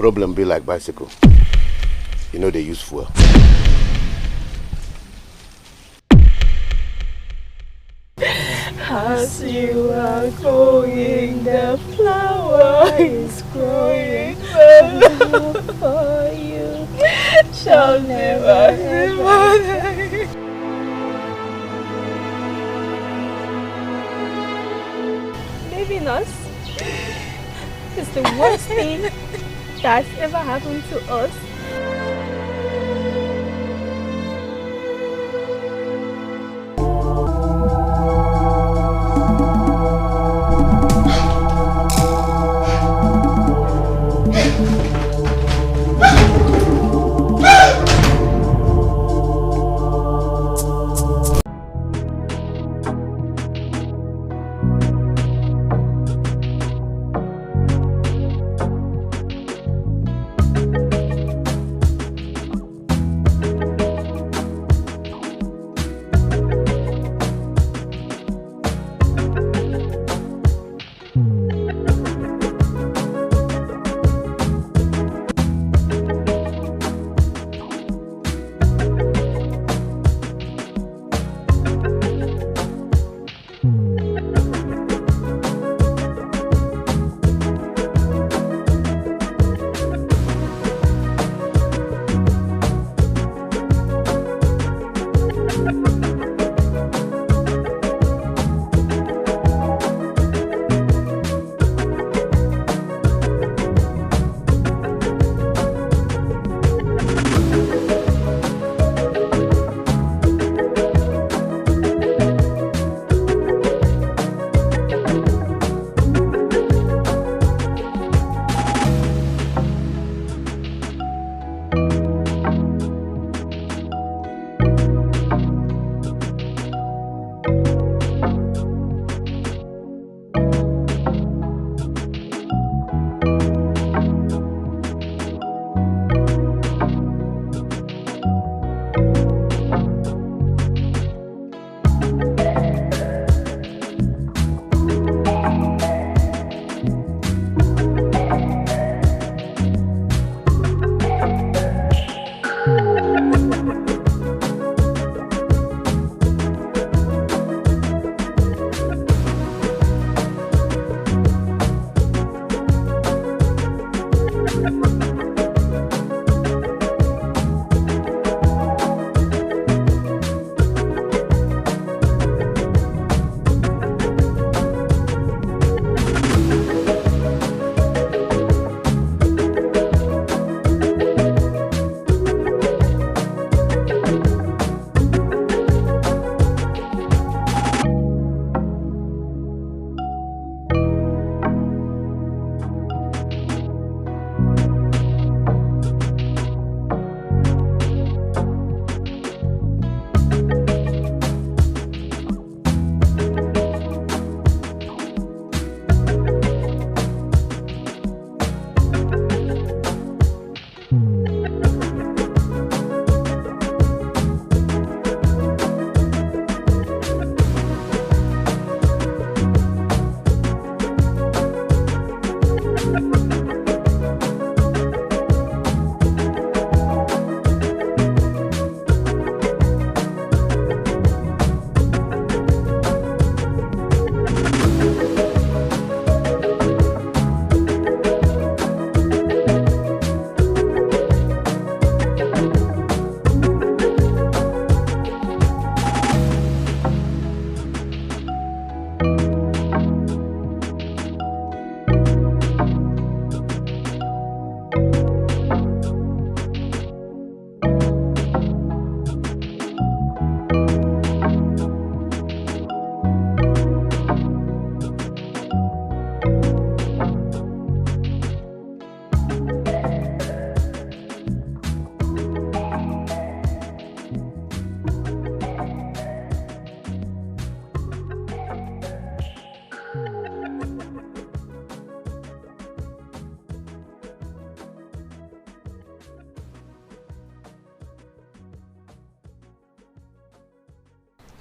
Problem be like bicycle. You know they use fuel. As you are going, the flower is growing. Love for you shall never, never. Leaving us is the worst thing that's ever happened to us.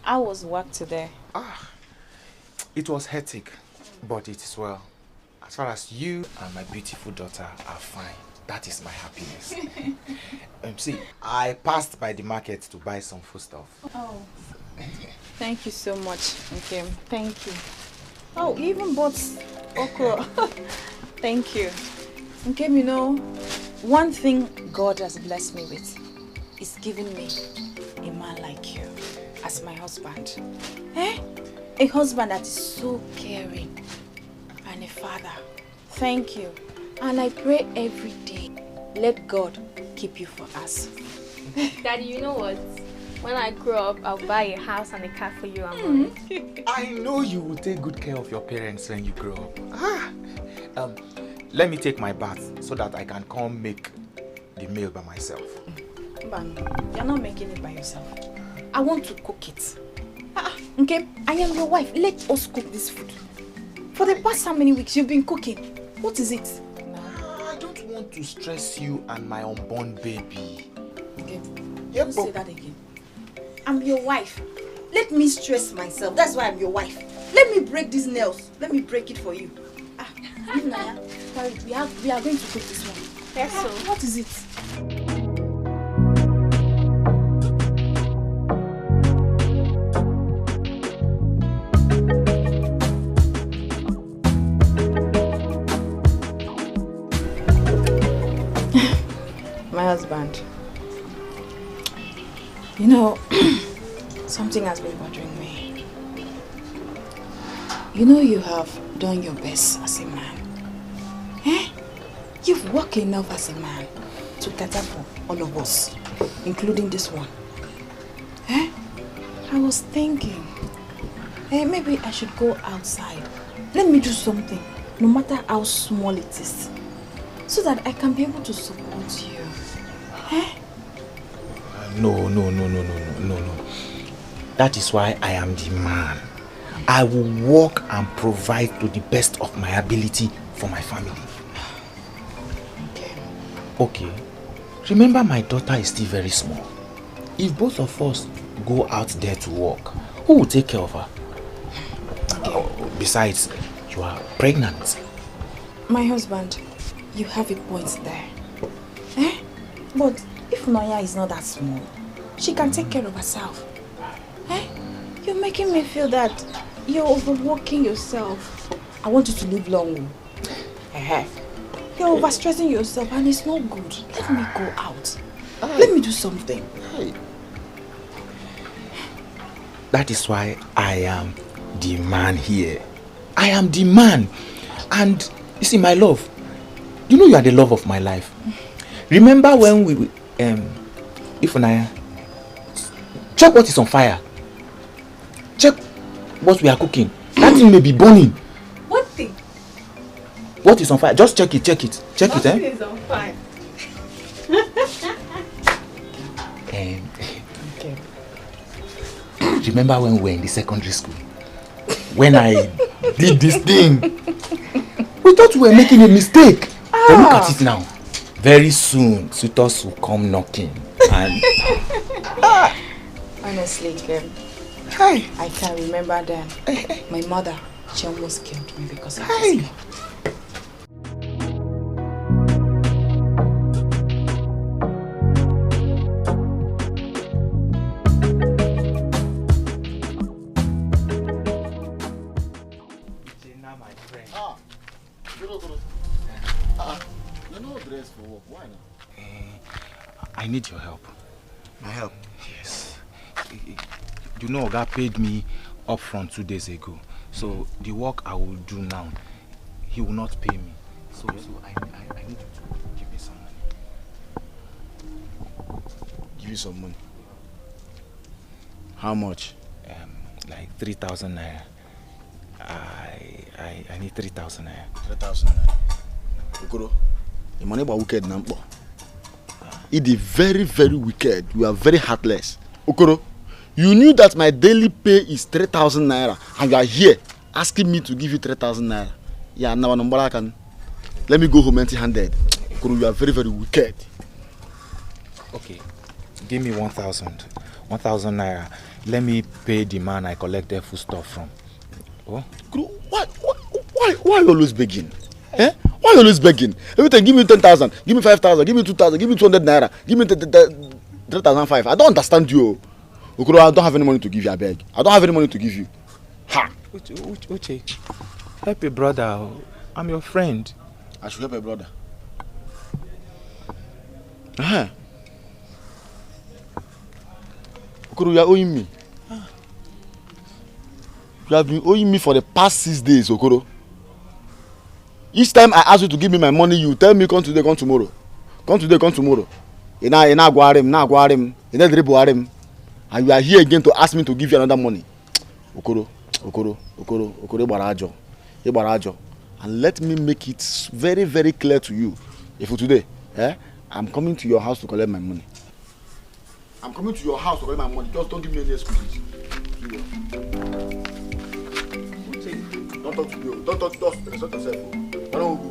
How was work today? It was hectic, but it is well. As far as you and my beautiful daughter are fine. That is my happiness. See, I passed by the market to buy some food stuff. Oh, thank you so much, okay? Thank you. Oh, you even bought okra. Thank you. Okay, you know, one thing God has blessed me with is giving me a man like you as my husband. Eh? A husband that is so caring and a father. Thank you. And I pray every day, let God keep you for us. Daddy, you know what? When I grow up, I'll buy a house and a car for you and Mommy. I know you will take good care of your parents when you grow up. Let me take my bath so that I can come make the meal by myself. Bang, you're not making it by yourself. I want to cook it. Okay, I am your wife. Let us cook this food. For the past how many weeks you've been cooking? What is it? I don't want to stress you and my unborn baby. Okay, don't say that again. I'm your wife. Let me stress myself. That's why I'm your wife. Let me break these nails. Let me break it for you. Naya, we are going to cook this one. Yes, so. What is it? My husband. You know, something has been bothering me. You know you have done your best as a man. Eh? You've worked enough as a man to cater for all of us, including this one. Eh? I was thinking, maybe I should go outside. Let me do something, no matter how small it is, so that I can be able to support you. Eh? No. That is why I am the man. I will work and provide to the best of my ability for my family. Okay. Remember, my daughter is still very small. If both of us go out there to work, who will take care of her? Okay. Besides, you are pregnant. My husband, you have a point there. Eh? But if Naya is not that small, she can take care of herself. Eh? You're making me feel that you're overworking yourself. I want you to live long. You're overstressing yourself and it's not good. Let me go out. Let me do something. That is why I am the man here. I am the man. And you see, my love, you know you are the love of my life. Remember when we, Ifunaya, check what is on fire. Check what we are cooking. That thing may be burning. What thing? What is on fire? Just check it. Check it, Nothing is on fire. Okay. Remember when we were in the secondary school? When I did this thing? We thought we were making a mistake. But look at it now. Very soon, suitors will come knocking. And honestly, I can remember then. My mother, she almost killed me because of this. You're not dressed for work. Why not? I need your help. My help? Yes. You know, Oga paid me up front 2 days ago. So the work I will do now, he will not pay me. So I need you to give me some money. Give you some money? How much? Like 3,000 naira. I need 3,000 naira. 3,000 naira. Okoro, the money about wicked number. It is very, very wicked. You are very heartless. Okoro, you knew that my daily pay is 3,000 naira and you are here asking me to give you 3,000 naira. Yeah, now I can. Let me go home empty-handed. Okoro, you are very, very wicked. Okay, give me 1,000. 1,000 naira. Let me pay the man I collected food stuff from. Oh? Okoro, why are you always begging? Eh? Why Why are you always begging? Every time, give me 10,000, give me 5,000, give me 2,000, give me 200 naira, give me 3,500. I don't understand you. Okoro, I don't have any money to give you, I beg. I don't have any money to give you. Ha! Uche, help your brother. I'm your friend. I should help your brother. Okoro, you are owing me. You have been owing me for the past 6 days, Okoro. Each time I ask you to give me my money, you tell me come today, come tomorrow. Come today, come tomorrow. And you are here again to ask me to give you another money. Okoro, Barajo. And let me make it very, very clear to you. If for today, I'm coming to your house to collect my money. I'm coming to your house to collect my money. Just don't give me any excuses. Don't talk to me. Don't talk to us. Respect yourself. I don't go.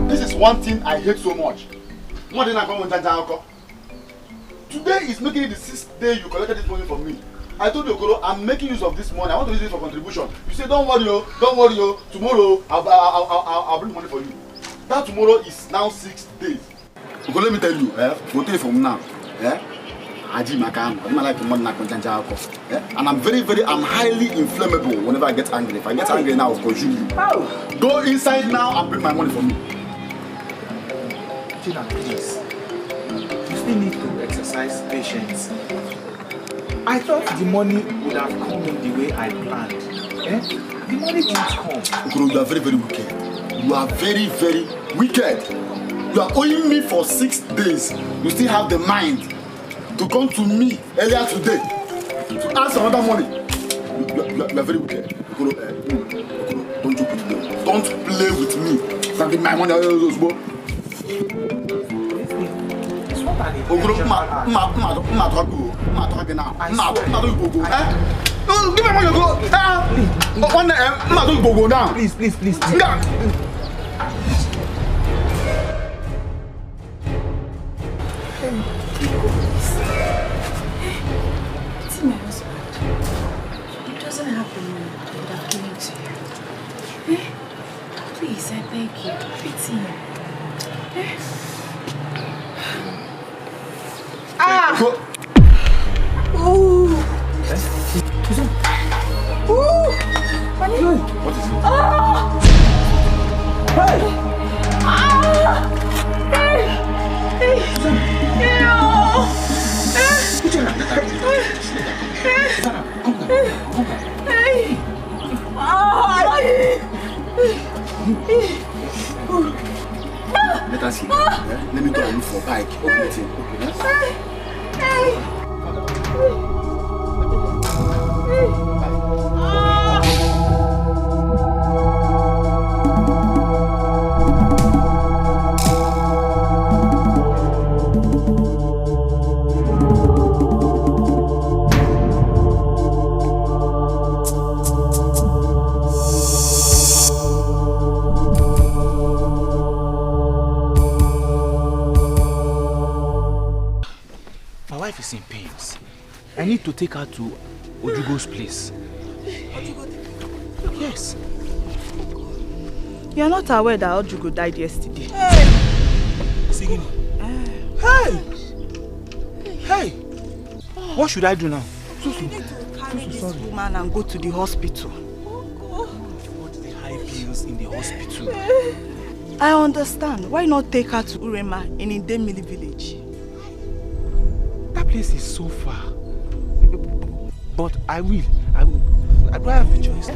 This is one thing I hate so much. More than I come with Jaja. Today is making it the 6th day you collected this money from me. I told you, Okoro, I'm making use of this money. I want to use it for contribution. You say, don't worry, tomorrow I'll bring money for you. That tomorrow is now 6 days. Okoro, let me tell you, for today from now, and I'm I'm highly inflammable whenever I get angry. If I get angry now, I'll consume you. Go inside now and bring my money for me. Tina, please. You still need to exercise patience. I thought the money would have come in the way I planned. The money didn't come. Okoro, you are very, very wicked. You are very, very wicked. You are owing me for 6 days. You still have the mind to come to me earlier today to ask another money. You are very wicked. Okoro, don't joke with me. Don't play with me. Don't give my money. Okoro, give me my money. Now. Please. It's my husband. It doesn't happen without giving to you. Please, I beg you, pity him. Ooh. Ooh. What is it? Hey. Let us see. Let me go and look for a bike. My wife is in pains. I need to take her to Ojugo's place. Yes. You are not aware that Ojugo died yesterday. Sigini. Hey! What should I do now? You need to carry this woman and go to the hospital. What the high bills in the hospital? I understand. Why not take her to Urema in Indemili village? That place is so far. But I will. I do I have a choice?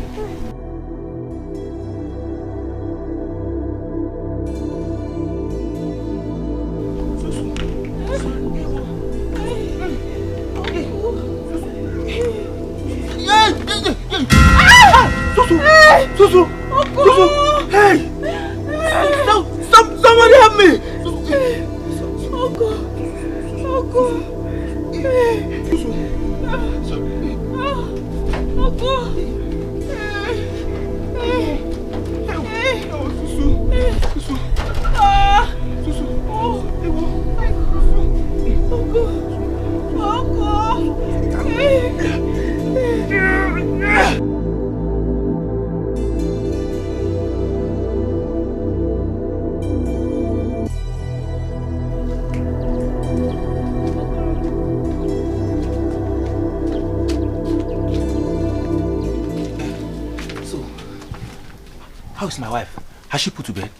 Susu! Hey! Somebody help me! Susu! How is my wife? Has she put to bed?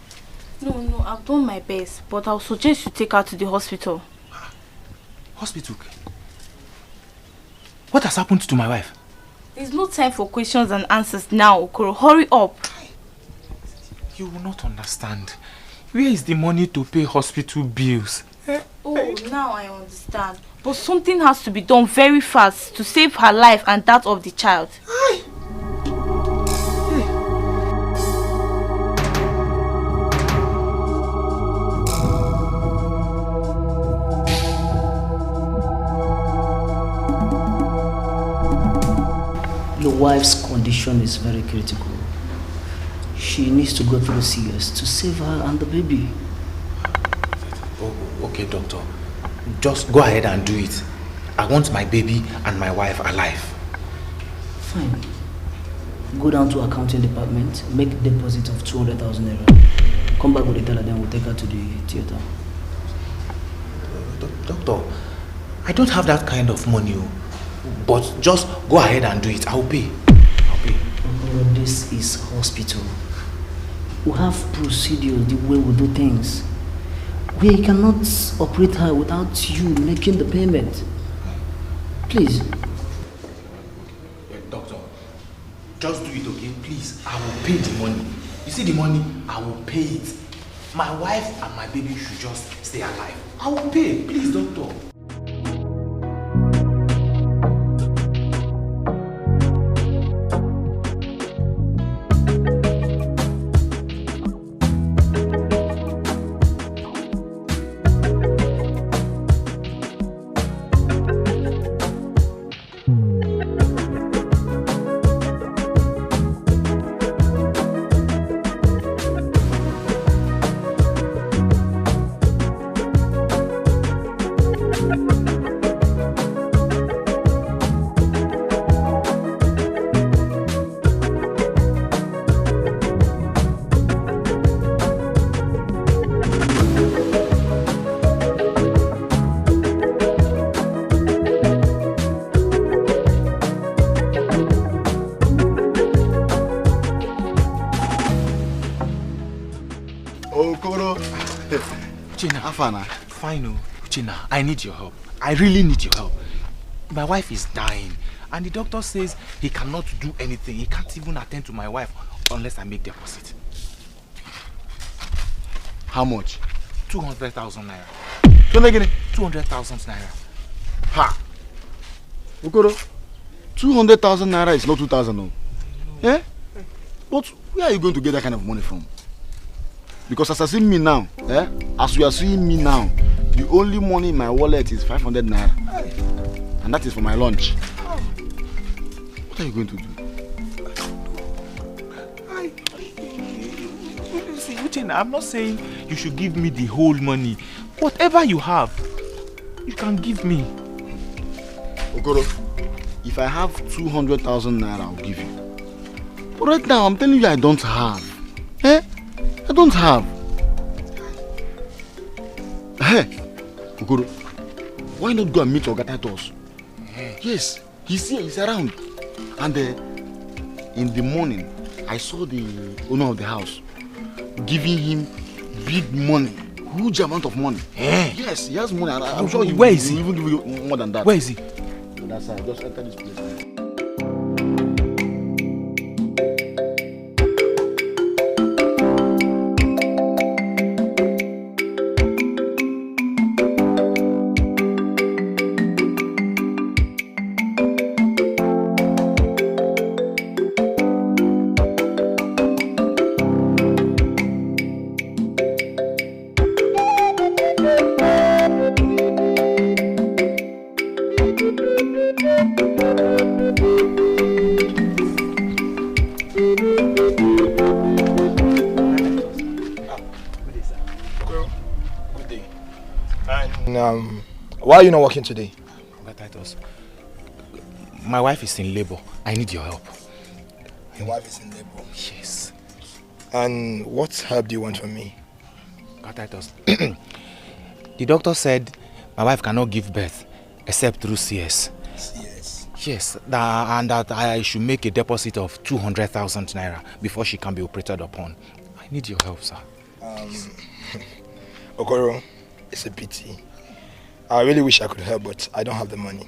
No, I've done my best, but I'll suggest you take her to the hospital. Hospital? What has happened to my wife? There's no time for questions and answers now, Okoro. Hurry up. You will not understand. Where is the money to pay hospital bills? Oh, now I understand. But something has to be done very fast to save her life and that of the child. Your wife's condition is very critical. She needs to go through CS to save her and the baby. Oh, okay, doctor. Just go ahead and do it. I want my baby and my wife alive. Fine. Go down to accounting department, make a deposit of 200,000 naira. Come back with the teller, then we'll take her to the theater. Doctor, I don't have that kind of money. But just go ahead and do it. I'll pay. Oh, this is hospital. We have procedures, the way we do things. We cannot operate her without you making the payment. Please. Doctor, just do it, okay? Please, I will pay the money. You see the money? I will pay it. My wife and my baby should just stay alive. I will pay. Please, doctor. Fine, Uchenna, I need your help. I really need your help. My wife is dying, and the doctor says he cannot do anything. He can't even attend to my wife unless I make deposit. How much? 200,000 naira. Don't again. 200,000 naira. Ha! Okoro, 200,000 naira is not 2,000, no. Eh? But where are you going to get that kind of money from? Because as I see me now, as you are seeing me now, the only money in my wallet is 500 naira. And that is for my lunch. What are you going to do? See, Uchenna, I'm not saying you should give me the whole money. Whatever you have, you can give me. Okoro, if I have 200,000 naira, I'll give you. But right now, I'm telling you I don't have. I don't have. Hey, Okoro, why not go and meet Oga Titus? Yes, he's here, he's around. And in the morning, I saw the owner of the house giving him big money, huge amount of money. Yes, he has money. I'm sure he will even give you more than that. Where is he? On that side, just enter this place. Why are you not working today? Titus, my wife is in labor. I need your help. Your wife is in labor? Yes. And what help do you want from me? Titus, the doctor said my wife cannot give birth except through CS. CS? Yes, and that I should make a deposit of 200,000 naira before she can be operated upon. I need your help, sir. Okoro, it's a pity. I really wish I could help, but I don't have the money.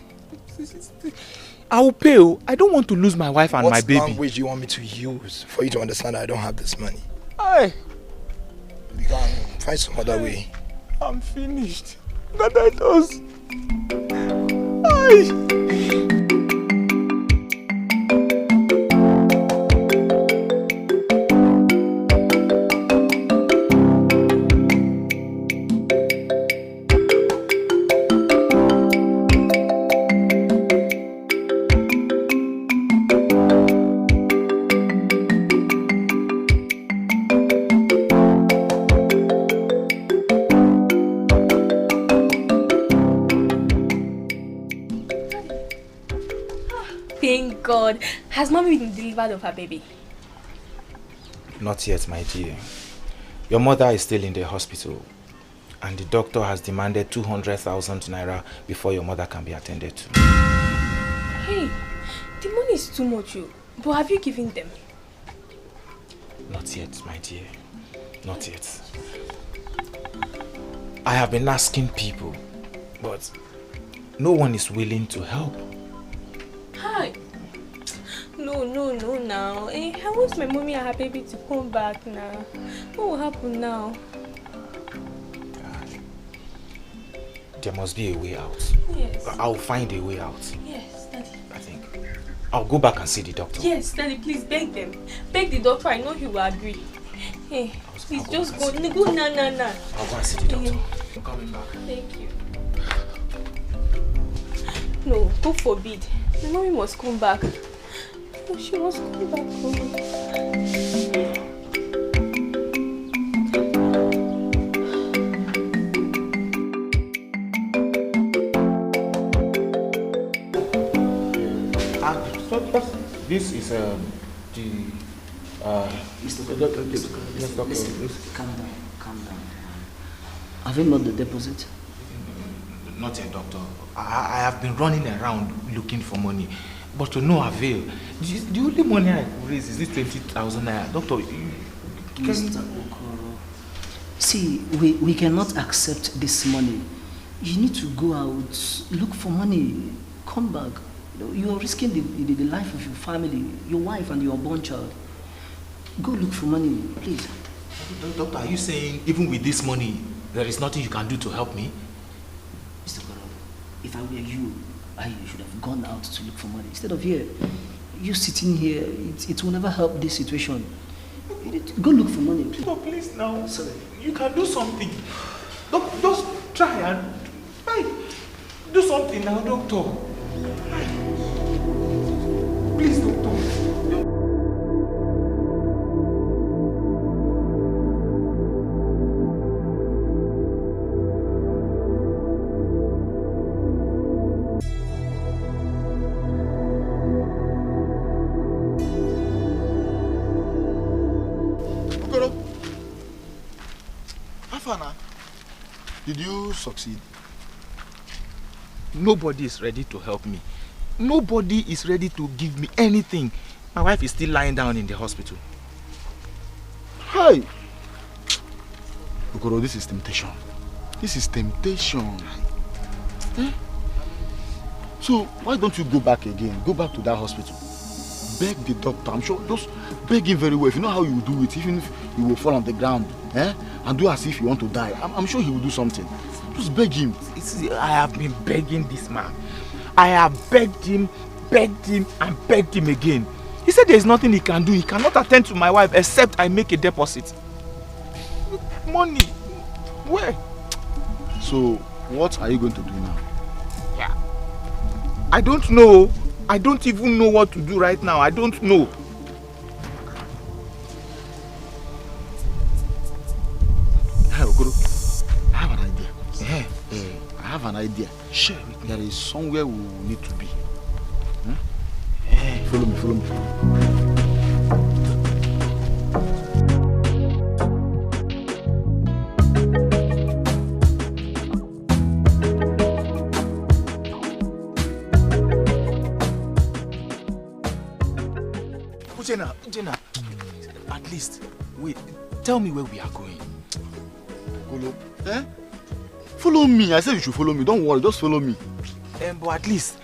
I will pay. I don't want to lose my wife and my baby. What language do you want me to use for you to understand that I don't have this money? Aye. We can find some other way. I'm finished. God, I lost. Aye. Thank God. Has mommy been delivered of her baby? Not yet, my dear. Your mother is still in the hospital, and the doctor has demanded 200,000 naira before your mother can be attended to. Hey, the money is too much, but have you given them? Not yet, my dear. Not yet. I have been asking people, but no one is willing to help. Hi. No, now. I want my mommy and her baby to come back now. What will happen now? There must be a way out. Yes. I'll find a way out. Yes, Daddy. I think. I'll go back and see the doctor. Yes, Daddy, please beg them. Beg the doctor, I know he will agree. Hey, please just go. Go now. I'll go and see the doctor. I'm coming back. Thank you. No, God forbid. My mommy must come back. Oh, she must come back home. This is the Mr. Doctor, listen, calm down. Have you not the deposit? Not yet, doctor. I have been running around looking for money, but to no avail. The only money I could raise is this 20,000 naira. Doctor, Mr. Okoro, see, we cannot accept this money. You need to go out, look for money, come back. You are risking the life of your family, your wife and your unborn child. Go look for money, please. Doctor, are you saying even with this money, there is nothing you can do to help me? Mr. Okoro, if I were you, I should have gone out to look for money. Instead of here, you sitting here, it will never help this situation. Go look for money, please. Doctor, please now. Sorry. You can do something. Just try and do something now, doctor. Please, doctor. Did you succeed? Nobody is ready to help me. Nobody is ready to give me anything. My wife is still lying down in the hospital. Hi! Okoro, this is temptation. This is temptation. Eh? So, why don't you go back again? Go back to that hospital. Beg the doctor. I'm sure, just beg him very well. If you know how you do it, even if you will fall on the ground, and do as if you want to die, I'm sure he will do something. Just beg him. I have been begging this man. I have begged him, and begged him again. He said there's nothing he can do. He cannot attend to my wife except I make a deposit. Money? Where? So, what are you going to do now? Yeah. I don't know. I don't even know what to do right now. I don't know. Hey, Okoro, I have an idea. Yeah. I have an idea. Sure. There is somewhere we need to be. Yeah. Follow me. at least, wait, tell me where we are going. Okoro, eh? Follow me. I said you should follow me. Don't worry, just follow me. But at least.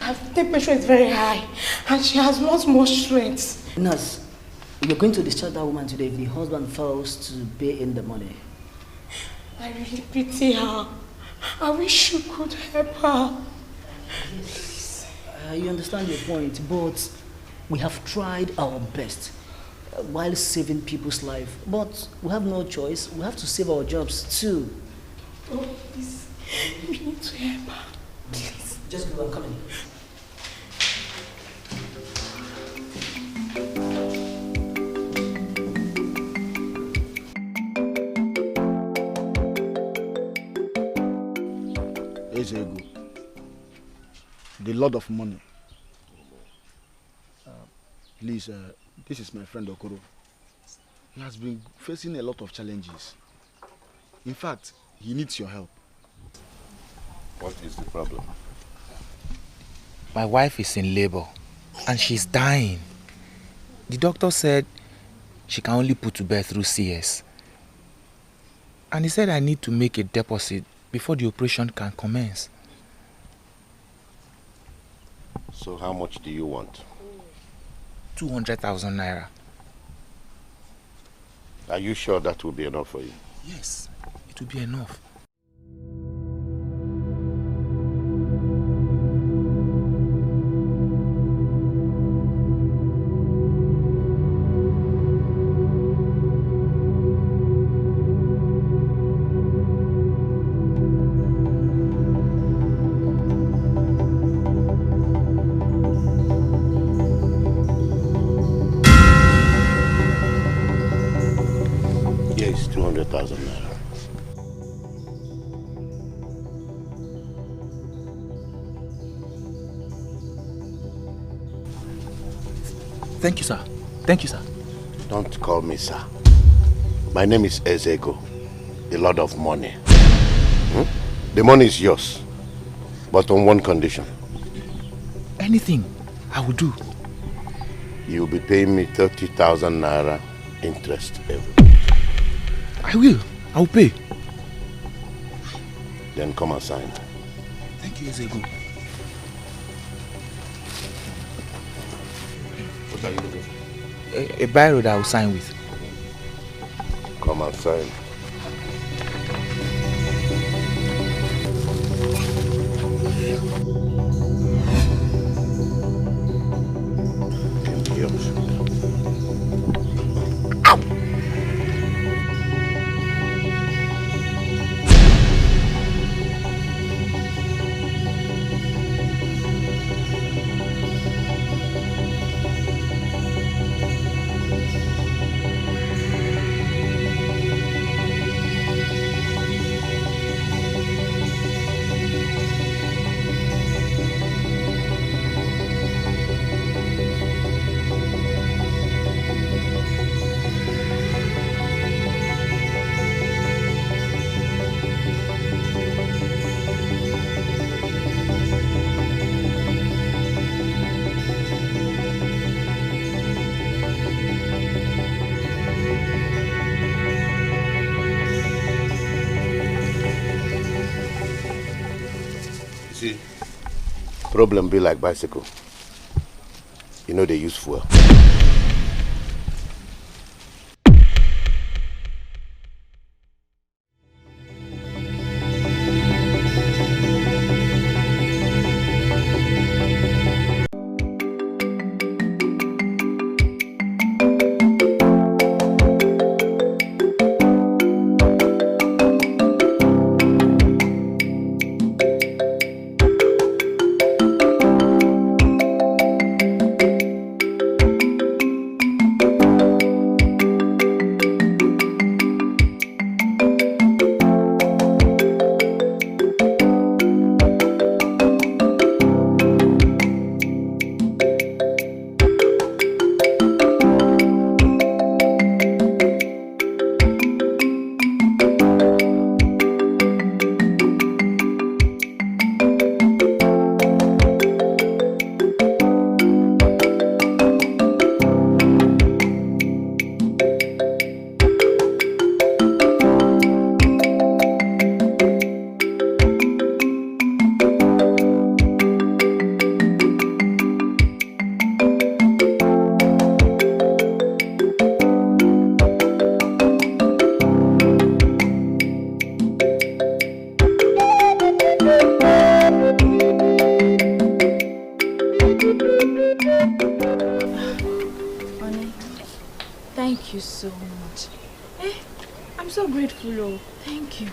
Her temperature is very high and she has lost more strength. Nurse, you're going to discharge that woman today if the husband fails to pay in the money. I really pity her. I wish you could help her. Yes, you understand your point, but we have tried our best while saving people's life. But we have no choice. We have to save our jobs too. Oh, please. We need to help her. Please. Just go, I'm coming. Ezego, the Lord of Money. Please, this is my friend Okoro. He has been facing a lot of challenges. In fact, he needs your help. What is the problem? My wife is in labor and she's dying. The doctor said she can only put to bed through CS. And he said I need to make a deposit before the operation can commence. So how much do you want? 200,000 naira. Are you sure that will be enough for you? Yes, it will be enough. Yes, 200,000 naira. Thank you, sir. Thank you, sir. Don't call me sir. My name is Ezego, the Lord of Money. The money is yours, but on one condition. Anything I will do. You'll be paying me 30,000 naira interest every month. I will. I will pay. Then come and sign. Thank you, Ezego. What are you looking for? A biro that I will sign with. Come and sign. See, problem be like bicycle. You know they use fuel. Thank you so much. I'm so grateful, oh. Thank you.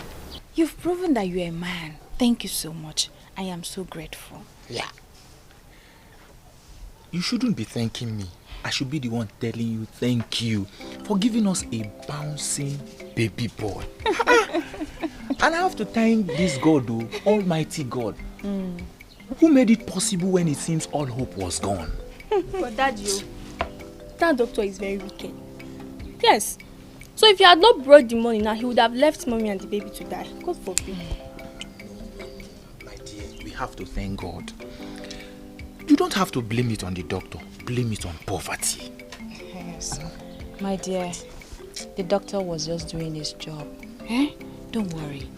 You've proven that you're a man. Thank you so much. I am so grateful. Yeah. You shouldn't be thanking me. I should be the one telling you thank you for giving us a bouncing baby boy. And I have to thank this God, though, Almighty God, who made it possible when it seems all hope was gone. But Dad, that doctor is very wicked. Yes. So if he had not brought the money now, he would have left mommy and the baby to die. God forbid. My dear, we have to thank God. You don't have to blame it on the doctor. Blame it on poverty. Yes. My dear, the doctor was just doing his job. Don't worry.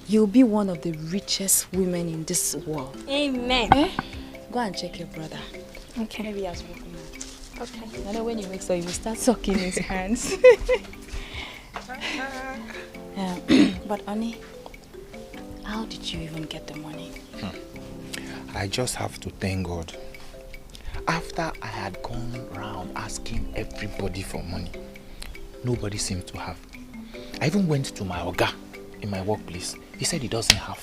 You'll be one of the richest women in this world. Amen. Go and check your brother. Okay. Maybe he has woken up. Okay. I know when he wakes up, he will start sucking his hands. But honey, how did you even get the money? I just have to thank God. After I had gone around asking everybody for money, nobody seemed to have. I even went to my Oga in my workplace. He said he doesn't have.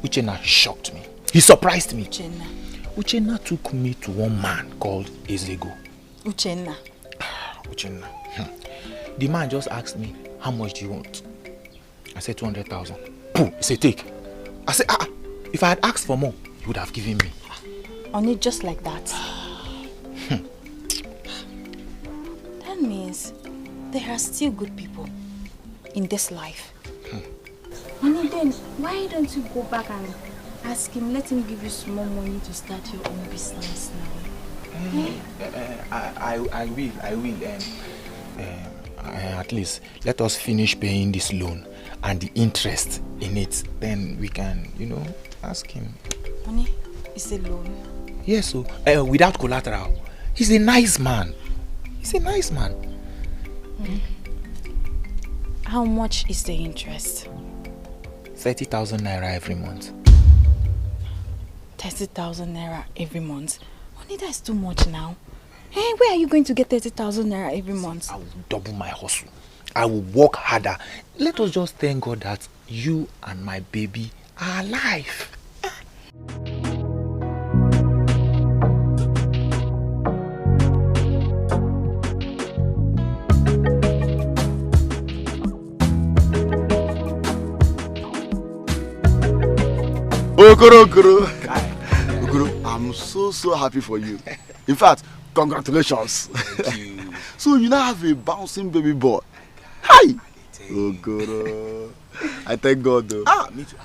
Uchenna shocked me. He surprised me. Uchenna took me to one man called Ezego. Uchenna? Uchenna. The man just asked me, how much do you want? I said 200,000. Pooh, he said take. I said, if I had asked for more, he would have given me. Only just like that? That means there are still good people in this life. Honey, then why don't you go back and ask him, let him give you small money to start your own business now? I will. At least let us finish paying this loan and the interest in it. Then we can, ask him. Honey, it's a loan. Yes, so without collateral. He's a nice man. How much is the interest? 30,000 naira every month. 30,000 naira every month? Honey, that's too much now. Where are you going to get 30,000 naira every month? I will double my hustle. I will work harder. Let us just thank God that you and my baby are alive. Okoro, I'm so happy for you. In fact, congratulations. Thank you. So you now have a bouncing baby boy. Hi! Okoro. I thank God though. Me too.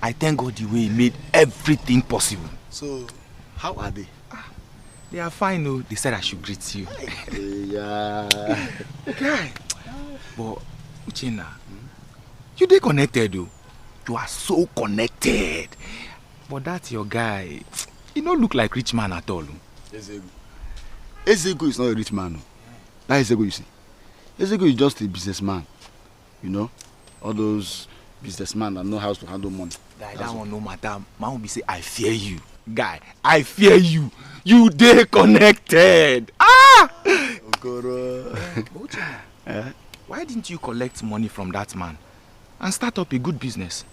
I thank God the way he made everything possible. So, how are they? They are fine, though. They said I should greet you. Yeah. Okay. But, Uchenna, you dey connected, though. You are so connected. But that's your guy. He don't look like rich man at all. Ezego is not a rich man. That Ezego you see. Ezego is just a businessman. All those businessmen that know how to handle money. That one no matter. Man will be say, I fear you. Guy, I fear you. You dey connected. Okoro. Why didn't you collect money from that man and start up a good business?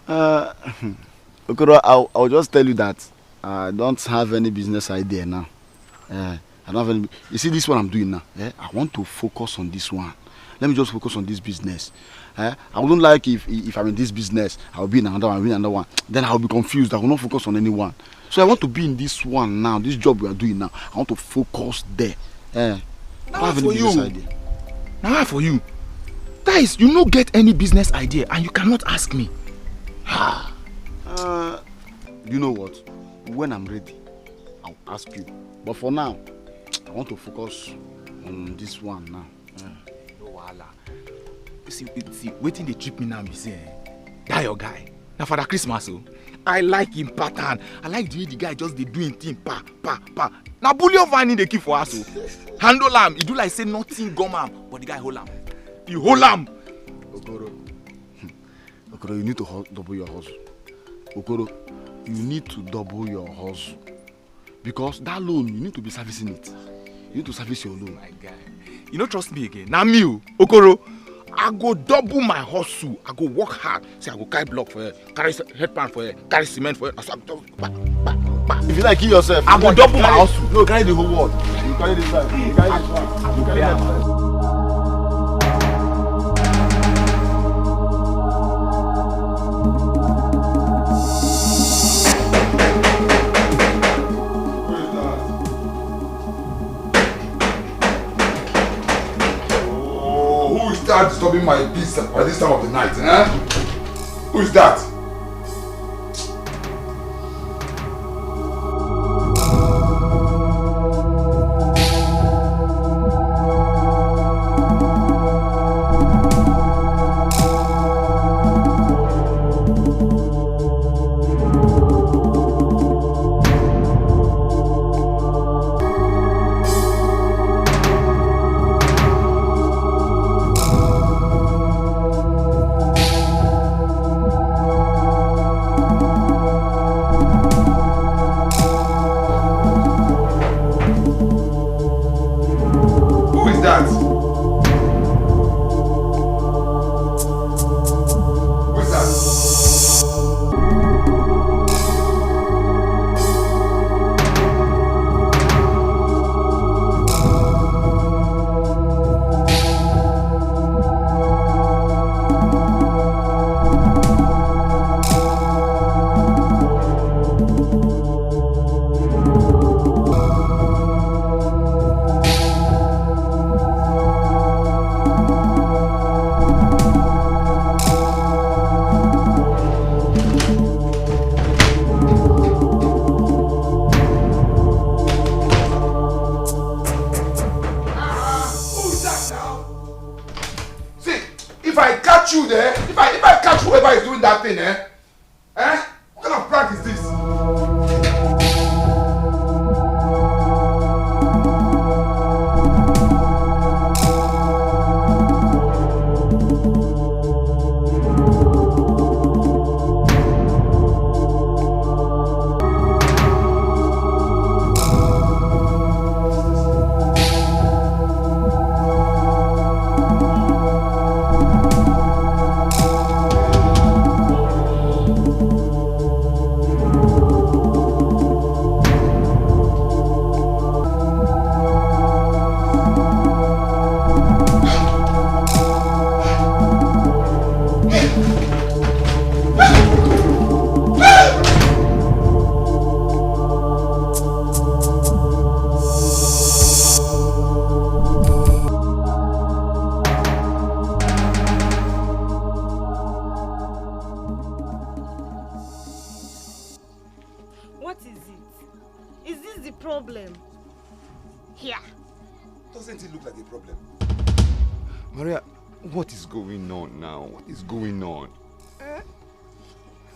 Okoro, I'll just tell you that I don't have any business idea now. I don't have any. You see this one I'm doing now. I want to focus on this one. Let me just focus on this business. I wouldn't like if I'm in this business, I'll be in another one, Then I'll be confused. I will not focus on any one. So I want to be in this one now. This job we are doing now. I want to focus there. I don't have any business idea. Now for you. Guys, you no get any business idea and you cannot ask me. You know what? When I'm ready, I'll ask you. But for now, I want to focus on this one now. No wahala. See, waiting they trip me now, be saying, that your guy. Now for the Christmas, I like him pattern. I like the way the guy just they doing thing pa. Now bullion finding they keep for us. Handle him. He do like say nothing gum am, but the guy hold him. He hold him. Okoro, you need to double your hustle. Okoro, you need to double your hustle. Because that loan, you need to be servicing it. You need to service your loan. My guy, you don't trust me again. Now me, Okoro, I go double my hustle. I go work hard. Say I go carry block for her, carry headpan for her, carry cement for her. If you like kill yourself, I go double my hustle. No, carry the whole world. You carry this side. You carry this one. You carry that side. Start disturbing my peace at this time of the night, eh? Who is that? You there, if I catch whoever is doing that thing, what kind of prank is this?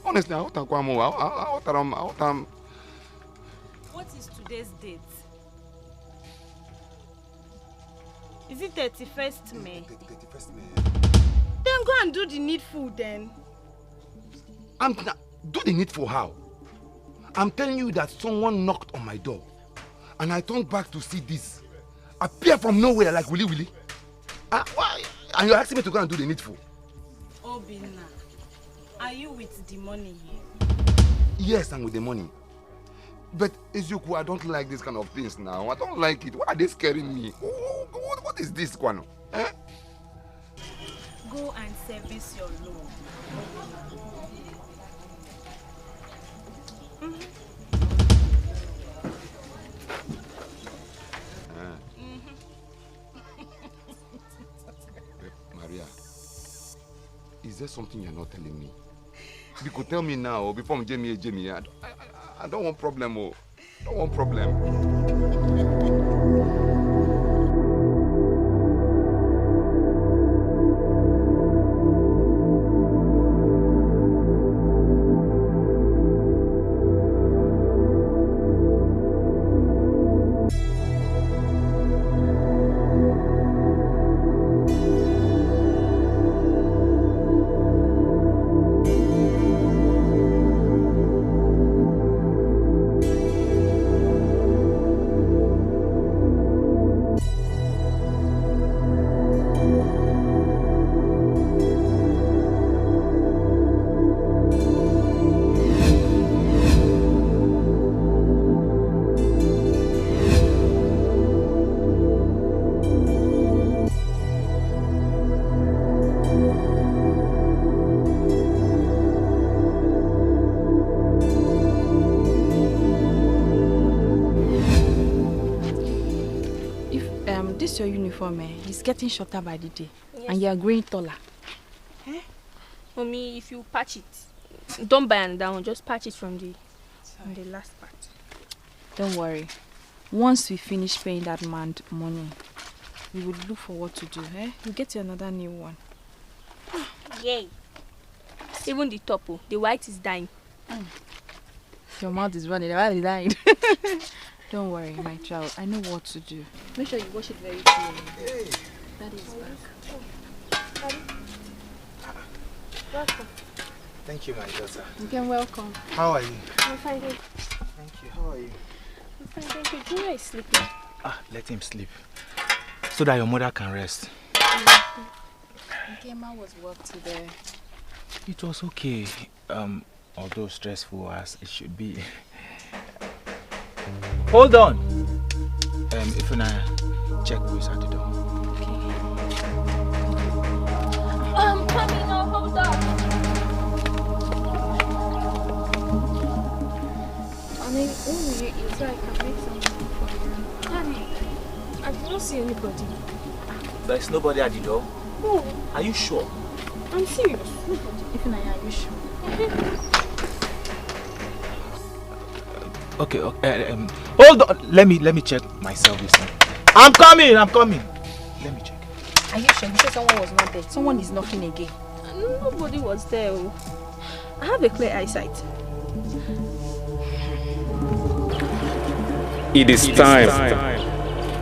Honestly, what is today's date? Is it 31st May? 31st May. Then go and do the needful then. Do the needful how? I'm telling you that someone knocked on my door and I turned back to see this appear from nowhere like Willy. Why? And you're asking me to go and do the needful? Obina, are you with the money here? Yes, I'm with the money. But Ezeoku, I don't like this kind of things now. I don't like it. Why are they scaring me? What is this, Kwano? Eh? Go and service your loan. Maria, is there something you're not telling me? You could tell me now before I'm Jamie. I don't want problem. I don't want problem. this your uniform, it's getting shorter by the day. Yes. And you are growing taller. Mommy, if you patch it, don't buy another one, just patch it from the last part. Don't worry. Once we finish paying that man money, we will look for what to do, We'll get you another new one. Yay! Even the top, the white is dying. Your mouth is running, the white is dying. Don't worry, my child. I know what to do. Make sure you wash it very clean. Hey. Daddy is back. Welcome. Thank you, my daughter. Okay, welcome. How are you? I'm fine, thank you. Thank you. How are you? I'm fine, thank you. Junior is sleeping. Let him sleep. So that your mother can rest. Okay, Ma was work today. It was okay. Although stressful as it should be. Hold on. If I check who is at the door. I'm coming now, hold on. When will you eat so I can make something for you? Honey, I don't see anybody. There's nobody at the door? No. Are you sure? I'm serious. Nobody. If I are you sure? Okay, hold on. Let me check myself this time. I'm coming. Let me check. Are you sure? You said someone was not there. Someone is knocking again. Nobody was there. I have a clear eyesight. It is time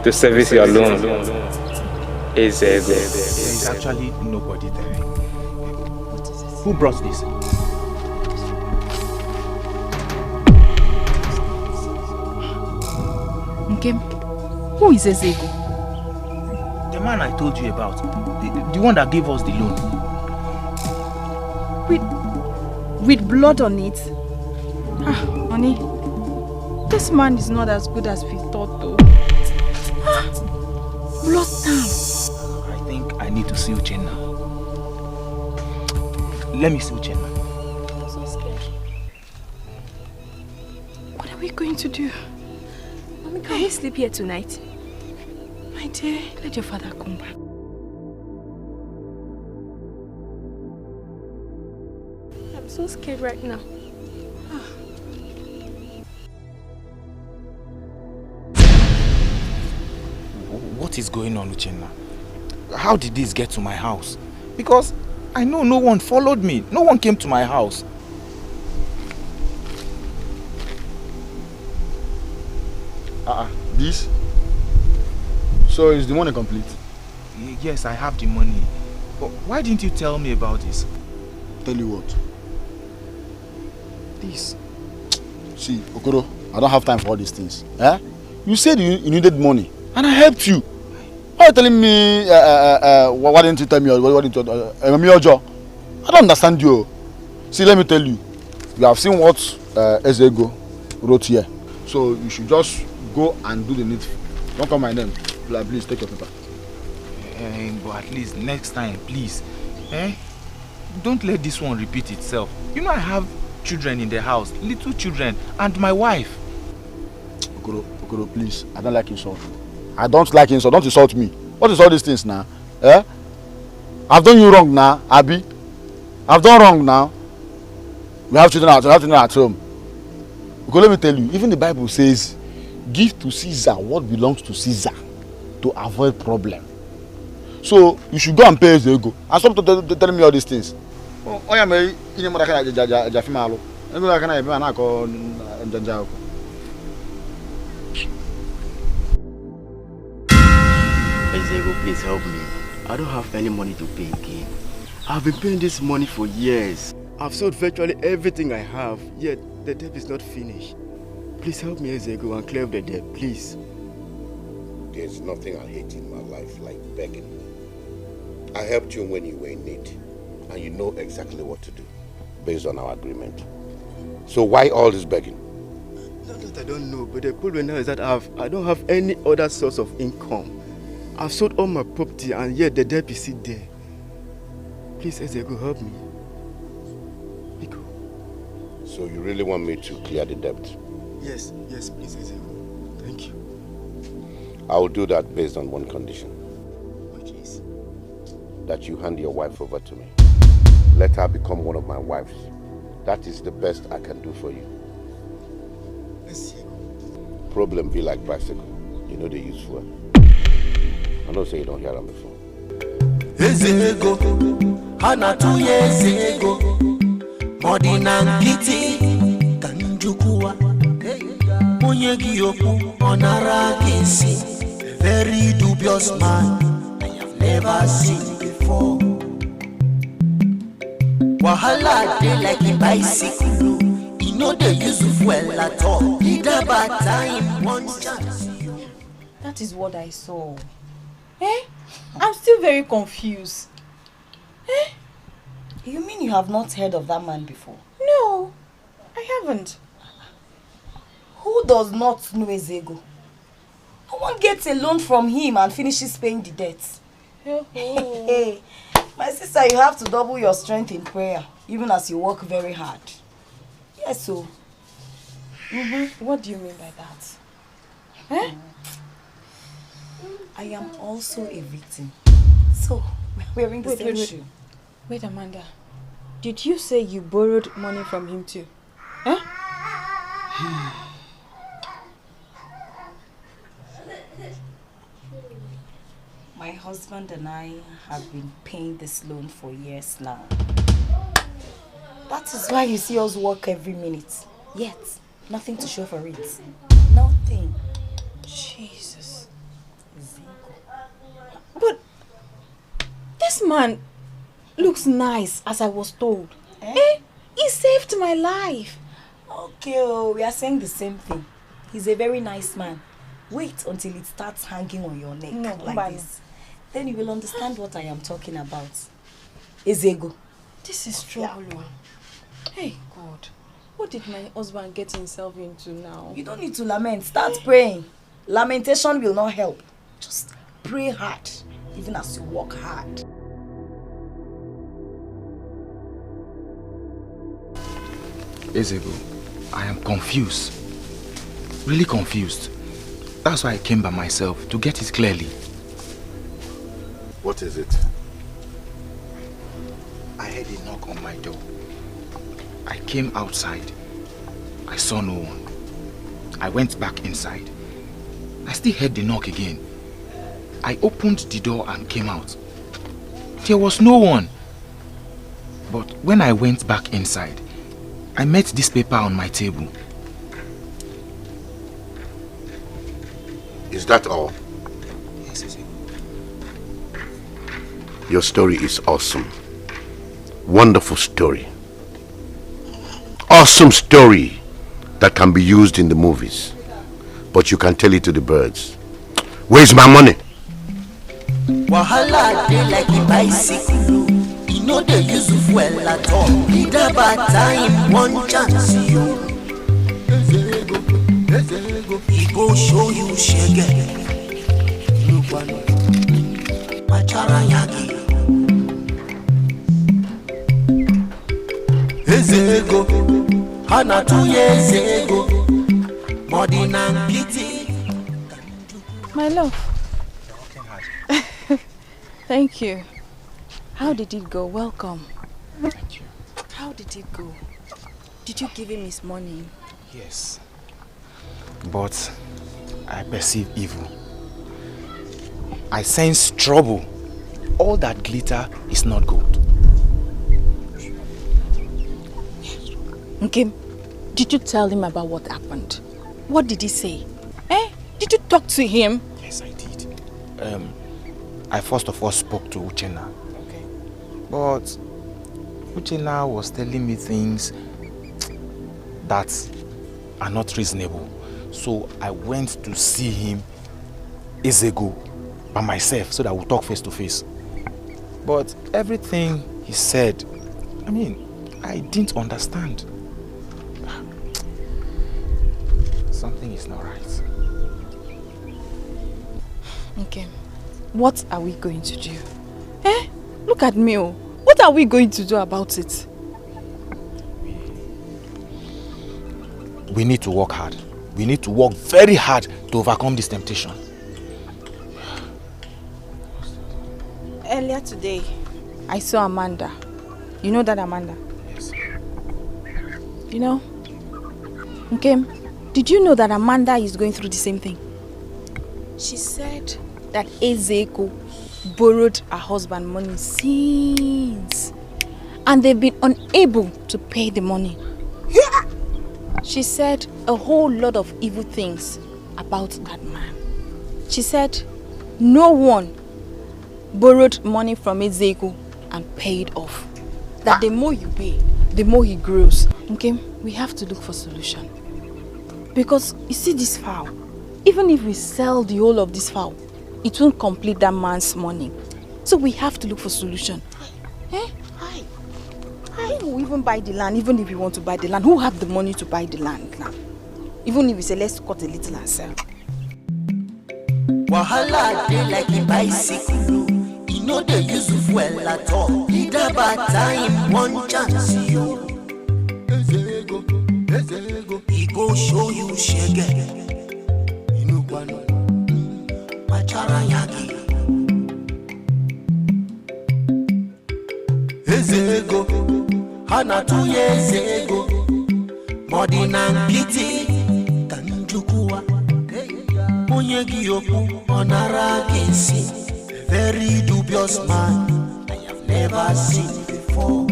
to service your loan. There is actually nobody there. Who brought this? Okay. Who is Ezego? The man I told you about. The one that gave us the loan. With blood on it? Honey. This man is not as good as we thought though. Blood stain. I think I need to see Uchenna. Let me see Uchenna. I'm so scared. What are we going to do? Mommy, can we sleep here tonight? My dear, let your father come back. I'm so scared right now. What is going on, Uchenna? How did this get to my house? Because I know no one followed me. No one came to my house. This? So is the money complete? Yes, I have the money. But why didn't you tell me about this? Tell you what? This. See, Okoro, I don't have time for all these things. You said you needed money, and I helped you. Why are you telling me, why didn't you tell me, why didn't you, I don't understand you. See, let me tell you. You have seen what Ezego wrote here. So you should just go and do the needful. Don't call my name. Please take your paper. But at least next time, please. Don't let this one repeat itself. You know I have children in the house, little children, and my wife. Okoro, please. I don't like insult. I don't like insult. Don't insult me. What is all these things now? I've done you wrong now, Abi. I've done wrong now. We have children at home. Okoro, let me tell you, even the Bible says, give to Caesar what belongs to Caesar to avoid problem. So you should go and pay as you go. And stop telling me all these things. Oh yeah, me. Ezego, please help me. I don't have any money to pay again. I've been paying this money for years. I've sold virtually everything I have, yet the debt is not finished. Please help me, Ezego, and clear up the debt, please. There's nothing I hate in my life like begging. I helped you when you were in need, and you know exactly what to do, based on our agreement. So why all this begging? Not that I don't know, but the problem now is that I don't have any other source of income. I've sold all my property, and yet the debt is still there. Please, Ezego, help me. Biko. So you really want me to clear the debt? Yes, please, Ezego. Thank you. I will do that based on one condition. Which is? That you hand your wife over to me. Let her become one of my wives. That is the best I can do for you. Problem be like bicycle. You know they use fuel. I know say you don't hear them before. Ezego, hana 2 years ago, Modina Kitty, Kanjukua, Munyegi Yoku, Onara Kisi, very dubious man I have never seen before. Wahala they like a bicycle, you know they use fuel at all. Either bad time, one chance. That is what I saw. Eh? I'm still very confused. Eh? You mean you have not heard of that man before? No, I haven't. Who does not know Ezego? No one gets a loan from him and finishes paying the debt. Hey, my sister, you have to double your strength in prayer, even as you work very hard. Yes, so. What do you mean by that? Eh? I am also a victim. So, we're wearing the same shoe. Wait, Amanda. Did you say you borrowed money from him too? Huh? My husband and I have been paying this loan for years now. That is why you see us work every minute. Yet, nothing to show for it. Nothing. Jesus. But this man looks nice, as I was told. Eh? He saved my life. Okay, we are saying the same thing. He's a very nice man. Wait until it starts hanging on your neck like this. Then you will understand what I am talking about. Ezego. This is trouble. Yeah. Hey, God. What did my husband get himself into now? You don't need to lament. Start praying. Lamentation will not help. Just pray hard, even as you work hard. Ezego, I am confused. Really confused. That's why I came by myself, to get it clearly. What is it? I heard a knock on my door. I came outside. I saw no one. I went back inside. I still heard the knock again. I opened the door and came out. There was no one. But when I went back inside, I met this paper on my table. Is that all? Yes, Ezego. Your story is awesome. Wonderful story. Awesome story that can be used in the movies. But you can tell it to the birds. Where's my money? Wahala they like a bicycle. You know they use fuel at all. Either bad time, one chance. He go show you shege. Look one. Macharanyagi. Ezego. Hana 2 years ago. Modina Kitty. My love. Thank you. How did it go? Welcome. Thank you. How did it go? Did you give him his money? Yes. But I perceive evil. I sense trouble. All that glitter is not gold. Okay. Did you tell him about what happened? What did he say? Eh? Did you talk to him? Yes, I did. I first of all spoke to Uchenna. Okay. But Uchenna was telling me things that are not reasonable. So I went to see him, Ezego, by myself, so that we'll talk face to face. But everything he said, I didn't understand. Something is not right. Okay. What are we going to do? Eh? Look at me. What are we going to do about it? We need to work hard. We need to work very hard to overcome this temptation. Earlier today, I saw Amanda. You know that Amanda? Yes. You know, okay, did you know that Amanda is going through the same thing? She said that Ezeko borrowed her husband money since, and they've been unable to pay the money. Yeah. She said a whole lot of evil things about that man. She said no one borrowed money from Ezeko and paid off. That the more you pay, the more he grows. Okay, we have to look for solution. Because you see this fowl, even if we sell the whole of this fowl, it won't complete that man's money. So we have to look for solution. Eh? Who will even buy the land, even if we want to buy the land? Who have the money to buy the land now? Even if we say let's cut a little and sell. Wahala dey like a bicycle. You know they use it well at all. Either bad time, one chance you. He go show you shege. Inukwano, Macharayagi. Ezego, Hana 2 years ago. Modina Piti, Kanjukua. Onyegi yoku, Onara Kesi. Very dubious man I have never seen before.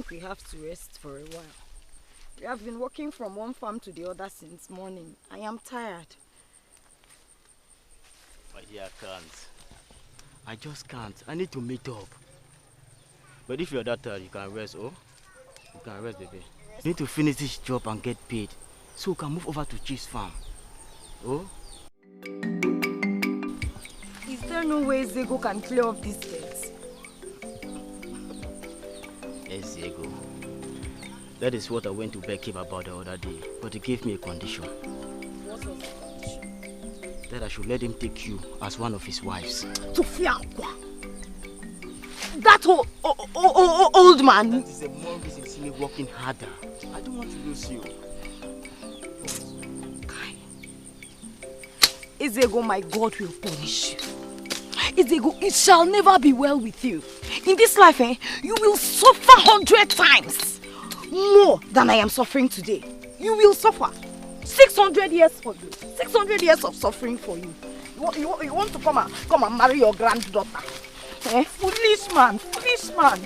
We have to rest for a while. We have been walking from one farm to the other since morning. I am tired. My dear, I can't. I just can't. I need to meet up. But if you're that tired, you can rest, oh? You can rest, baby. You need to finish this job and get paid, so you can move over to Chief's farm. Oh? Is there no way Zego can clear off these debts? Yes, Diego. That is what I went to beg him about the other day, but he gave me a condition. What was the condition? That I should let him take you as one of his wives. To Fiankwa? That old man? That is the more reason you see me working harder. I don't want to lose you. Ezego, my God will punish you. Ezego, it shall never be well with you. In this life, you will suffer 100 times more than I am suffering today. You will suffer 600 years for you. 600 years of suffering for you. You want to come and marry your granddaughter? Foolish man, foolish man.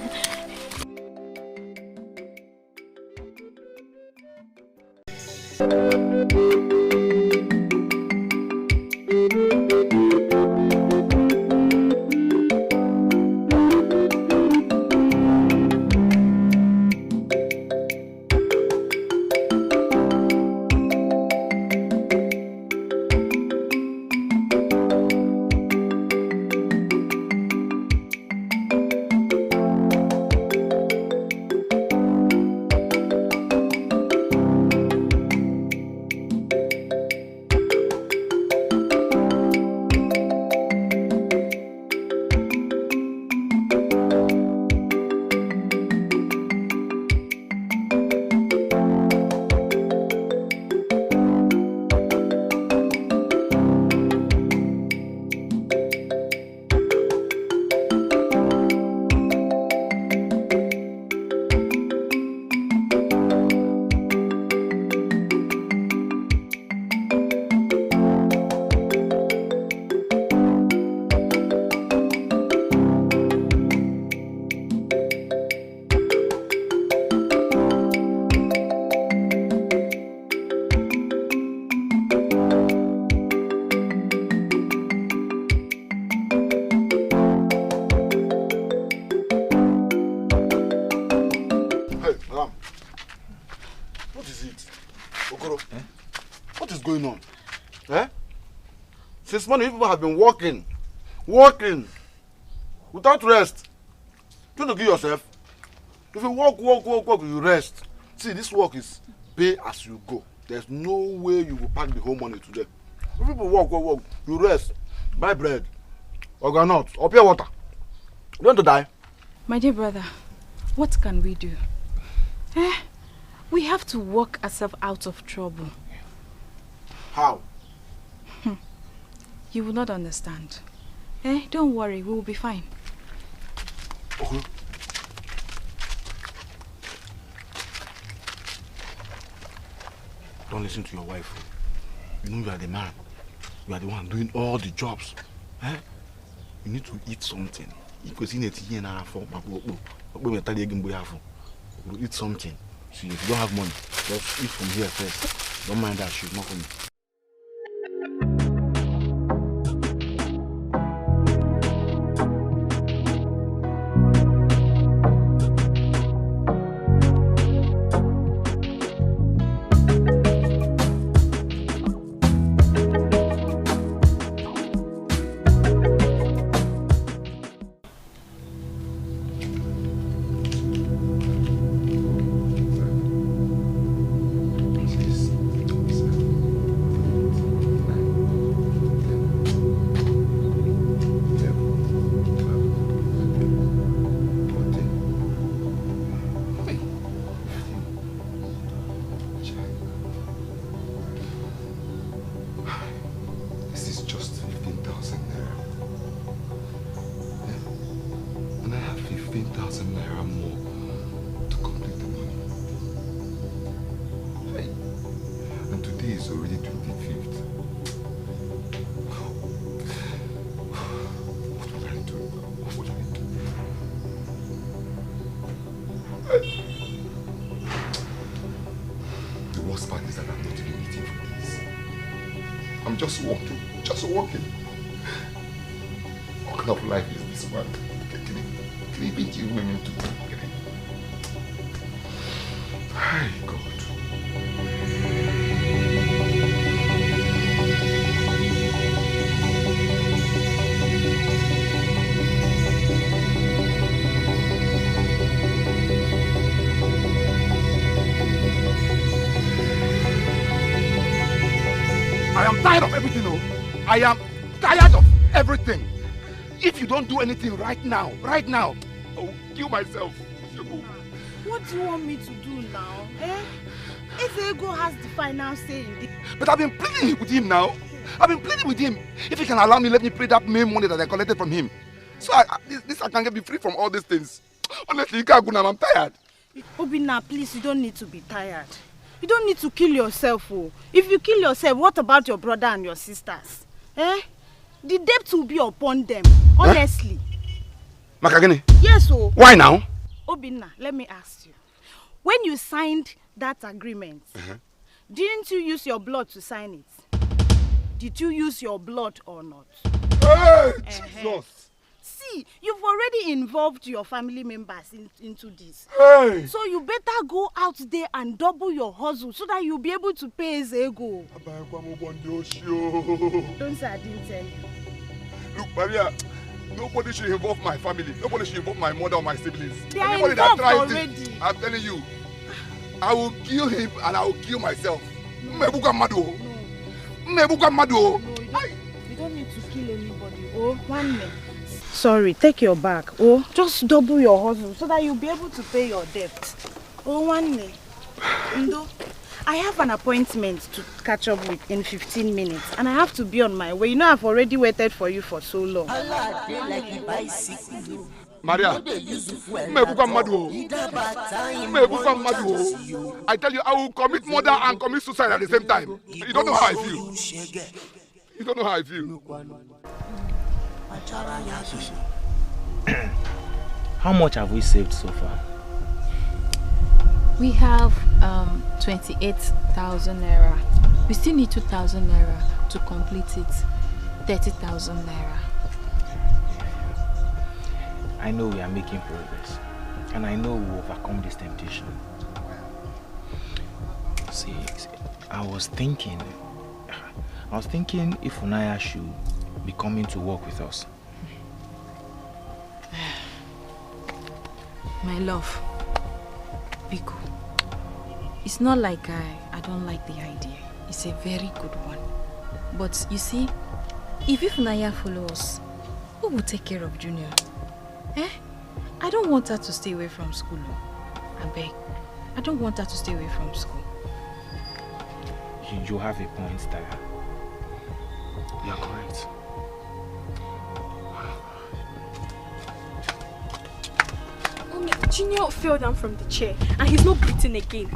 What is going on? Since morning, people have been working Working without rest. Try to give yourself. If you work, you rest. See, this work is pay as you go. There's no way you will pack the whole money today. If people work, you rest. Buy bread, or granite, or pure water. You want to die? My dear brother, what can we do? We have to work ourselves out of trouble. How? You will not understand. Don't worry, we will be fine. Okay. Don't listen to your wife. You know you are the man. You are the one doing all the jobs. You need to eat something. Because you need to eat something. See, if you don't have money, just eat from here first. Don't mind that shit, not for me. Just walking. What kind of life is this one? Can you beat you women too? Hi, God. I am tired of everything, oh. I am tired of everything. If you don't do anything right now, I will kill myself. What do you want me to do now? If Ego has the final say in this. But I've been pleading with him now. If he can allow me, let me pay that main money that I collected from him. So I can get me free from all these things. Honestly, I'm tired. Obina, please, you don't need to be tired. You don't need to kill yourself. Oh. If you kill yourself, what about your brother and your sisters? The debt will be upon them, honestly. Makagene? Yes, oh. Why now? Obina, let me ask you. When you signed that agreement, didn't you use your blood to sign it? Did you use your blood or not? Hey, Jesus! See, you've already involved your family members into this. Hey. So you better go out there and double your hustle so that you'll be able to pay his ego. Don't say I didn't tell you. Look, Maria, nobody should involve my family. Nobody should involve my mother or my siblings. They are Anybody involved that tries already. this, I'm telling you, I will kill him and I will kill myself. No, you don't need to kill anybody. Oh, 1 minute. Sorry, take your bag. Oh, just double your hustle so that you'll be able to pay your debt. Oh, 1 minute. Ndo, I have an appointment to catch up with in 15 minutes and I have to be on my way. You know I've already waited for you for so long. Maria, I tell you, I will commit murder and commit suicide at the same time. You don't know how I feel. You don't know how I feel. How much have we saved so far? We have 28,000 naira. We still need 2,000 naira to complete it. 30,000 naira. I know we are making progress, and I know we will overcome this temptation. See, I was thinking if Unaya should be coming to work with us. My love, Biko, it's not like I don't like the idea. It's a very good one. But you see, if Ifunanya follows, who will take care of Junior? Eh? I don't want her to stay away from school. I beg. I don't want her to stay away from school. You have a point, Stella. You're correct. Mommy, Junior fell down from the chair and he's not breathing again.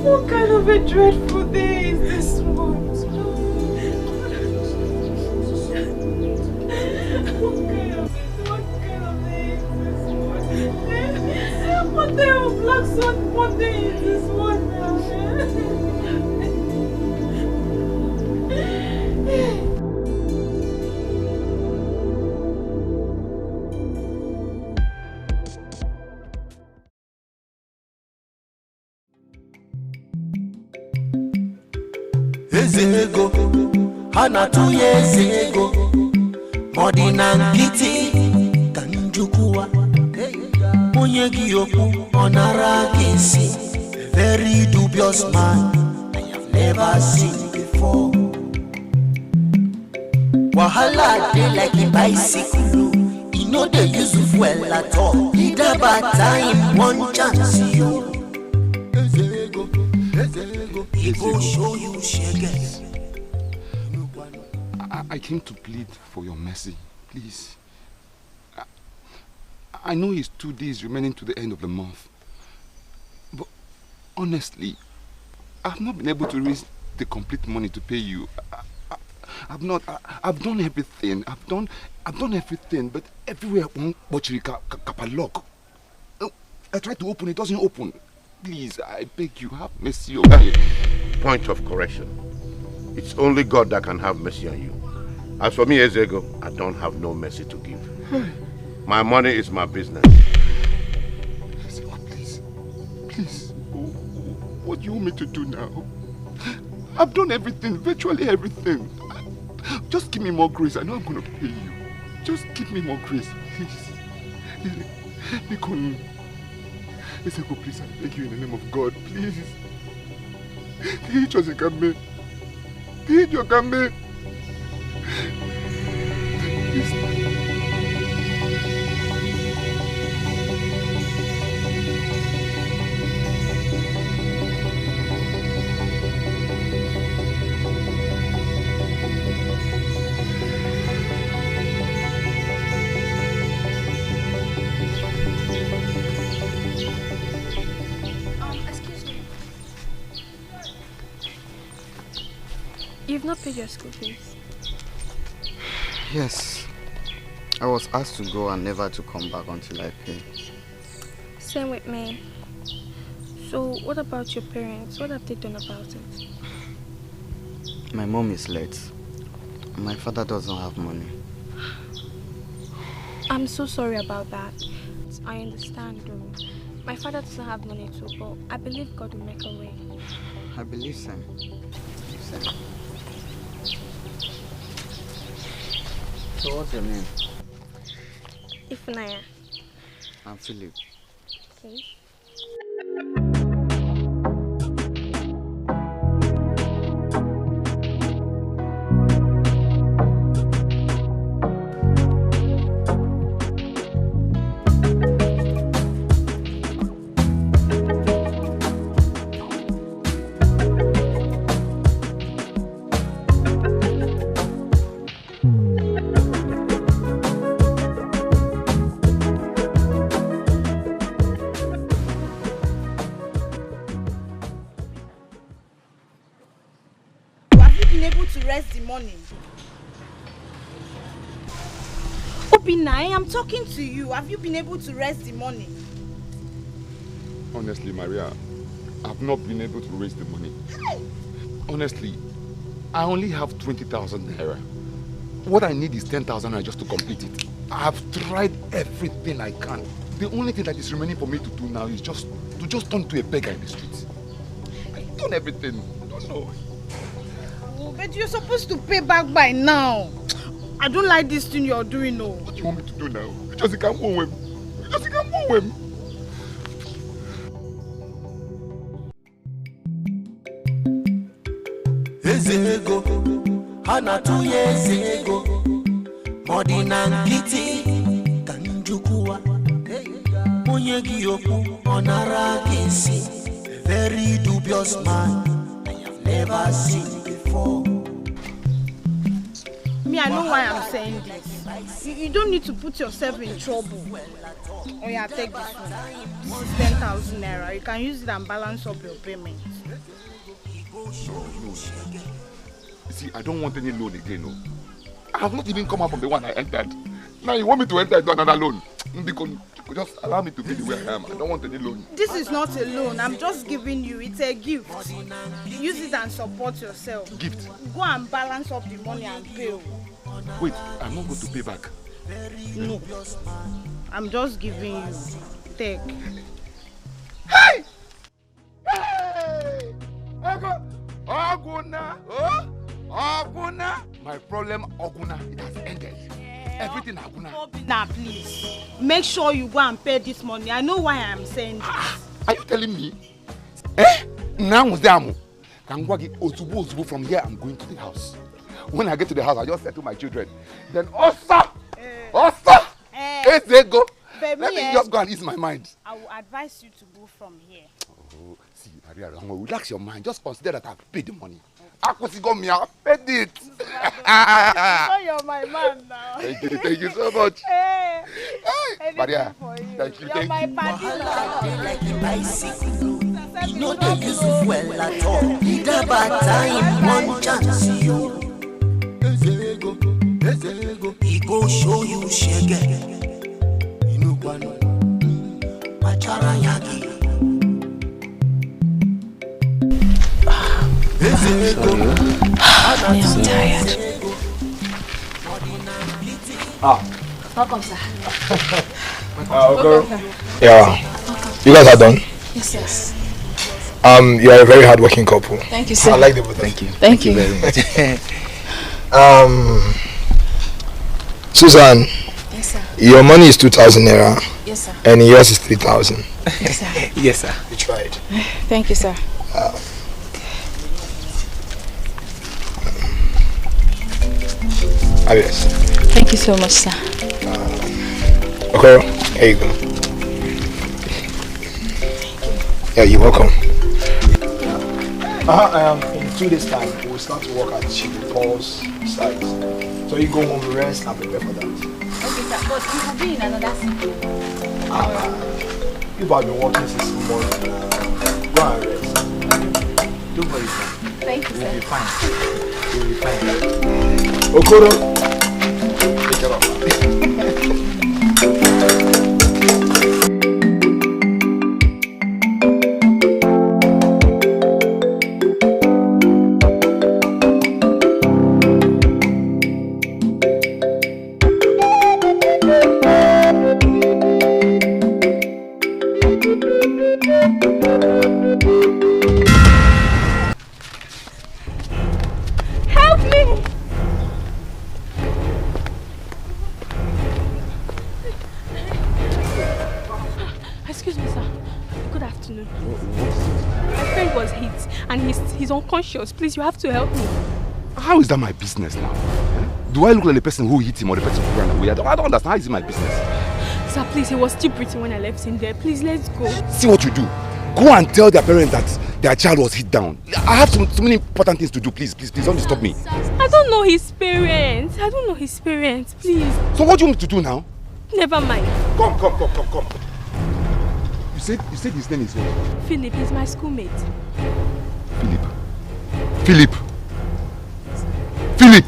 What kind of a dreadful day is this one? What kind of day is this one? What day of black sun? What day is this one now? Ezego, hana tuye ezego, modina nkiti, kanjukua, onye giyoku, onara kisi, very dubious man, I have never seen before. Wahala dey like a bicycle, he no dey use fuel at all, he da bad time, one chance you. Ezego, ezego, he go show you shege. I came to plead for your mercy, please. I know it's 2 days remaining to the end of the month. But honestly, I've not been able to raise the complete money to pay you. I've done everything. I've done everything, but everywhere I want kapalok. I tried to open, it doesn't open. Please, I beg you, have mercy on me. Point of correction. It's only God that can have mercy on you. As for me, Ezego, I don't have no mercy to give. My money is my business. Ezego, please. Please. What do you want me to do now? I've done everything, virtually everything. Just give me more grace. I know I'm going to pay you. Just give me more grace, please. Ezego, please, I beg you in the name of God, please. Teach us, Ikame. Teach your Ikame. Excuse me. You've not paid your school fees. Yes. I was asked to go and never to come back until I pay. Same with me. So, what about your parents? What have they done about it? My mom is late. My father doesn't have money. I'm so sorry about that. I understand though. My father doesn't have money too, but I believe God will make a way. I believe so. Same. So what's your name? Ifunanya. I'm Philip. Okay. been able to raise the money? Obina, I am talking to you. Have you been able to raise the money? Honestly, Maria, I've not been able to raise the money. Honestly, I only have 20,000 naira. What I need is 10,000 naira just to complete it. I've tried everything I can. The only thing that is remaining for me to do now is just turn to a beggar in the streets. I've done everything. I don't know. Oh, but you're supposed to pay back by now. I don't like this thing you're doing, no. What do you want me to do now? You just can't move him. You just can't move him. Ezego, Hanatu Ezego, Modina Nkiti, Kanjukua, Munyegi Yoku, Onara Kisi, very dubious man I have never seen before. Me, I know why I'm saying this. You don't need to put yourself in trouble. Oh yeah, take this one. This is 10,000 naira. You can use it and balance up your payment. No. You see, I don't want any loan again, no. I have not even come out from the one I entered. Now you want me to enter into another loan? Because just allow me to be the way I am. I don't want any loan. This is not a loan. I'm just giving you. It's a gift. Use it and support yourself. Gift? Go and balance up the money and pay. Wait, I'm not going to pay back. No. I'm just giving you. Take. Hey! Hey! Oguna! Oh? Oguna! My problem, Oguna, it has ended. Everything Oguna. Now, please. Make sure you go and pay this money. I know why I'm saying this. Are you telling me? Eh? Now, Muzamu. From here, I'm going to the house. When I get to the house, I just say to my children, then Osa! Ezego! Let me just go and ease my mind. I will advise you to go from here. Oh, see, Maria, relax your mind. Just consider that I've paid the money. I paid it. So you're my man now. Thank you so much. Hey, Maria, thank you. You're my party now. You know they use it well at all. Need a bad time, one chance you. He go show you shege. Inugwano, Macharayagi. I'm tired. Welcome, sir. Okay. Yeah. You guys are done? Yes. You are a very hardworking couple. Thank you, sir. I like the both. Thank you. Thank you very much. Susan. Yes, sir. Your money is 2,000 naira. Yes, sir. And yours is 3,000. Yes, sir. Yes, sir. You tried. Thank you, sir. Yes. Thank you so much, sir. Okay, here you go. Yeah, you're welcome. In 2 days' time, we'll start to work at Chief Paul's site. So you go home, rest, and prepare for that. Okay, sir. But you will be in another city. People have been working since morning. Go and rest. Don't worry, sir. Thank you, sir. You'll be fine. You'll be fine. Okoro, take care of her. Unconscious. Please, you have to help me. How is that my business now? Do I look like the person who hit him or the person who ran away? I don't understand. How is it my business? Sir, please, he was still breathing when I left him there. Please, let's go. See what you do. Go and tell their parents that their child was hit down. I have so many important things to do. Please don't disturb me. I don't know his parents. Please. So what do you want me to do now? Never mind. Come. You said his name is what? Philip. He's my schoolmate. Philip. Philip!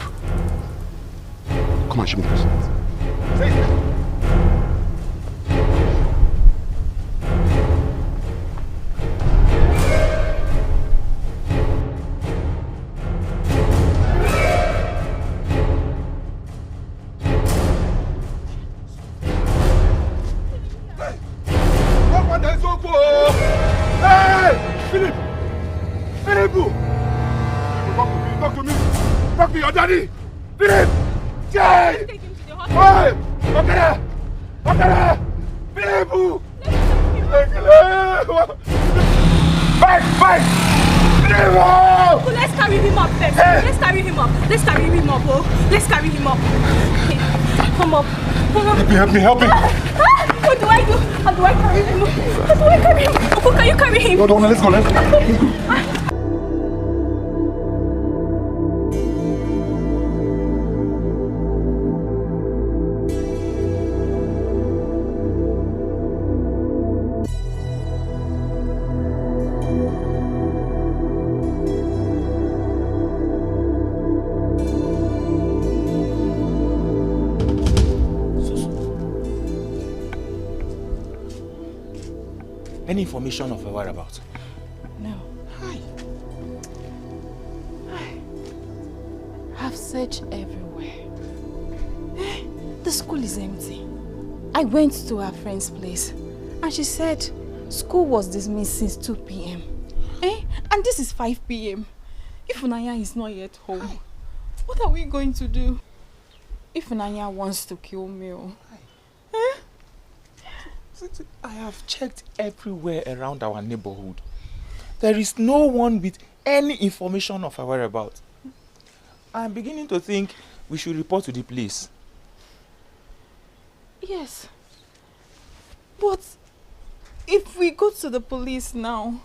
Come on, show me this. Say it. Daddy! Philip! Jay! Hey! Okada! Okada! Philip! Fight! Fight! Philip! Let's carry him up first. Let's carry him up. Let's carry him up, oh. Let's carry him up. Okay. Come up. Come up. Help me, help me. What do I do? How do I carry him? How do I carry him? Oh, can you carry him? No, let's go, let's go. Any information of her whereabouts? No. I've searched everywhere. The school is empty. I went to her friend's place and she said school was dismissed since 2 p.m. And this is 5 p.m. If Naya is not yet home, what are we going to do? If Naya wants to kill me, I have checked everywhere around our neighborhood. There is no one with any information of her whereabouts. I'm beginning to think we should report to the police. Yes. But if we go to the police now,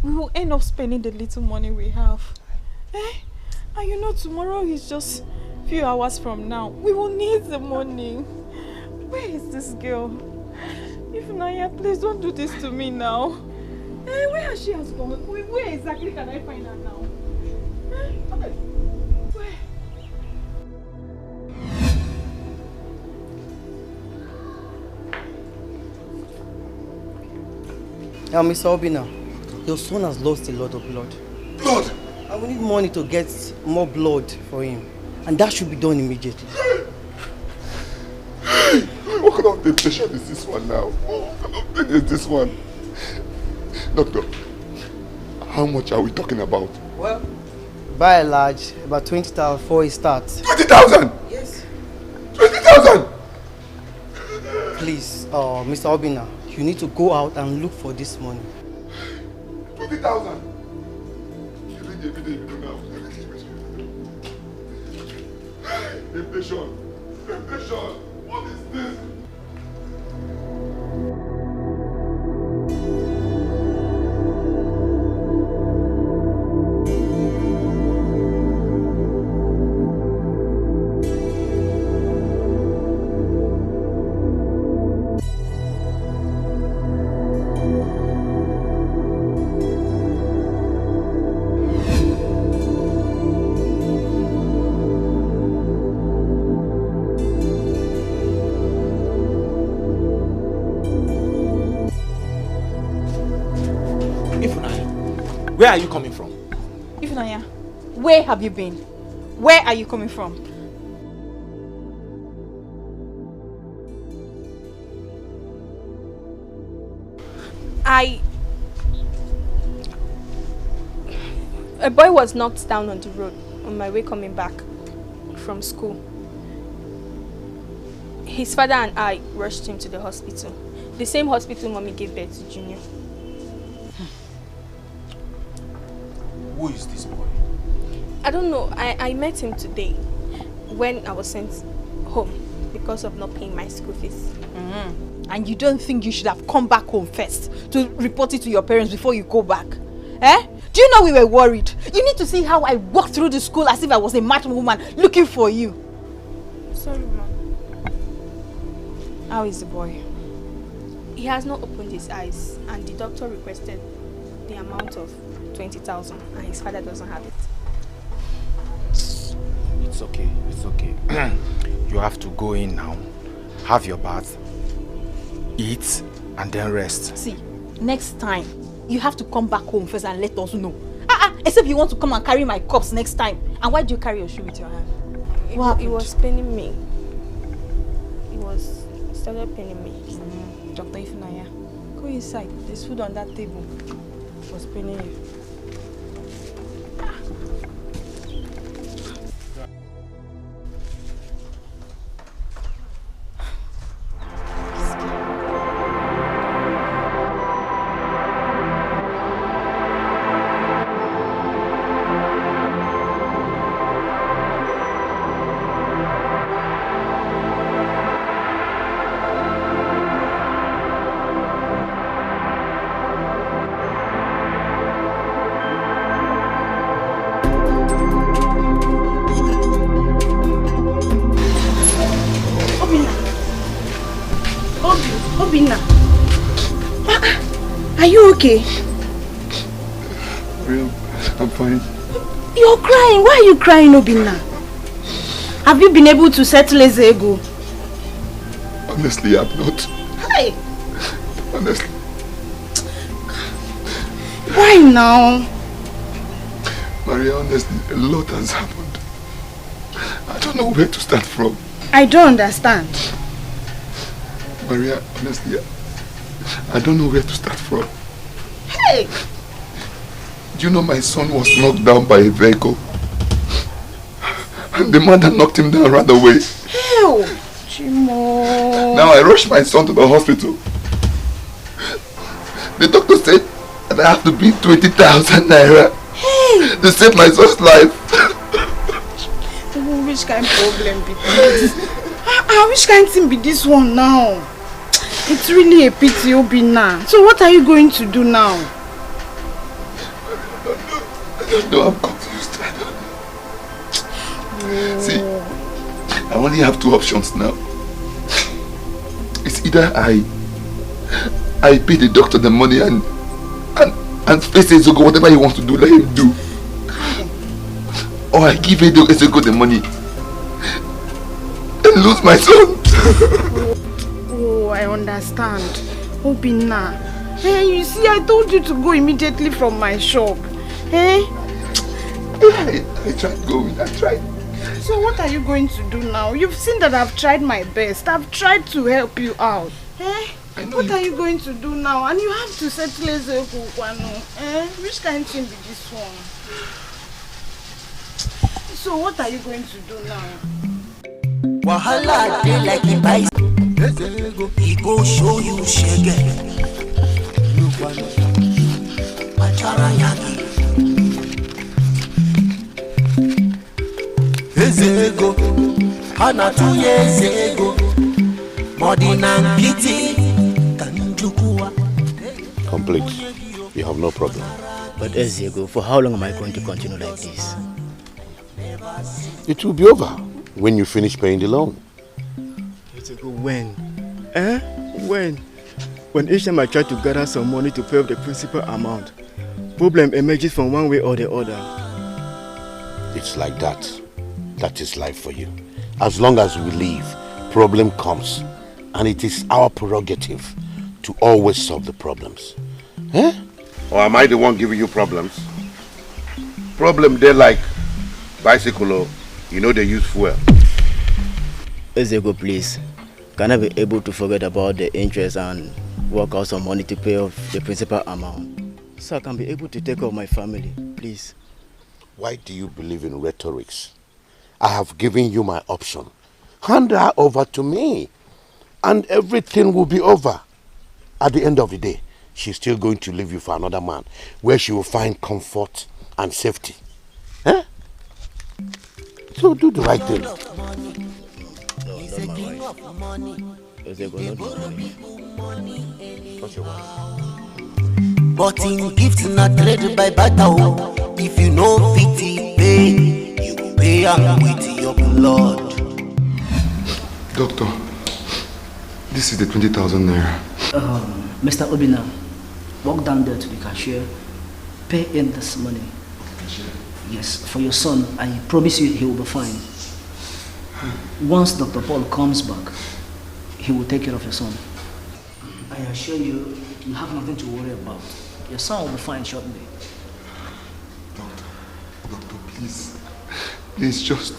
we will end up spending the little money we have. And you know, tomorrow is just a few hours from now. We will need the money. Where is this girl? If Naya, please don't do this to me now. Where has she gone? Where exactly can I find her now? Where? Now, Mr. Obina, your son has lost a lot of blood. Blood? And we need money to get more blood for him. And that should be done immediately. What kind of temptation is this one now? What kind of thing is this one? Doctor, how much are we talking about? Well, by and large, about 20,000 before it starts. 20,000? Yes. 20,000? Please, Mr. Obina, you need to go out and look for this money. 20,000? Temptation. Temptation. What is this? Where are you coming from? Ifunanya, where have you been? Where are you coming from? A boy was knocked down on the road on my way coming back from school. His father and I rushed him to the hospital. The same hospital Mommy gave birth to Junior. Who is this boy? I don't know. I met him today when I was sent home because of not paying my school fees. And you don't think you should have come back home first to report it to your parents before you go back? Do you know we were worried? You need to see how I walked through the school as if I was a mad woman looking for you. Sorry, Mom. How is the boy? He has not opened his eyes and the doctor requested the amount of 20,000 and his father doesn't have it. It's It's okay. It's okay. You have to go in now, have your bath, eat, and then rest. See, next time, you have to come back home first and let us know. Except you want to come and carry my cups next time. And why do you carry your shoe with your hand? It was paining me. It started paining me. Dr. Ifunaya, go inside. There's food on that table. It was paining you. Are you okay? I'm fine. You're crying. Why are you crying, Obinna? Have you been able to settle Ezego? Honestly, I'm not. Hey! Honestly. Why now? Maria, honestly, a lot has happened. I don't know where to start from. I don't understand. Maria, honestly, I don't know where to start from. Hey! Do you know my son was knocked down by a vehicle? And the man that knocked him down ran away. Hell! Chimo. Now I rushed my son to the hospital. The doctor said that I have to pay 20,000 naira to save my son's life. Which kind of problem be this? Which kind of thing be this one now? It's really a pity, Obinna. So what are you going to do now? I don't know, I'm confused. See, I only have two options now. It's either I pay the doctor the money and face Ezego, whatever he wants to do, let him do. Or I give Ezego the money and lose my son. Oh, I understand. Obinna. Hey, you see, I told you to go immediately from my shop. Hey? I tried going, I tried. So what are you going to do now? You've seen that I've tried my best. I've tried to help you out. Eh? What are you going to do now? And you have to settle Ezego, Kwano. Eh? Which kind of thing be this one? So what are you going to do now? Wahala dey like a bicycle. He go show you shege. Macharanyaki. Ezego, hana tuye Ezego. Modina piti kanjukua. Complete. You have no problem. But Ezego, for how long am I going to continue like this? It will be over when you finish paying the loan. Ezego, when? When? When each time I try to gather some money to pay off the principal amount, problem emerges from one way or the other. It's like that. That is life for you. As long as we live, problem comes. And it is our prerogative to always solve the problems. Eh? Or am I the one giving you problems? Problem they like bicycle, you know they use fuel. Ezego, please. Can I be able to forget about the interest and work out some money to pay off the principal amount? So I can be able to take care of my family, please. Why do you believe in rhetorics? I have given you my option. Hand her over to me. And everything will be over. At the end of the day, she's still going to leave you for another man, where she will find comfort and safety. Eh? So do the right thing. No, not my wife. Ezego, not my wife. What's your wife? But in gift not trade by battle. If you know pity pay, you pay am with your blood. Doctor, this is the 20,000 naira. Mr. Obinna, walk down there to the cashier, pay in this money. Yes, for your son. I promise you he will be fine. Once Dr. Paul comes back, he will take care of your son. I assure you, you have nothing to worry about. Your son will be fine shortly. Doctor, please. Please just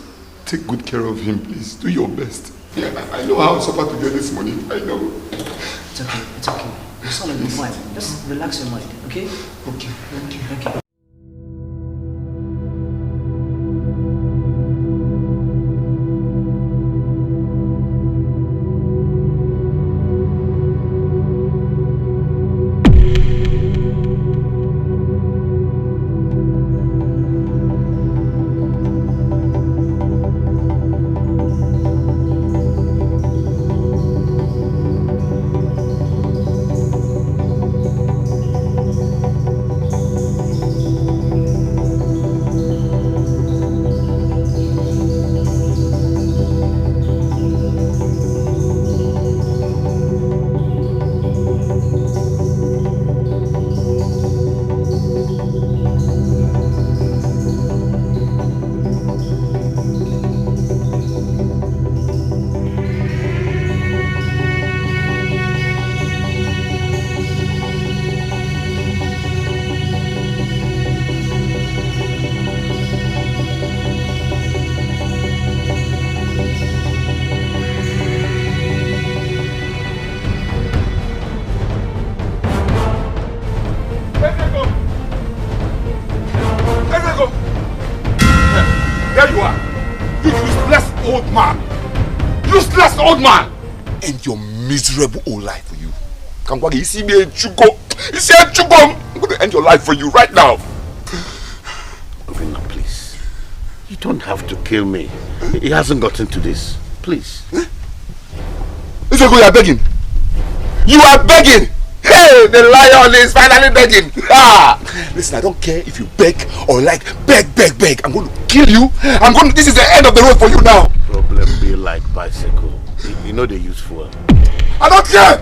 take good care of him, please. Do your best. Yeah, I know how I suffer to get this money. I know. It's okay, it's okay. Your son will be fine. Just relax your mind, okay? Okay, thank you. Thank you. End your miserable old life for you. Kangwagi, you see me a chuko. You see a chuko. I'm going to end your life for you right now. Governor, please. You don't have to kill me. He hasn't gotten to this. Please. Isego, you are begging. You are begging. Hey, the lion is finally begging. Listen, I don't care if you beg or like beg. I'm going to kill you. This is the end of the road for you now. Problem be like bicycle. You know they use fuel. I don't care!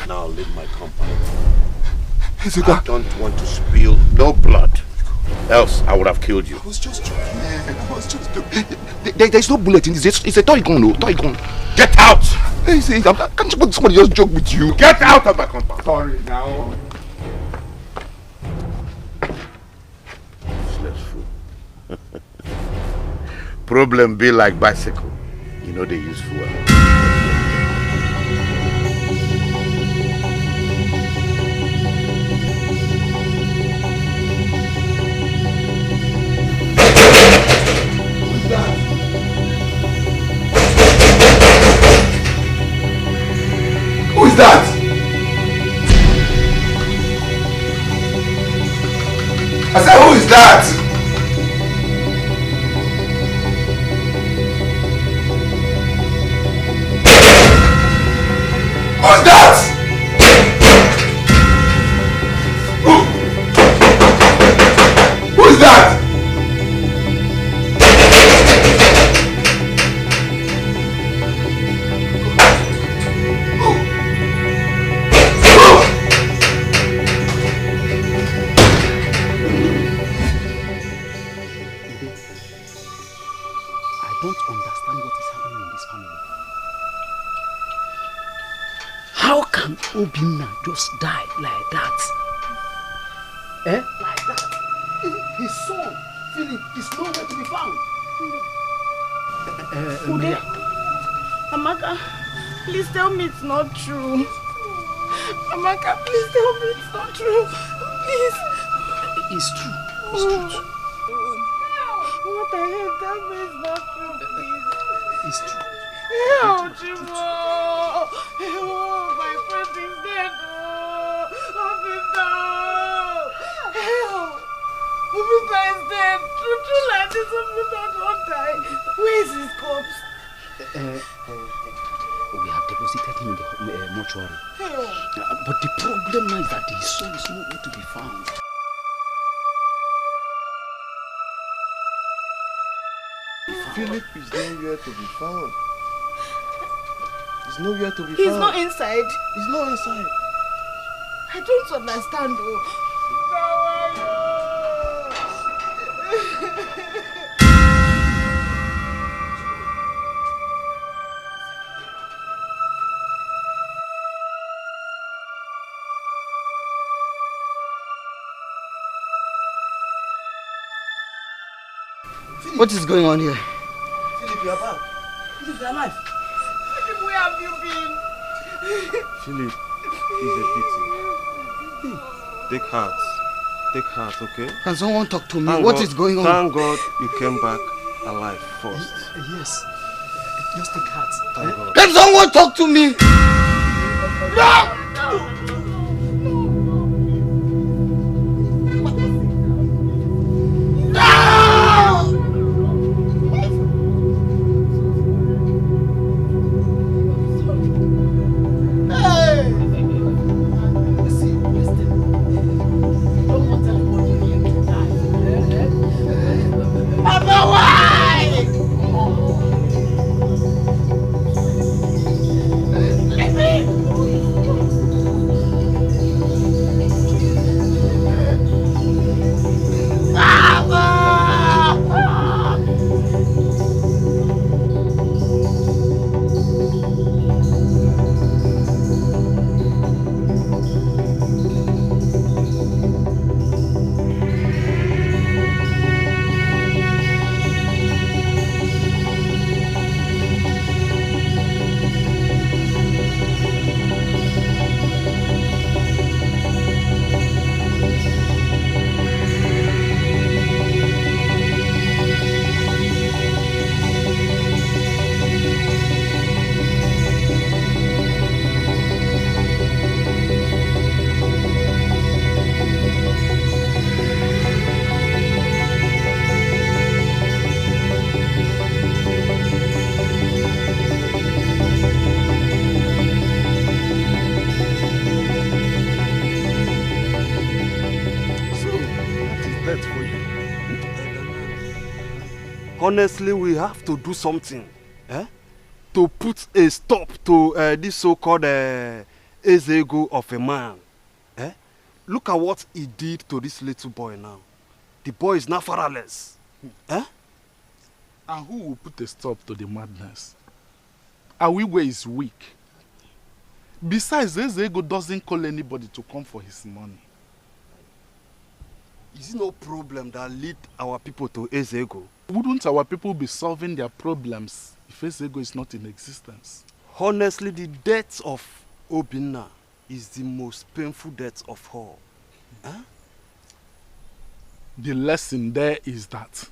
Now leave my compound. I don't want to spill no blood. Else I would have killed you. I was just joking. There's no bullet in this. It's a toy gun, no. Toy gun. Get out! Can't somebody just joke with you? Get out of my compound! Sorry now. Useless fool. Problem be like bicycle. You know they use fuel. Who is that? I said, who is that? Who's that? Who is that? Obinna just died like that. Like that. His son, Philip, is nowhere to be found. Ude, Amaka, please tell me it's not true. Amaka, please tell me it's not true. Please. It's true. It's true. What I heard, tell me it's not true, please. It's true. Oh, Jimo! Oh, my friend is dead! Obinna is dead! True like this, Obinna won't die. Where is his corpse? We have deposited him in the mortuary. But the problem now is that his soul is nowhere to be found. Philip is nowhere to be found. He's nowhere to be He's found. not inside. He's not inside. I don't understand though. What is going on here? Philip, you are back. Philip, you are alive. Philip, where have you been? Philip, it's a pity. Take heart. Take heart, okay? Can someone talk to me? Thank What God, is going on? Thank God you came back alive first. Yes. Just take heart. Thank God. Can someone talk to me? No! Honestly, we have to do something to put a stop to this so-called Ezego of a man. Look at what he did to this little boy now. The boy is now fatherless. And who will put a stop to the madness? Awiwe is weak. Besides, Ezego doesn't call anybody to come for his money. Is it no problem that lead our people to Ezego? Wouldn't our people be solving their problems if Ezego is not in existence? Honestly, the death of Obinna is the most painful death of all. The lesson there is that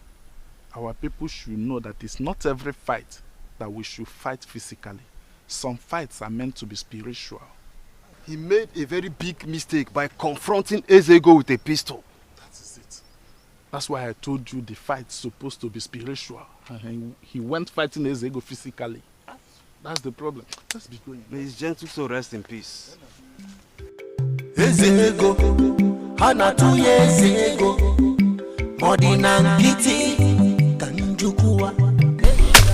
our people should know that it's not every fight that we should fight physically. Some fights are meant to be spiritual. He made a very big mistake by confronting Ezego with a pistol. That is it. That's why I told you the fight's supposed to be spiritual. And he went fighting Ezego physically. That's the problem. Let's be going. May his gentle soul rest in peace. Ezego, Hanatuye Ezego, Modina Kiti, Kanjukua.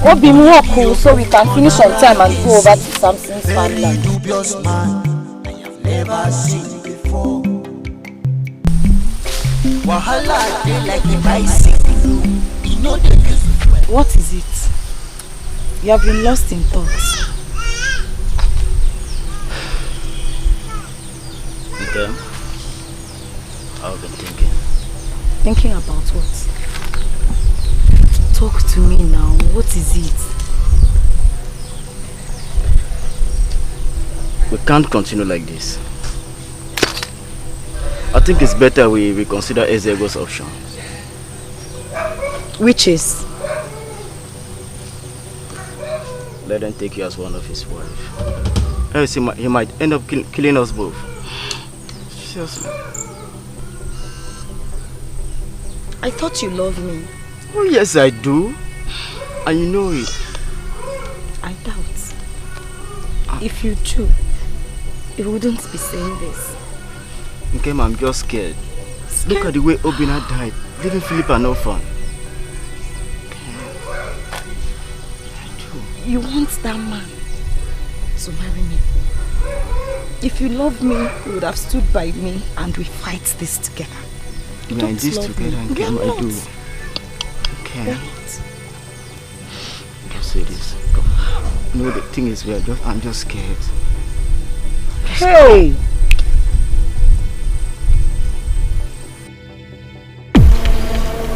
What be more cool so we can finish on time and go over to Samson's farmland. Dubious man, I have never seen before. Wahala dey like a bicycle. You know the use. What is it? You have been lost in thoughts. Okay. I've been thinking. Thinking about what? Talk to me now. What is it? We can't continue like this. I think it's better we reconsider Ezego's option. Which is? Let him take you as one of his wife. Else he might end up killing us both. Seriously. I thought you loved me. Oh yes, I do. And you know it. I doubt. If you do, you wouldn't be saying this. Okay, I'm just scared. Look at the way Obinna died, leaving Philip an orphan. You want that man? So marry me. If you love me, you would have stood by me and we fight this together. We are in this together, and I do. Okay. Just say this. Come. No, the thing is, I'm just scared. Hey!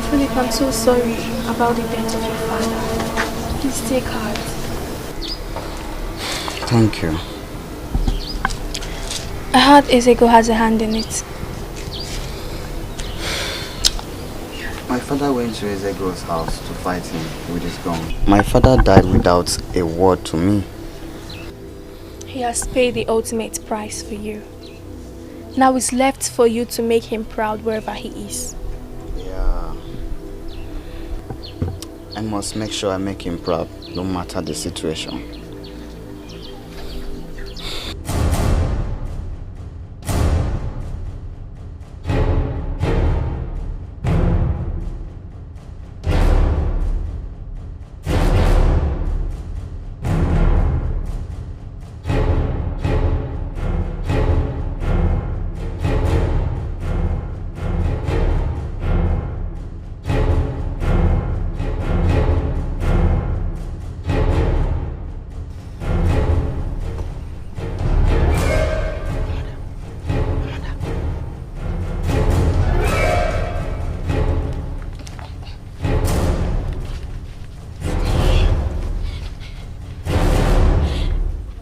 Philip, I'm so sorry about the death of your father. Please take heart. Thank you. I heard Ezego has a hand in it. My father went to Ezego's house to fight him with his gun. My father died without a word to me. He has paid the ultimate price for you. Now it's left for you to make him proud wherever he is. Yeah. I must make sure I make him proud, no matter the situation.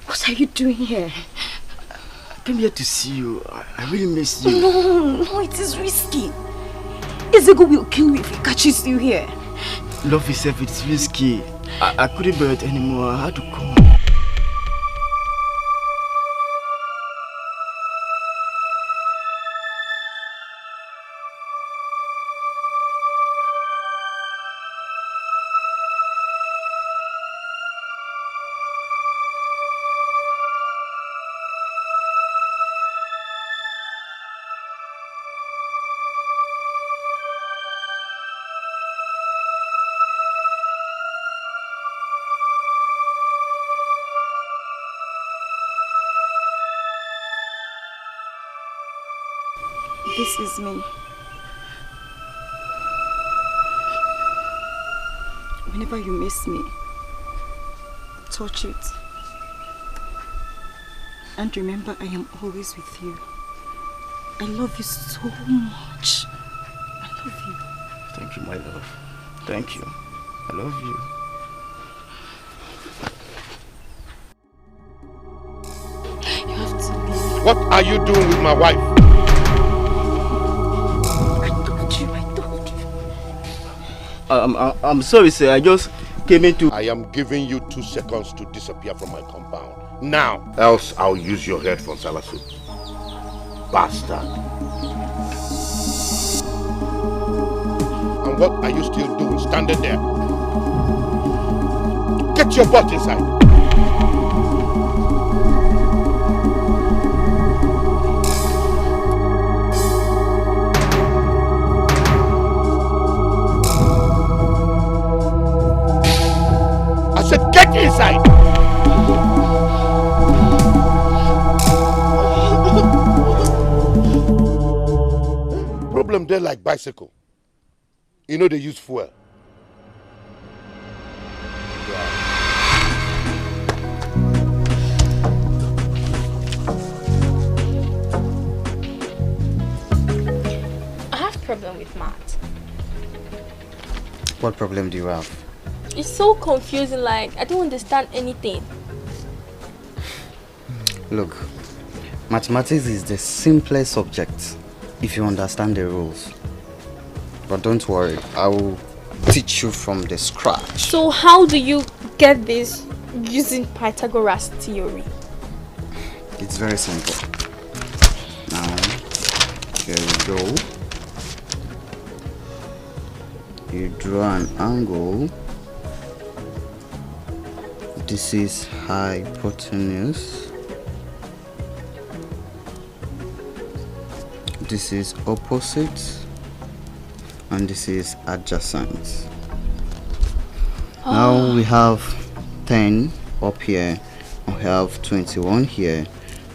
What are you doing here? I came here to see you. I really miss you. No, it is risky. Ezego will kill me if he catches you here. Love itself, it's risky. I couldn't bear it anymore. I had to come. This is me. Whenever you miss me, touch it. And remember, I am always with you. I love you so much. I love you. Thank you, my love. Thank you. I love you. You have to leave. What are you doing with my wife? I'm sorry, sir. I just came into... I am giving you 2 seconds to disappear from my compound. Now, else I'll use your head for Salasu. Bastard. And what are you still doing standing there? Get your butt inside. Get inside! Problem there like bicycle. You know they use fuel. I have a problem with math. What problem do you have? It's so confusing, like I don't understand anything. Look, mathematics is the simplest subject if you understand the rules. But don't worry, I will teach you from the scratch. So how do you get this using Pythagoras theory? It's very simple. Now, here we go. You draw an angle. This is hypotenuse. This is opposite. And this is adjacent. Now we have 10 up here We have 21 here,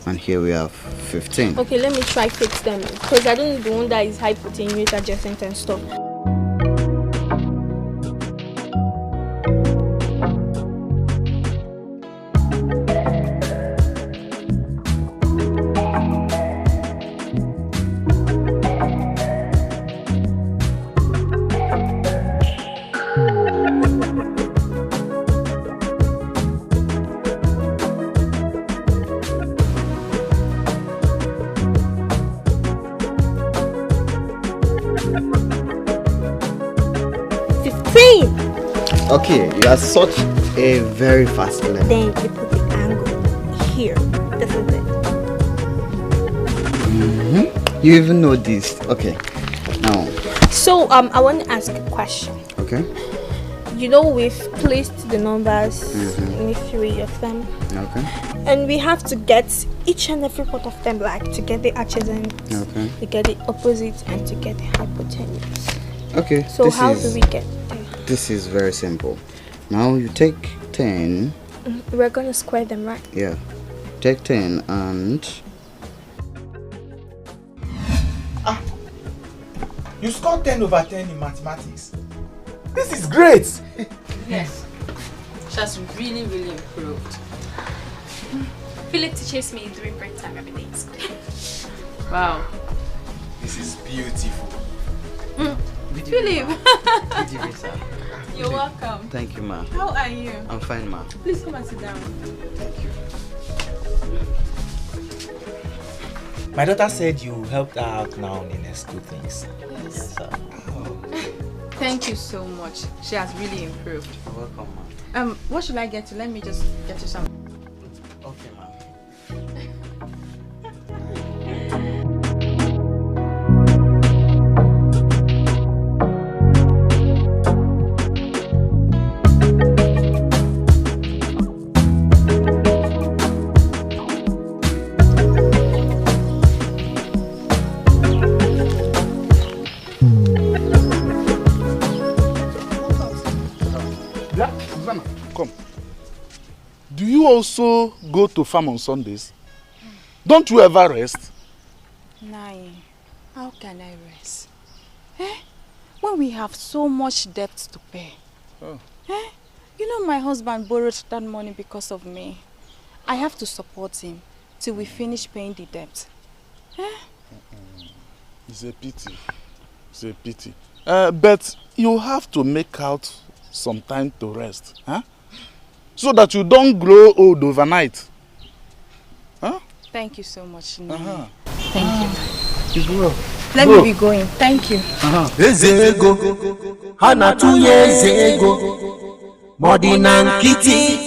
and here we have 15. Okay, let me try fix them because I don't need the one that is hypotenuse adjacent and stuff. Okay, you are such a very fast learner. Then you put the angle here. This is it. You even know this. Okay, now. So I want to ask a question. Okay. You know we've placed the numbers in 3 of them. Okay. And we have to get each and every one of them, like to get the adjacent, to get the opposite, and to get the hypotenuse. Okay. So how do we get there? This is very simple. Now you take 10. We're gonna square them, right? Yeah. Take 10 and... You scored 10 over 10 in mathematics. This is great! Yes. She has really, really improved. Philip teaches me during break time every day in school. Wow. This is beautiful. Philip! You're welcome. Thank you, ma. How are you? I'm fine, ma. Please come and sit down. Thank you. My daughter said you helped her out now in her school things. Yes. sir. Oh. Thank you so much. She has really improved. You're welcome, ma. What should I get you? Let me just get you some. Okay, ma. Do you also go to farm on Sundays? Don't you ever rest? Nai, how can I rest? When we have so much debt to pay. Oh. You know my husband borrowed that money because of me. I have to support him till we finish paying the debt. It's a pity. It's a pity. But you have to make out some time to rest. Huh? So that you don't grow old overnight. Huh? Thank you so much, Nai. Thank you. Let me be going. Thank you. Ezego, hanatuye ezego, modina nkiti,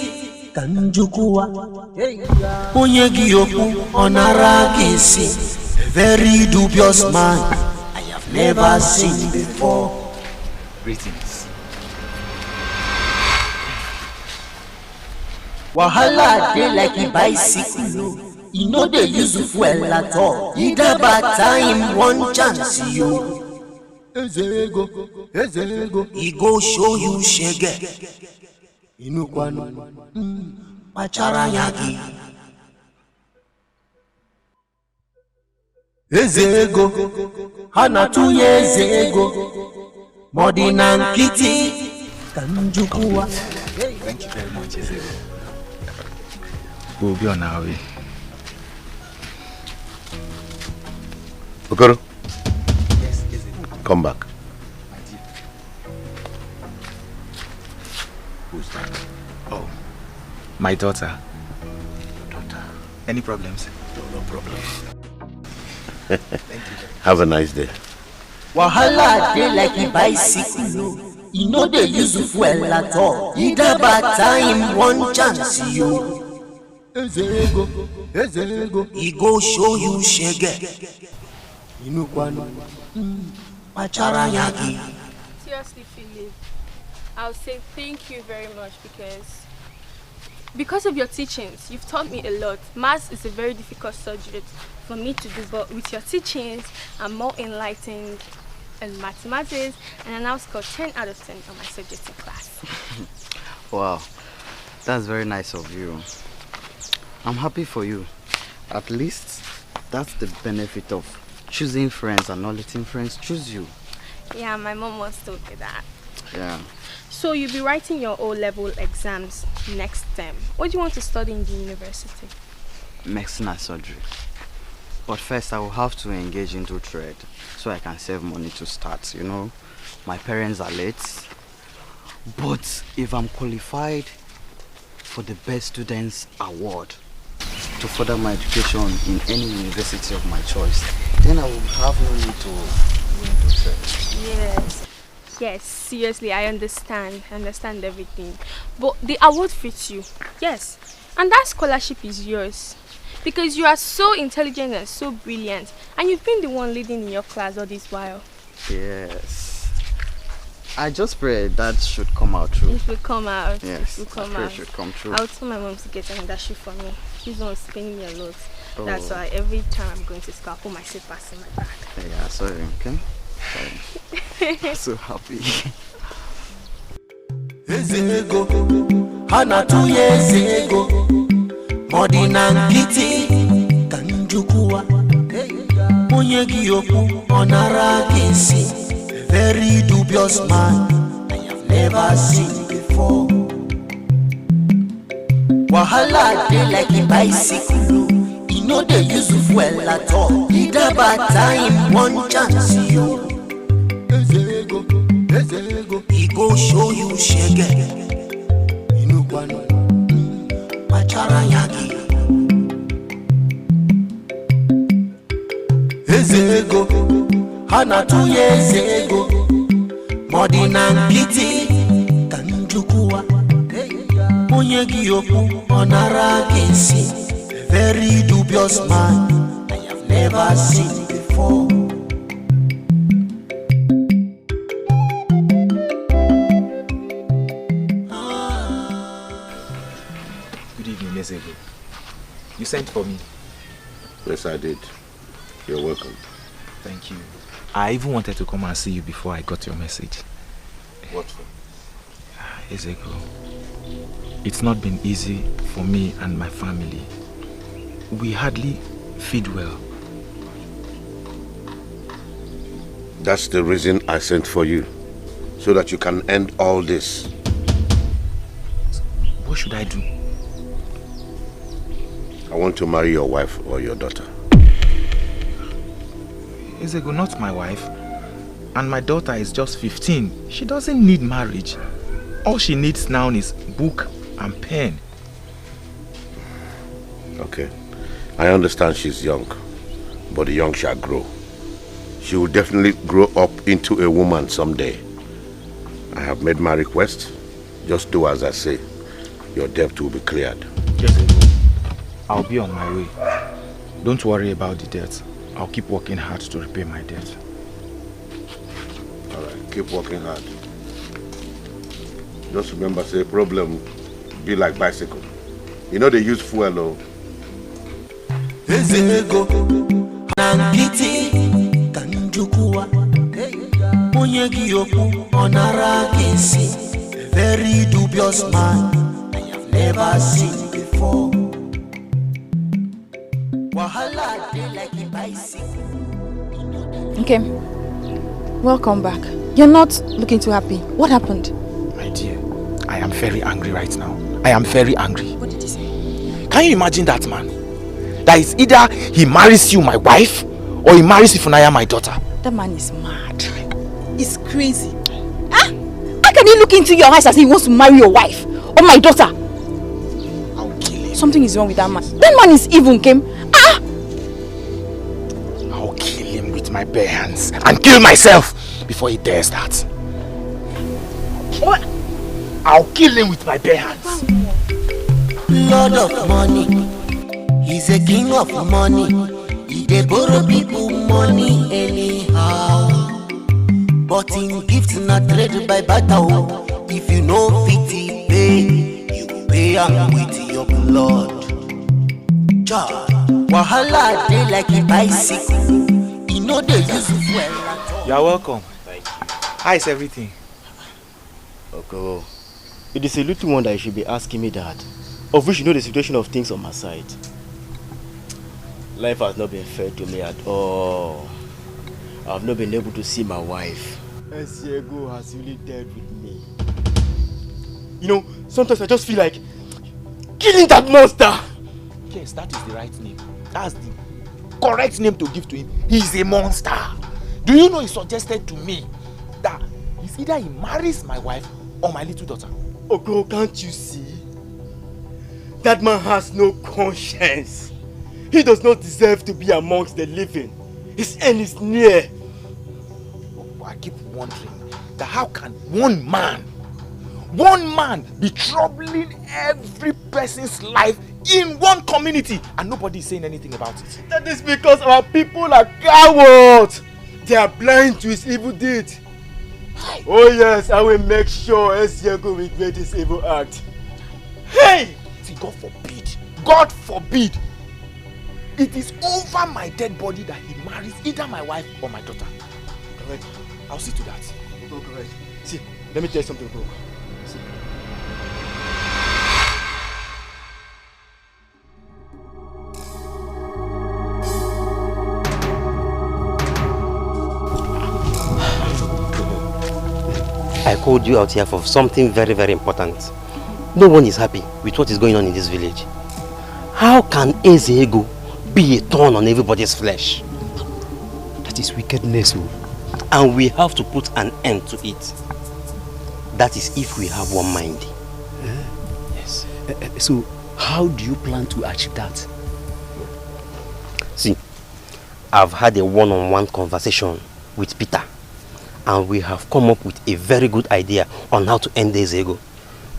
kanjukuwa, onye giyoku, onara gisi, a very dubious man I have never seen before. Greetings. Wahala dey like a bicycle. You know they use fuel at all. Either bad time, one chance, you. Ezego, he go show you shege. Inukwano, pachara yagi. Ezego, hanatuye ezego. Modina nkiti, kanjukuwa. Thank you very much, Ezego. We'll be on our way. Okoro? Yes, Ezego. Come back. My dear. Who's that? Oh, my daughter. Your daughter. Any problems? No problems. Thank you. Have a nice day. Wahala dey like a bicycle. You know they use fuel at all. Either bad time, one chance, you. Ezego, he go show you shege. Inukwano, pachara yagi. Seriously, Philip, I'll say thank you very much because of your teachings, you've taught me a lot. Maths is a very difficult subject for me to do, but with your teachings, I'm more enlightened in mathematics, and I now score 10 out of 10 on my subject in class. Wow, that's very nice of you. I'm happy for you. At least that's the benefit of choosing friends and not letting friends choose you. Yeah, my mom was told me that. Yeah. So you'll be writing your O-level exams next term. What do you want to study in the university? Medicine and surgery. But first I will have to engage into trade so I can save money to start, you know. My parents are late. But if I'm qualified for the Best Students Award to further my education in any university of my choice, then I will have no need to go into trade. Yes. Yes, seriously, I understand. I understand everything. But the award fits you. Yes. And that scholarship is yours. Because you are so intelligent and so brilliant. And you've been the one leading in your class all this while. Yes. I just pray that should come out true. It will come out. Yes, It will come I pray out. it should come true. I'll tell my mom to get another shoe for me. She's the one who's paying me a lot. Oh. That's why every time I'm going to school, I put my slippers in my bag. Yeah, sorry, okay? Sorry. I'm so happy. Ezego, hana tuye ezego, modina nkiti, kanjukua, onye giyoku, onara kisi, very dubious man, I have never seen before. Wahala dey like a bicycle, you know they use fuel at all. Either bad time, one chance you. Ezego, ezego, he go show you shege. Inukwano, machara yagi. Ezego, hana tuye ezego, modina nkiti, kanjukua, onye giyoku, onara kesi, very dubious man, I have never seen before. Good evening, Ezego. You sent for me? Yes, I did. You're welcome. Thank you. I even wanted to come and see you before I got your message. What for? Ezego, it's not been easy for me and my family. We hardly feed well. That's the reason I sent for you. So that you can end all this. What should I do? I want to marry your wife or your daughter. Ezego, not my wife. And my daughter is just 15. She doesn't need marriage. All she needs now is book and pen. Okay. I understand she's young. But the young shall grow. She will definitely grow up into a woman someday. I have made my request. Just do as I say. Your debt will be cleared. Yes, Ezego. I'll be on my way. Don't worry about the debt. I'll keep working hard to repay my debt. Alright, keep working hard. Just remember, say, problem be like bicycle. You know they use fuel, though. Ezego, nankiti, kanjukua, onye giyoku, onara kesi, very dubious man, I have never seen before. Wahala dey like a bicycle. Okay. Welcome back. You're not looking too happy. What happened? My dear, I am very angry right now. I am very angry. What did you say? Can you imagine that man? That is either he marries you, my wife, or he marries Ifunaya, my daughter. That man is mad. He's crazy. Huh? How can he look into your eyes and say he wants to marry your wife or my daughter? I'll kill him. Something is wrong with that man. That man is evil, Kim. I'll kill him with my bare hands and kill myself before he dares that. What? I'll kill him with my bare hands. Lord of money, he's a king of money. He dey borrow people money anyhow. But in gifts not trade by battle. If you know fitty pay, you pay am with your blood. Wahala dey like a bicycle. You know they use fuel at all. You're welcome. Thank you. How is everything? Okay. It is a little one that you should be asking me that. Of which you know the situation of things on my side. Life has not been fair to me at all. I've not been able to see my wife. Eziego has really dealt with me. You know, sometimes I just feel like killing that monster! Yes, that is the right name. That's the correct name to give to him. He's a monster. Do you know he suggested to me that it's either he marries my wife or my little daughter? Oko, can't you see? That man has no conscience. He does not deserve to be amongst the living. His end is near. I keep wondering that how can one man be troubling every person's life in one community and nobody is saying anything about it? That is because our people are cowards. They are blind to his evil deed. Oh yes, I will make sure Eziego will regret his evil act. Hey! See, God forbid. God forbid. It is over my dead body that he marries either my wife or my daughter. Correct. I'll see to that. Oh, correct. See, let me tell you something, bro. See. I called you out here for something very, very important. No one is happy with what is going on in this village. How can Eziego be a thorn on everybody's flesh? That is wickedness. And we have to put an end to it. That is if we have one mind. Yes. So, how do you plan to achieve that? See, I've had a one-on-one conversation with Peter. And we have come up with a very good idea on how to end Eziego.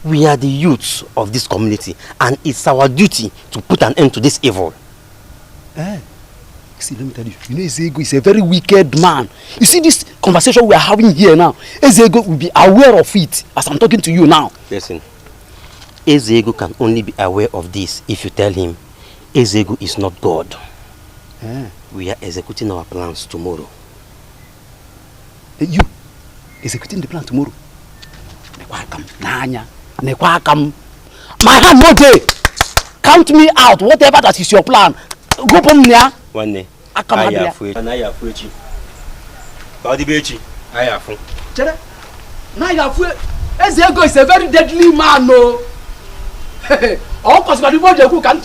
We are the youths of this community, and it's our duty to put an end to this evil. See, let me tell you, Eziego is a very wicked man. You see this conversation we are having here now, Eziego will be aware of it as I'm talking to you now. Listen, Eziego can only be aware of this if you tell him Eziego is not God. We are executing our plans tomorrow. You executing the plan tomorrow? My hand no day. Count me out. Whatever that is your plan. Go from there. One day. I have Eziego is a very deadly man, no. All cause the body who can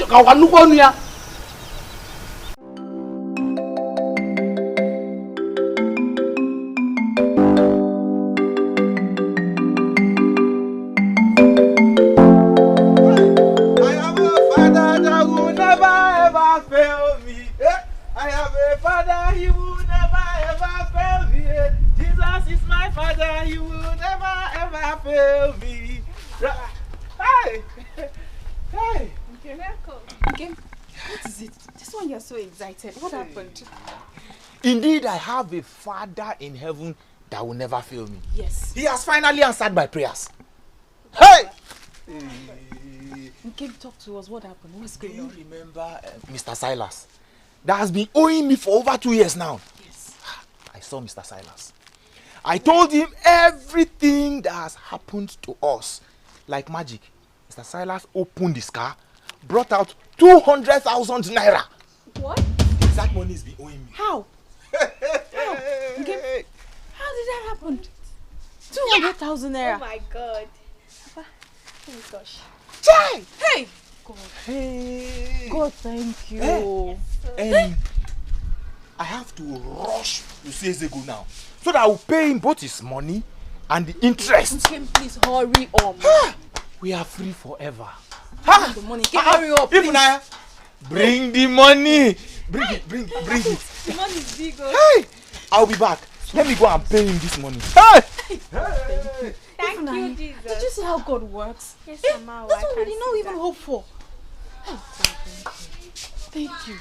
So excited. What happened? Indeed, I have a Father in heaven that will never fail me. Yes. He has finally answered my prayers. Hey! You came to talk to us. What happened? What's going on? Do you remember Mr. Silas? That has been owing me for over 2 years now. Yes. I saw Mr. Silas. I told him everything that has happened to us. Like magic. Mr. Silas opened his car, brought out 200,000 naira. What? The exact money is being owing me. How? How? Okay. How did that happen? 200,000 naira. Oh my God. Oh my gosh. Chai! Hey! God. Hey! God, thank you. I have to rush to see Eziego now, so that I will pay him both his money and the interest. Okay, please hurry up. We are free forever. The money. Hurry up, please. Bring the money. Bring it. The money is big. Hey! I'll be back. Let me go and pay him this money. Hey! Thank you, Jesus. Did you see how God works? Yes, Mama. That's what we did not even hope for. Oh, thank you.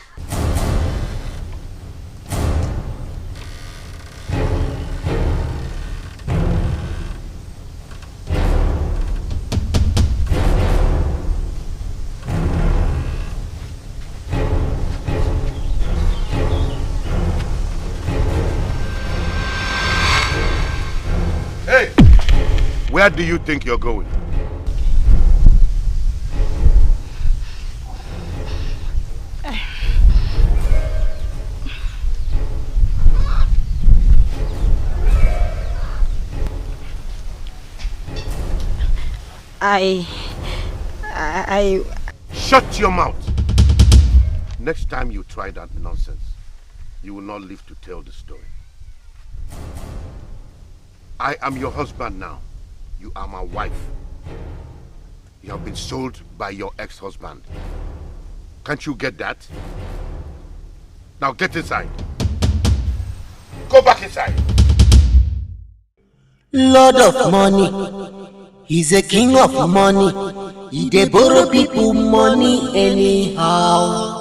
Where do you think you're going? Shut your mouth! Next time you try that nonsense, you will not live to tell the story. I am your husband now. You are my wife. You have been sold by your ex-husband. Can't you get that? Now get inside. Go back inside. Lord of money, he's a king of money. He dey borrow people money anyhow.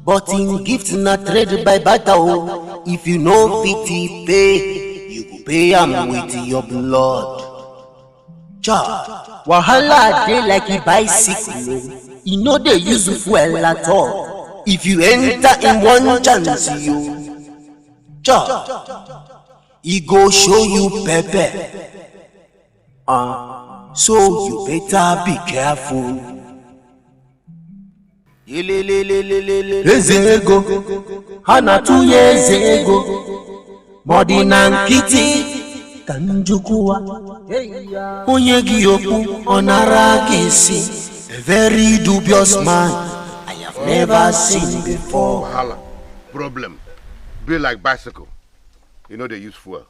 But in gift not trade by battle. If you know fit pay, you go pay am with your blood. Cha, wahala dey like a bicycle. You know they use fuel at all. If you enter in one chance, you cha, he go show you pepper. So you better be careful. Ezego, hana tu ezego, modina nkiti kanjukua. Onye giyoku onara kisi, a very dubious man I have never seen before. Wahala, problem, be like bicycle. You know they use fuel.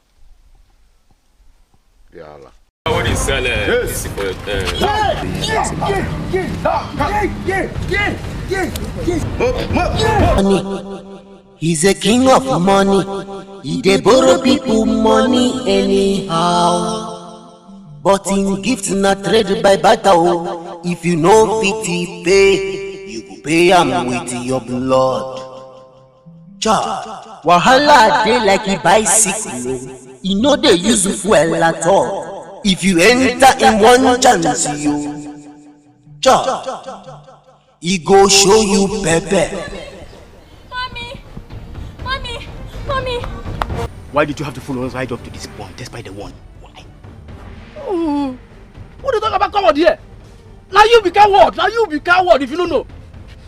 Yeah, Allah. What is selling? Yes. Money. He's a king of money. He dey borrow people money anyhow. But in gift not trade by battle. If you know fit pay, you go pay am with your blood. Cha, wahala dey like a bicycle. You know they use fuel at all. If you enter in one chance, you cha, he go show you pepper. Mommy. Why did you have to follow us right up to this point, despite the warning? Why? What do you talk about coward here? Now you be coward. Now you be coward if you don't know.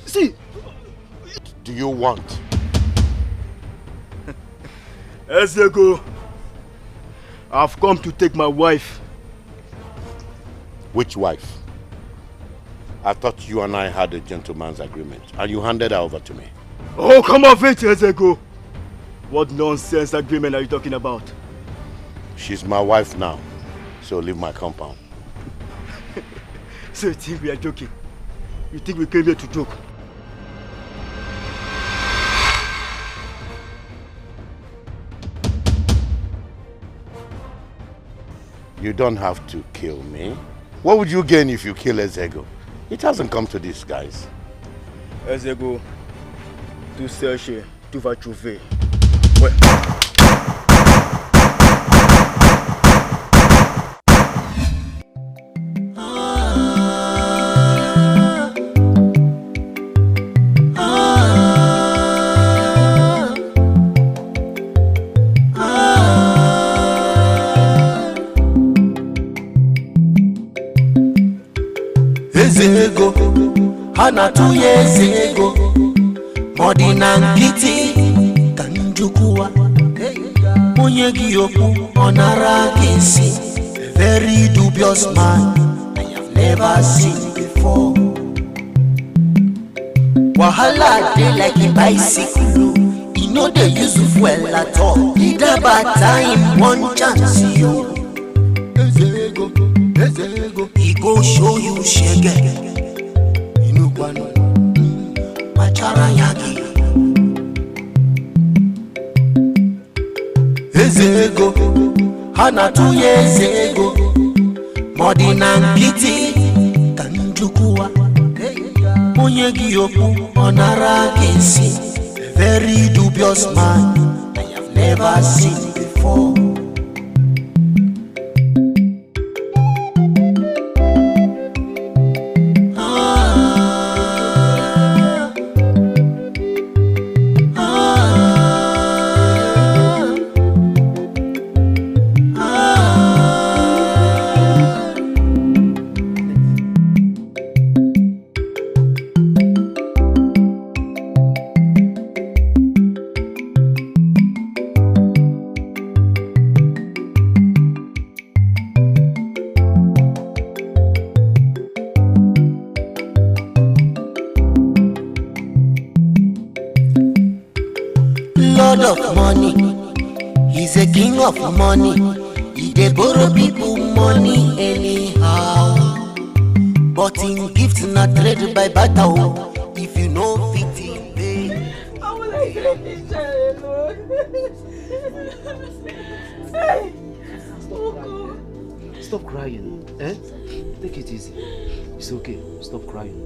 See. Do you want? Ezego, I've come to take my wife. Which wife? I thought you and I had a gentleman's agreement, and you handed her over to me. Oh, come off it, Ezego. What nonsense agreement are you talking about? She's my wife now, so leave my compound. So you think we are joking? You think we came here to joke? You don't have to kill me. What would you gain if you kill Ezego? It hasn't come to this, guys. Ezego, tu cherches, tu vas trouver. Ezego, hana tu ezego, modina nkiti kanjukua. Onye giyoku onara kisi, a very dubious man I have never seen before. Wahala dey like a bicycle. You know they use fuel at all. Either bad time, one chance you. Ezego, he go show you shege. Inukwano, machara yagi. Ezego, hana tu ezego, modina nkiti kanjukua. Onye giyoku onara kisi, a very dubious man I have never seen before. Lord of money, he's a king of money. He dey borrow people money anyhow. But in gift not trade by battle. If you know fit in pay. I will like let this child alone. Stop crying. Eh? Take it easy. It's okay. Stop crying.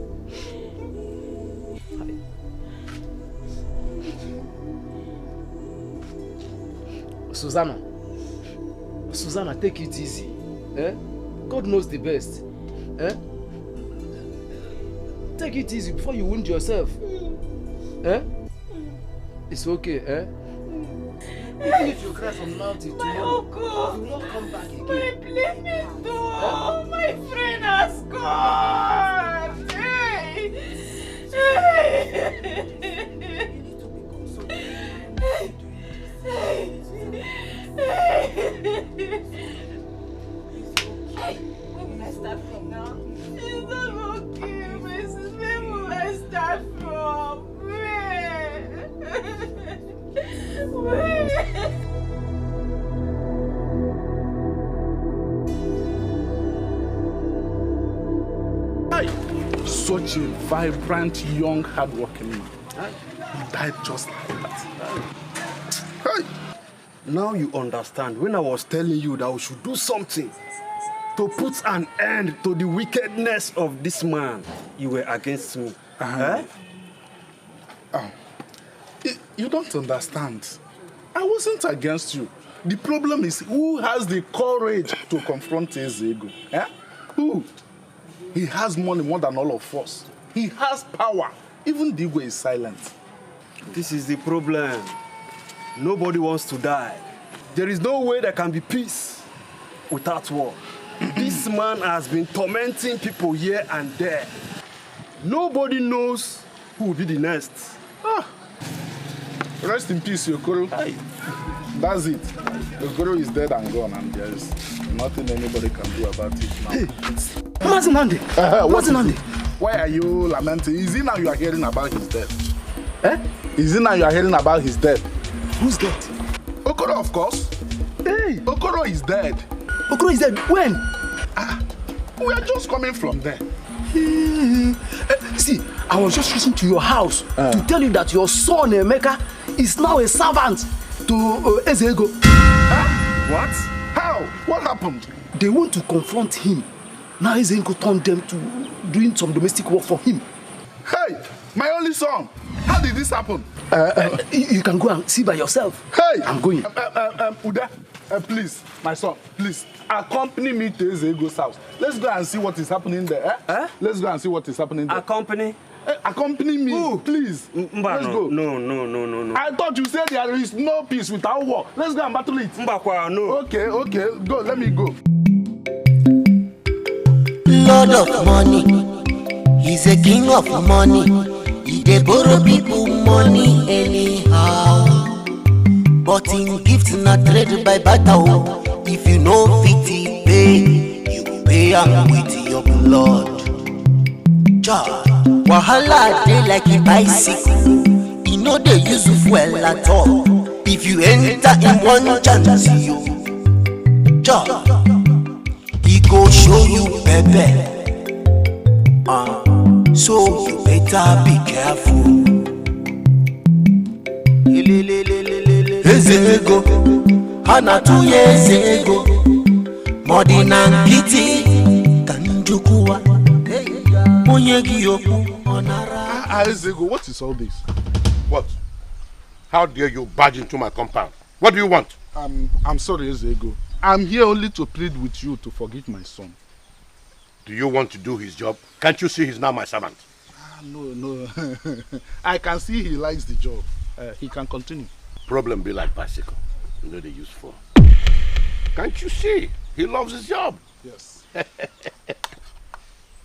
Susanna, take it easy. Eh? God knows the best. Eh? Take it easy before you wound yourself. Eh? It's okay, eh? Even if you cry from now till tomorrow, you will not come back again. My playmate though, my friend has gone. Hey! Where will I start from now? It's not okay, my sister. Where will I start from? Where? Such a vibrant, young, hardworking man. He died just like that. Hey. Now you understand when I was telling you that we should do something to put an end to the wickedness of this man. You were against me. You don't understand. I wasn't against you. The problem is who has the courage to confront Ezego? Eh? Who? He has money more than all of us. He has power. Even Digwe is silent. This is the problem. Nobody wants to die. There is no way there can be peace without war. This man has been tormenting people here and there. Nobody knows who will be the next. Rest in peace, Okoro. That's it. Okoro is dead and gone, and there is nothing anybody can do about it now. Hey, Mazinande. Mazinande. Why are you lamenting? Is it now you are hearing about his death? Eh? Is it now you are hearing about his death? Who's dead? Okoro, of course. Hey, Okoro is dead. Okoro is dead? When? We are just coming from there. See, I was just reaching to your house to tell you that your son Emeka is now a servant to Ezego. What? How? What happened? They want to confront him. Now Ezego turned them to doing some domestic work for him. Hey, my only son. How did this happen? You can go and see by yourself. Hey, I'm going. Uda, please, my son, please accompany me to Ezego's house. Let's go and see what is happening there. Let's go and see what is happening there. Accompany? Accompany me, please. Let's go. No. I thought you said there is no peace without war. Let's go and battle it. No. Okay. Go. Let me go. Lord of money, he's a king of money. He dey borrow people money anyhow. But in gift not trade by battle. If you know fit pay, you pay am with your blood. Wahala dey like a bicycle. E no dey use fuel at all. If you enter in one chance, he go show you pepper. So you better be careful. Ezego, hana 2 years ago. Modina Kitty, Kanjukuwa. Ezego, what is all this? What? How dare you barge into my compound? What do you want? I'm sorry, Ezego. I'm here only to plead with you to forgive my son. Do you want to do his job? Can't you see he's now my servant? No. I can see he likes the job. He can continue. Problem be like bicycle. You know they use for. Can't you see? He loves his job. Yes.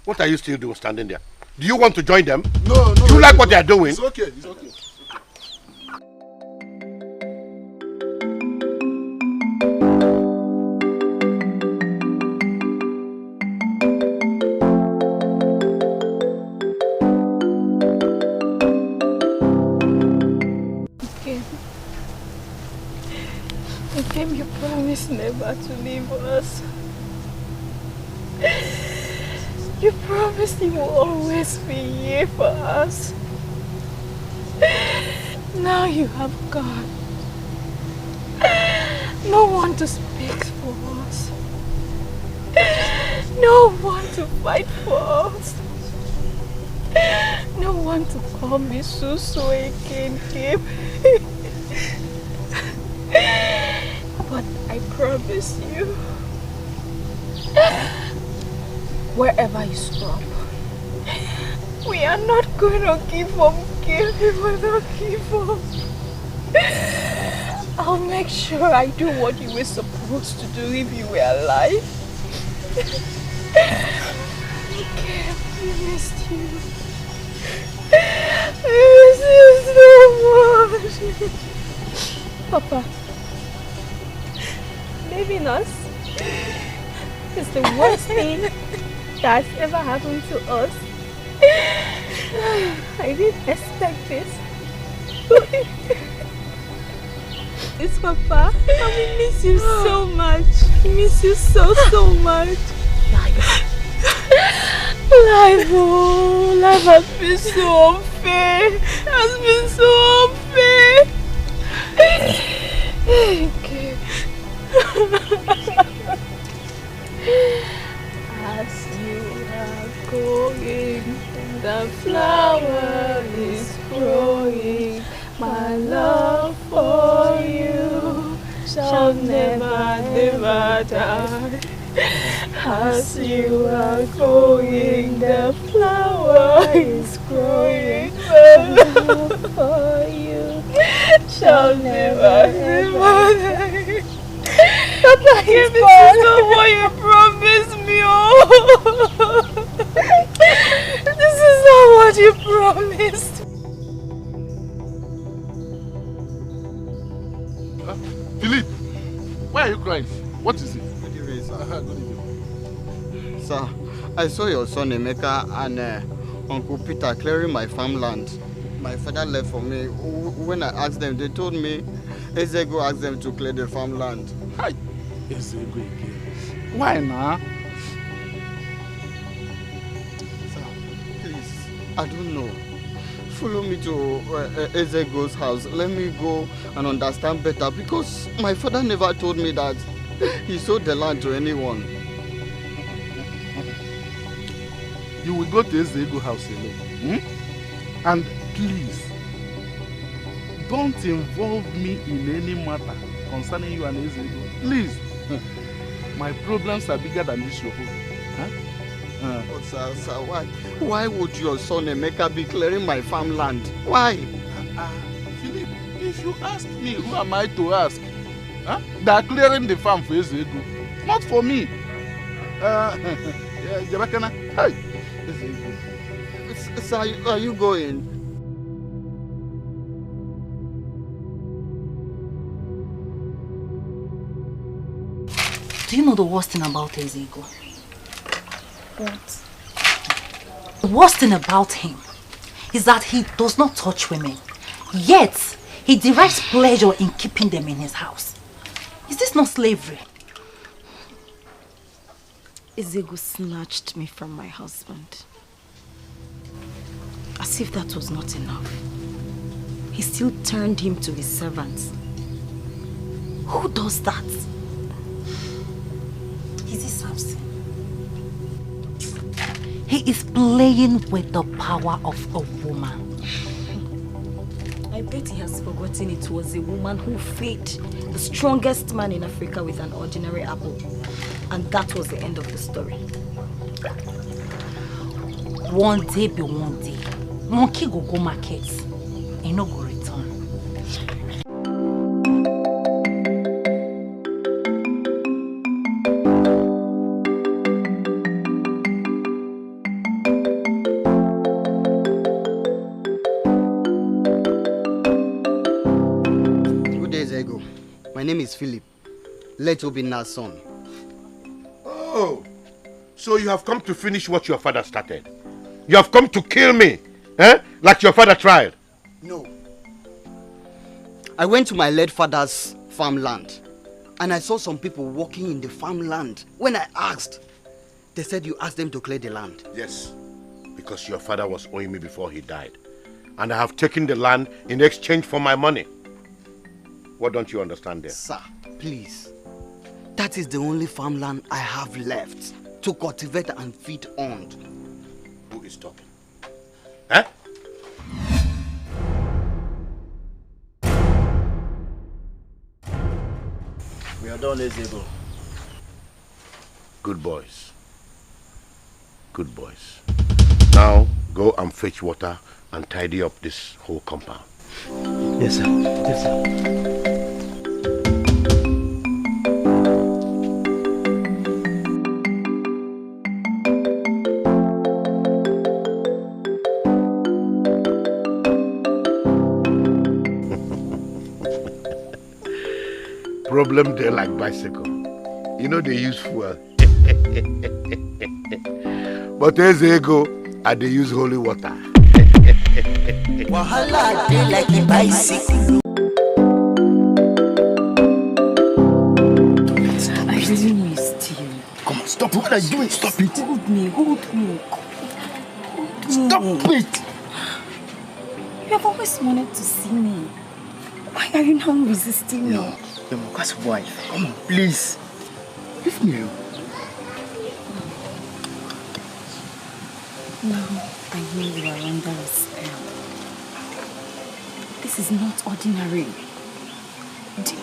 What are you still doing standing there? Do you want to join them? No. Do you like what they are doing? It's okay. promised never to leave us. You promised you will always be here for us. Now you have gone. No one to speak for us. No one to fight for us. No one to call me Susu again, Kim. But I promise you, wherever you stop, we are not going to give up, Kim. We will not give up. I'll make sure I do what you were supposed to do if you were alive. Kim, we missed you. I miss you so much. Papa, leaving us is the worst thing that's ever happened to us. I didn't expect this. It's Papa. And we miss you so much. We miss you so much. Life has been so unfair. Has been so unfair. Okay. As you are going, the flower is growing. My love for you shall never, never die. As you are going, the flower is growing. My love for you shall never, never die. Papa, this is not what you promised me. Oh. This is not what you promised. Philippe, why are you crying? What is it? Good evening, sir. Good evening. Sir, I saw your son Emeka and Uncle Peter clearing my farmland. My father left for me. When I asked them, they told me Ezego asked them to clear the farmland. Hi, Ezego again. Why now? Sir, please, I don't know. Follow me to Ezego's house. Let me go and understand better, because my father never told me that he sold the land to anyone. You will go to Ezego's house alone. And please, don't involve me in any matter concerning you and Ezego. Please. My problems are bigger than this your home. But sir, why would your son Emeka be clearing my farmland? Why? Philip, if you ask me, who am I to ask? They are clearing the farm for Ezego, not for me. Jabakana, hi. Sir, are you going? Do you know the worst thing about Ezego? What? The worst thing about him is that he does not touch women, yet he derives pleasure in keeping them in his house. Is this not slavery? Ezego snatched me from my husband. As if that was not enough, he still turned him to his servants. Who does that? Is it Samson? He is playing with the power of a woman. I bet he has forgotten it was a woman who fed the strongest man in Africa with an ordinary apple. And that was the end of the story. One day be one day. Monkey go market. He no go return. My name is Philip. Let Obina's son. Oh, so you have come to finish what your father started. You have come to kill me, like your father tried. No. I went to my late father's farmland And I saw some people working in the farmland. When I asked, they said you asked them to clear the land. Yes, because your father was owing me before he died. And I have taken the land in exchange for my money. What don't you understand there? Sir, please. That is the only farmland I have left to cultivate and feed on. Who is talking? Huh? We are done, Ezebo. Good boys. Good boys. Now go and fetch water and tidy up this whole compound. Yes, sir. Yes, sir. Problem there like bicycle. You know they use fuel. But as they go, they use holy water. Wahala dey like a bicycle. I really missed you. Come on, stop. What are you doing? Stop it. Hold me. Hold me. Stop it. You have always wanted to see me. Why are you now resisting me? No, you're Moka's wife. Come on, please. Leave me alone. Now I know you are under a spell. This is not ordinary.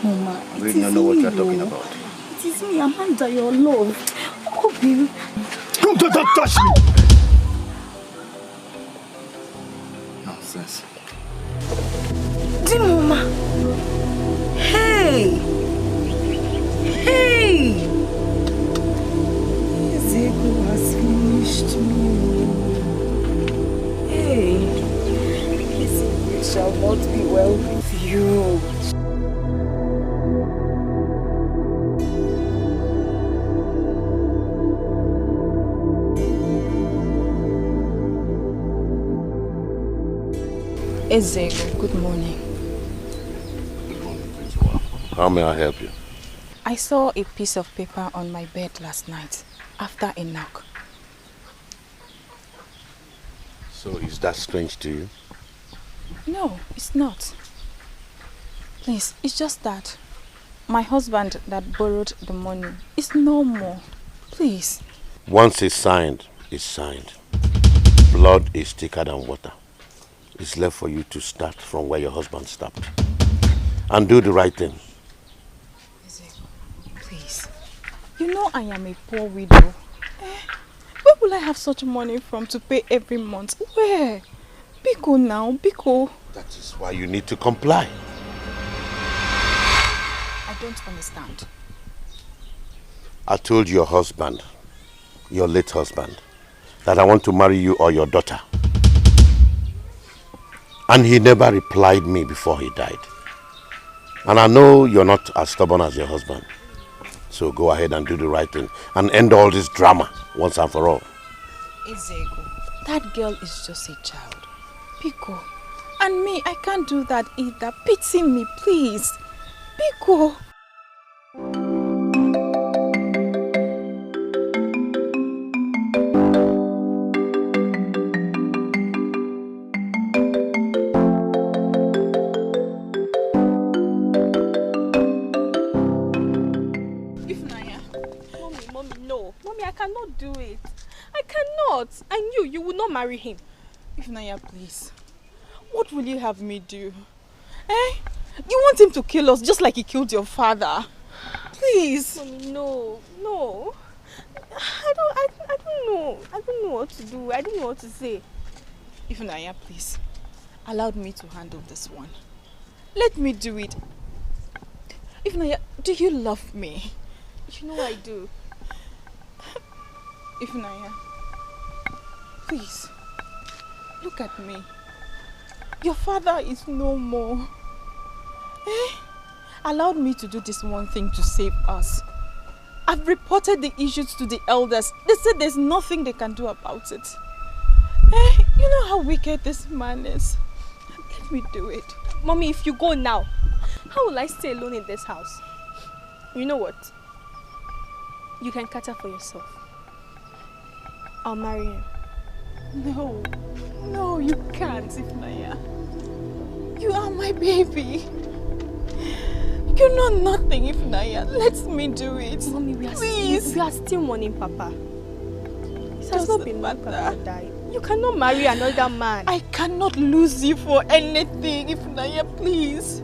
Mama, I really don't know what you're talking about. It is me, Amanda, your love. Oh, baby. Don't touch me! Nonsense. Mama. Hey! Hey! Ezego has finished me. Hey! It shall not be well with you. Ezego, good morning. How may I help you? I saw a piece of paper on my bed last night after a knock. So is that strange to you? No, it's not. Please, it's just that my husband that borrowed the money is no more. Please. Once it's signed, it's signed. Blood is thicker than water. It's left for you to start from where your husband stopped. And do the right thing. Please. You know I am a poor widow. Where will I have such money from to pay every month? Where? Biko now, Biko. That is why you need to comply. I don't understand. I told your husband, your late husband, that I want to marry you or your daughter. And he never replied me before he died. And I know you're not as stubborn as your husband. So go ahead and do the right thing and end all this drama once and for all. Ezego, that girl is just a child. Biko. And me, I can't do that either. Pity me, please. Biko. I cannot do it. I cannot. I knew you would not marry him. Ifnaya, please. What will you have me do? Eh? You want him to kill us just like he killed your father? Please. Mommy, no. I don't know. I don't know what to do. I don't know what to say. Ifnaya, please. Allow me to handle this one. Let me do it. Ifnaya, do you love me? You know I do. Ifnaya, please, look at me. Your father is no more. Allowed me to do this one thing to save us. I've reported the issues to the elders. They said there's nothing they can do about it. You know how wicked this man is. Let me do it. Mommy, if you go now, how will I stay alone in this house? You know what? You can cater for yourself. I'll marry him. No. No, you can't, Ifnaya. You are my baby. You're not nothing, Ifnaya. Let me do it. Mommy, we are still mourning Papa. It has not been long Papa died. You cannot marry another man. I cannot lose you for anything, Ifnaya, please.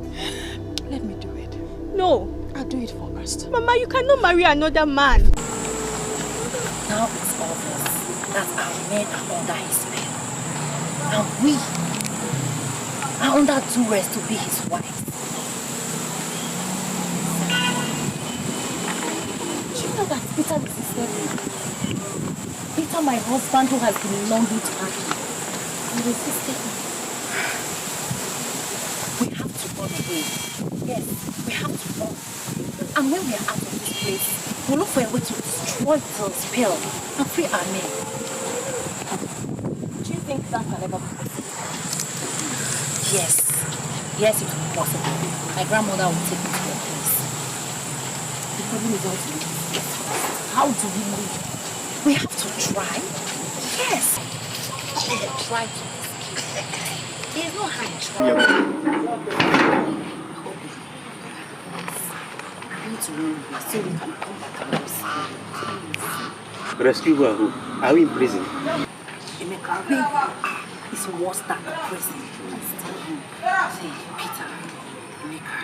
Let me do it. No. I'll do it first. Mama, you cannot marry another man. Now it's obvious that our men are under his spell. And we are under duress to be his wives. Do you know that Peter resisted me? Peter, my husband, who has been longing to have me, he resisted me. We have to run away. Yes, we have to run. And when we are out of this place, we'll look for a way to destroy the spell and free our men. Do you think that can ever be possible? Yes. Yes, it will be possible. My grandmother will take me to your place. The problem is how to live. How do we live? We have to try. Yes. We will try to escape. There's no harm in trying. To run away so we can come back and Rescue who? Are we in prison? Emeka, it's worse than a prison. Say, Peter, Emeka,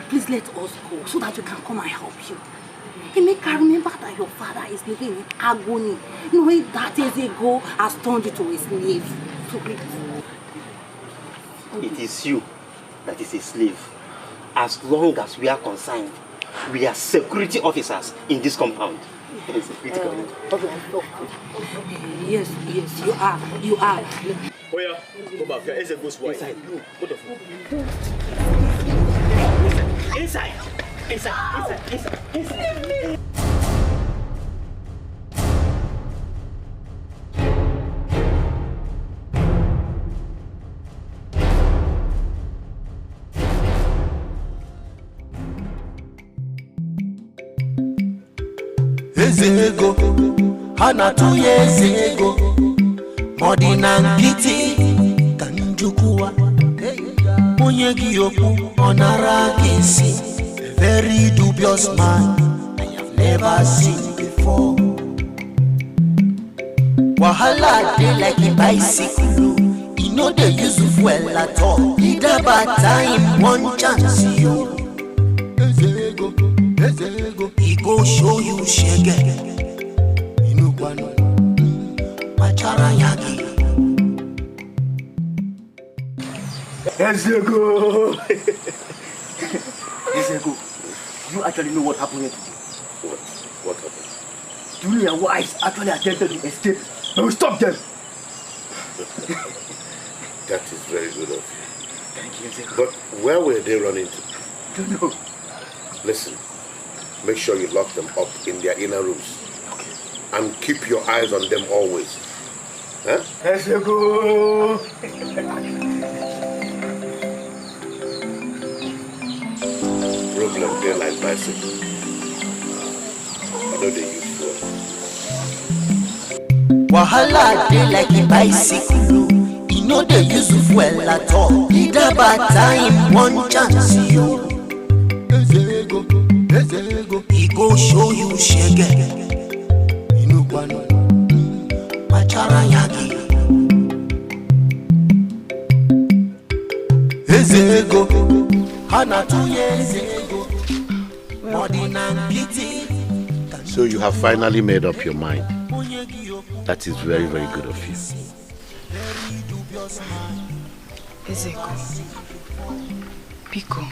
please let us go so that we can come and help you. Emeka, remember that your father is living in agony, knowing that years ago has turned you to a slave. So please. It is you that is a slave. As long as we are concerned, we are security officers in this compound. Yes, you are. You are. Oh yeah, go back. There is a ghost wife. Inside. No, what the fuck? Inside. Ezego, hana tuye ezego, modina nkiti, kanjukua, onye giyoku, onara kesi, a very dubious man, I have never seen before. Wahala dey like a bicycle, he no dey use fuel at all, he da bad time, one chance yo. Ezego, he go show you shege. Inukwano, machara yagi. Ezego, you actually know what happened here today? What happened? You and your wives actually attempted to escape, but we stopped them. That is very good of you. Thank you, Ezego. But where were they running to? Don't know. Listen, make sure you lock them up in their inner rooms. Okay. And keep your eyes on them always. Huh? Ezego. Problem they like bicycle. You know they use fuel. Wahala dey like a bicycle, he no dey use fuel at all. He da bad time, one chance yo. Ezego, he go show you shege. Inukwano, machara yagi. Ezego, hana tuye ezego, modina nkiti. So you have finally made up your mind. That is very, very good of you. Ezeko, Biko,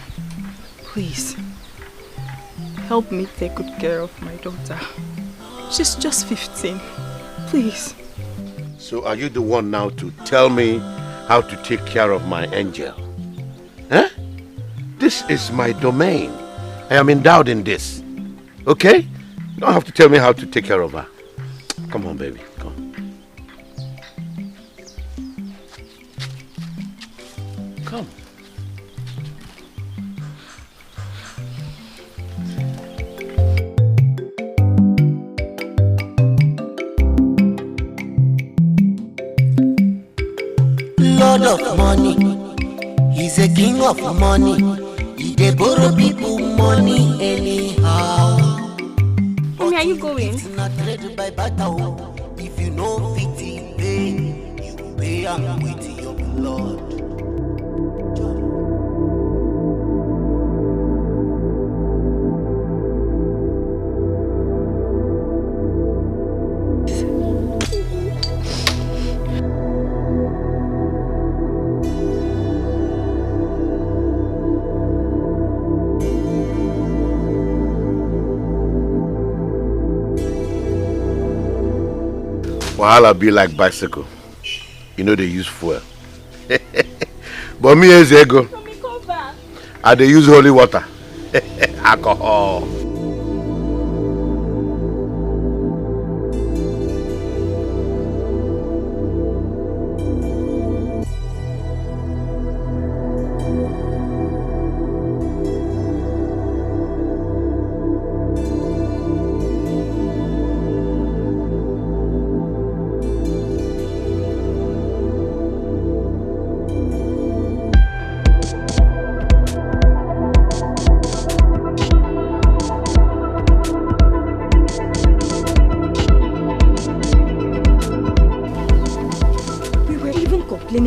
please, help me take good care of my daughter. She's just 15. Please. So are you the one now to tell me how to take care of my angel? Huh? This is my domain. I am endowed in this. Okay? You don't have to tell me how to take care of her. Come on, baby. Come on. Come. lord of money. He's a king of money. He dey borrow people money anyhow. Mommy, are you going? If you know fit pay, you pay am with your blood. Wahala be like bicycle. You know they use fuel. But me as ego, I they use holy water. Alcohol.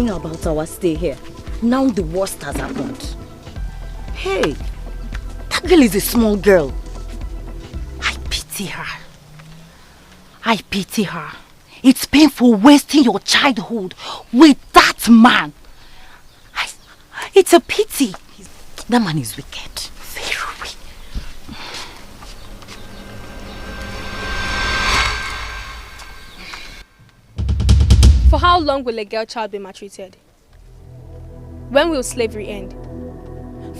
About our stay here. Now the worst has happened. Hey, that girl is a small girl. I pity her. I pity her. It's painful wasting your childhood with that man. It's a pity. That man is wicked. Very wicked. For how long will a girl child be maltreated? When will slavery end?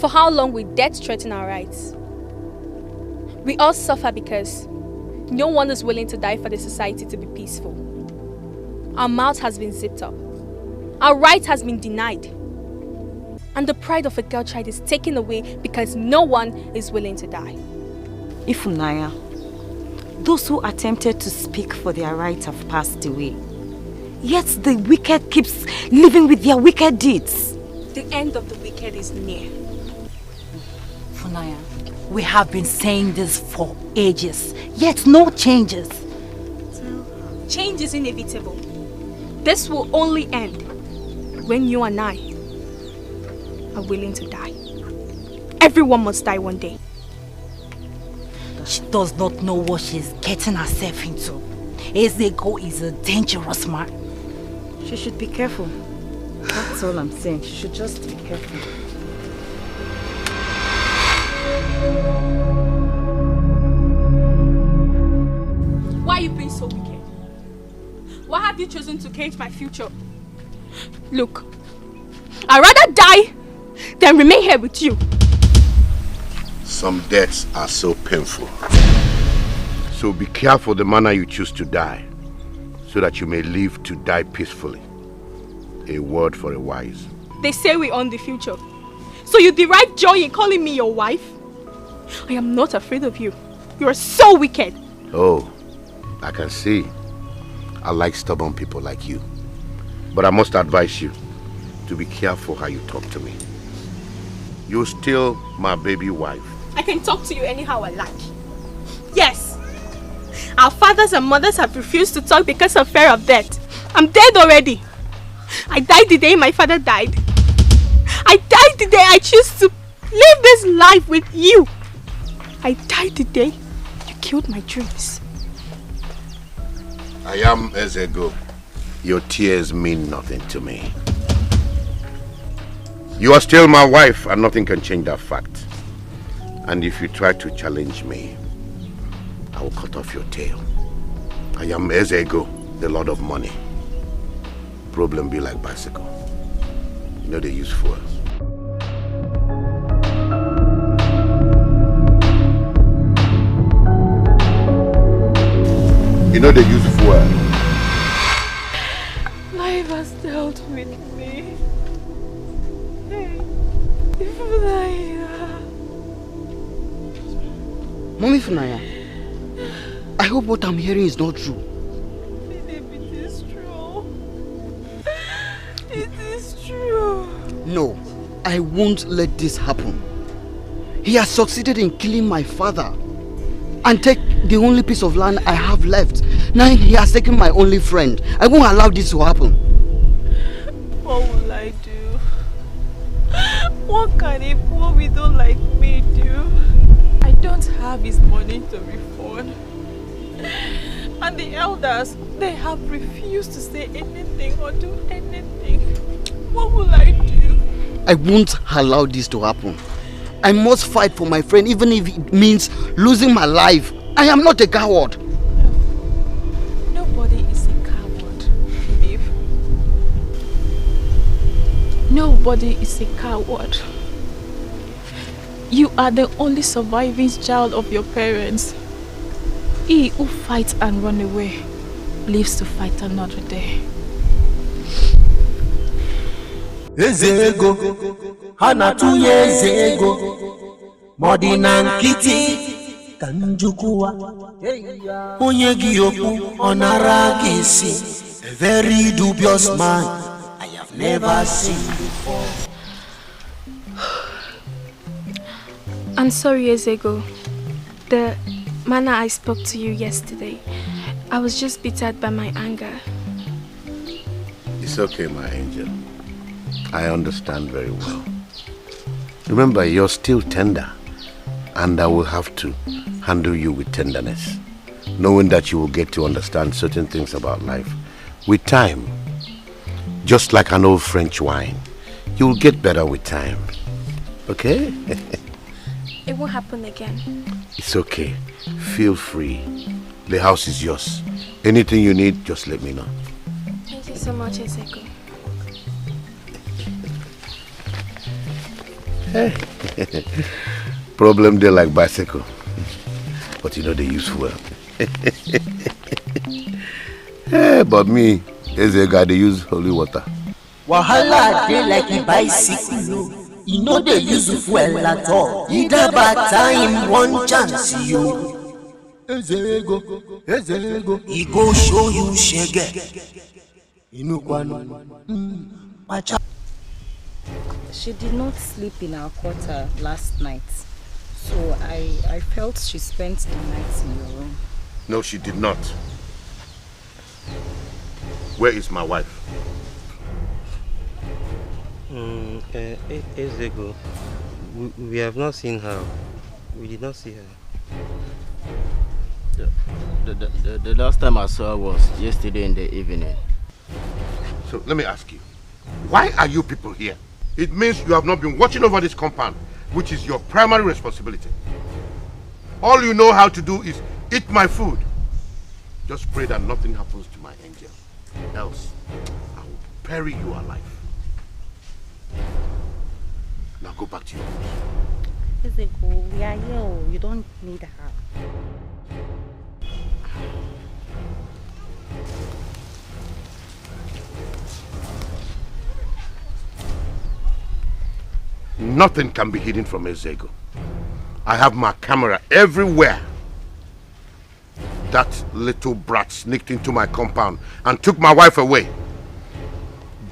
For how long will death threaten our rights? We all suffer because no one is willing to die for the society to be peaceful. Our mouth has been zipped up. Our right has been denied. And the pride of a girl child is taken away because no one is willing to die. Ifunanya, those who attempted to speak for their rights have passed away. Yet the wicked keeps living with their wicked deeds. The end of the wicked is near. Funaya, we have been saying this for ages, yet no changes. Change is inevitable. This will only end when you and I are willing to die. Everyone must die one day. She does not know what she's getting herself into. Ezego is a dangerous man. She should be careful. That's all I'm saying. She should just be careful. Why are you being so wicked? Why have you chosen to cage my future? Look, I'd rather die than remain here with you. Some deaths are so painful. So be careful the manner you choose to die, so that you may live to die peacefully. A word for a wise. They say we own the future. So you derive joy in calling me your wife? I am not afraid of you. You are so wicked. Oh, I can see. I like stubborn people like you. But I must advise you to be careful how you talk to me. You're still my baby wife. I can talk to you anyhow I like. Yes. Our fathers and mothers have refused to talk because of fear of death. I'm dead already. I died the day my father died. I died the day I choose to live this life with you. I died the day you killed my dreams. I am Ezego. Your tears mean nothing to me. You are still my wife and nothing can change that fact. And if you try to challenge me, I will cut off your tail. I am Ezego, the Lord of Money. Problem be like bicycle. You know they use fuel. You know they use fuel. Life has dealt with me. Hey, Ifunanya. Mommy Funaya, I hope what I'm hearing is not true. It is true. It is No, I won't let this happen. He has succeeded in killing my father and take the only piece of land I have left. Now he has taken my only friend. I won't allow this to happen. What will I do? What can a poor widow like me do? I don't have his money to refund. And the elders, they have refused to say anything or do anything. What will I do? I won't allow this to happen. I must fight for my friend even if it means losing my life. I am not a coward. Nobody is a coward, Babe. Nobody is a coward. You are the only surviving child of your parents. He who fights and runs away lives to fight another day. Ezego, Hanatuye Ezego, Modina Nkiti, Kanjukuwa, Onyegiyoku, Onaragisi, a very dubious man I have never seen before. I'm sorry, Ezego. The manner I spoke to you yesterday, I was just bittered by my anger. It's okay, my angel. I understand very well. Remember, you're still tender, and I will have to handle you with tenderness, knowing that you will get to understand certain things about life with time. Just like an old French wine, you will get better with time. Okay? It won't happen again. It's okay. Feel free. The house is yours. Anything you need, just let me know. Thank you so much, Ezeko. Hey. Problem they like bicycle. But you know they use fuel. Hey, but me, Ezeka, they use holy water. Wahala dey like a bicycle. You know they use fuel at all. Either bad time, one chance, you. Ezego, Ezego. He go show you shege. She did not sleep in our quarter last night. So I felt she spent the night in your room. No, she did not. Where is my wife? Ezego, we have not seen her. We did not see her. The last time I saw her was yesterday in the evening. So let me ask you, why are you people here? It means you have not been watching over this compound, which is your primary responsibility. All you know how to do is eat my food. Just pray that nothing happens to my angel. Else, I will bury you alive. Now go back to your house. Ezeko, we are here. You don't need her. Nothing can be hidden from Ezeko. I have my camera everywhere. That little brat sneaked into my compound and took my wife away.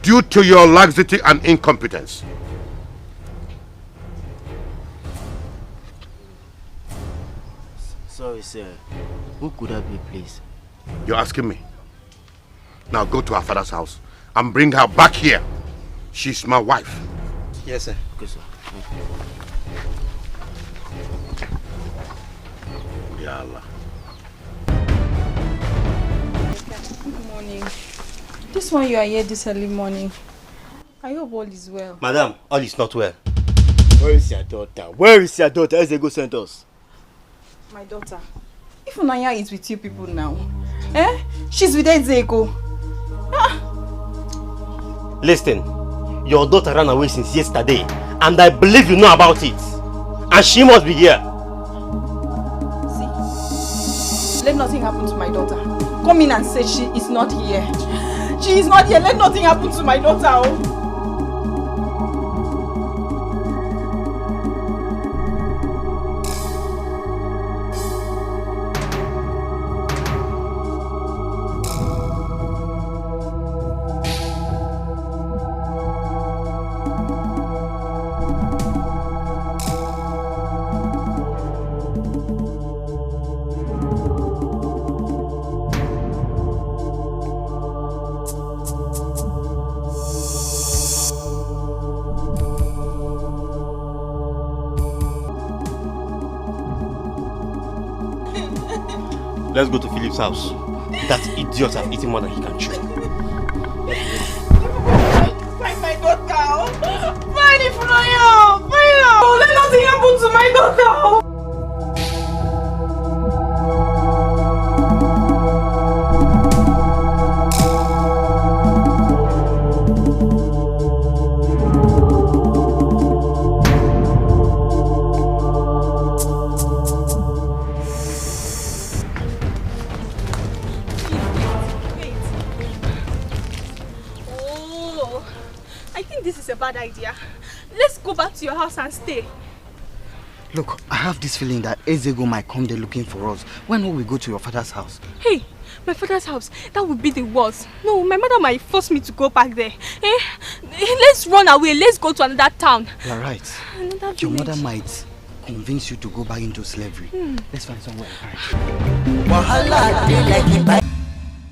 Due to your laxity and incompetence. Sorry, sir. Who could that be, please? You're asking me? Now go to her father's house and bring her back here. She's my wife. Yes, sir. Okay, sir. Ya Allah. Good morning. This one you are here this early morning. I hope all is well. Madam, all is not well. Where is your daughter? Where is your daughter? Ezeko sent us. My daughter. If Unaya is with you people now, she's with Ezeko. Listen, your daughter ran away since yesterday, and I believe you know about it. And she must be here. See? Let nothing happen to my daughter. Come in and say she is not here. She is not here. Let nothing happen to my daughter. Oh. Let's go to Philip's house. That idiot has eaten more than he can chew. Find my daughter! Find it for you! Let nothing happen to my daughter! Bad idea. Let's go back to your house and stay. Look, I have this feeling that Ezego might come there looking for us. Why not we go to your father's house? Hey, my father's house? That would be the worst. No, my mother might force me to go back there. Let's run away. Let's go to another town. You're right. Another your village. mother might convince you to go back into slavery. Let's find somewhere to hide.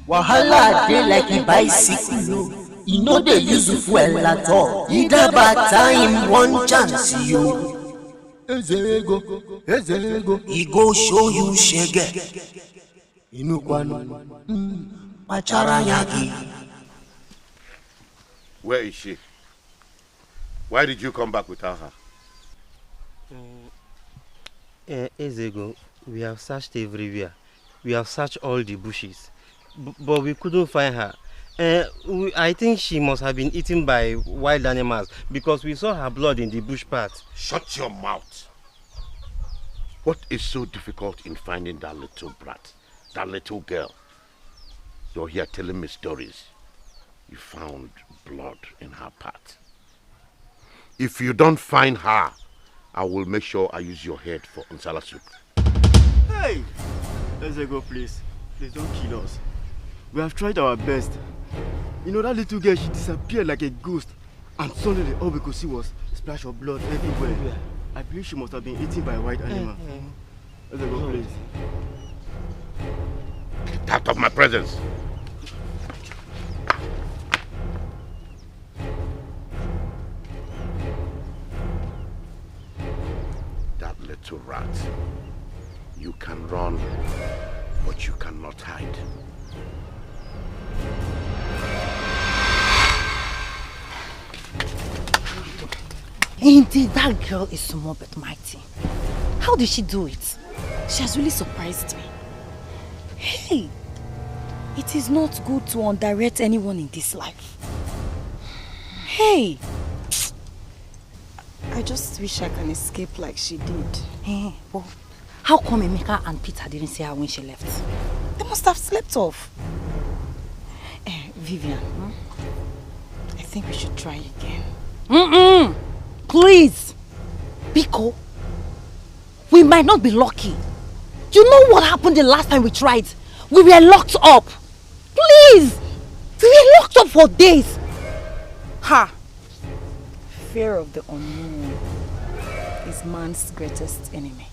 Wahala dey like a bicycle. You know they use fuel at all. Either bad time, one chance, you. Ezego. He go show you shege. Inukwano. Pacharayaki. Where is she? Why did you come back without her? Ezego, we have searched everywhere. We have searched all the bushes. But we couldn't find her. I think she must have been eaten by wild animals because we saw her blood in the bush path. Shut your mouth. What is so difficult in finding that little brat, that little girl? You're here telling me stories. You found blood in her path. If you don't find her, I will make sure I use your head for nsala soup. Hey! Let's go, please. Please don't kill us. We have tried our best. You know that little girl, she disappeared like a ghost. And suddenly all we could see was splash of blood everywhere. I believe she must have been eaten by a wild animal. Let's go, please. Get out of my presence. That little rat. You can run, but you cannot hide. Indeed, that girl is small but mighty. How did she do it? She has really surprised me. Hey, it is not good to underrate anyone in this life. Hey, I just wish I can escape like she did. Hey, well, how come Emeka and Peter didn't see her when she left? They must have slept off. Vivian, I think we should try again. Please, Biko, we might not be lucky. You know what happened the last time we tried? We were locked up. Please, we were locked up for days. Ha! Fear of the unknown is man's greatest enemy.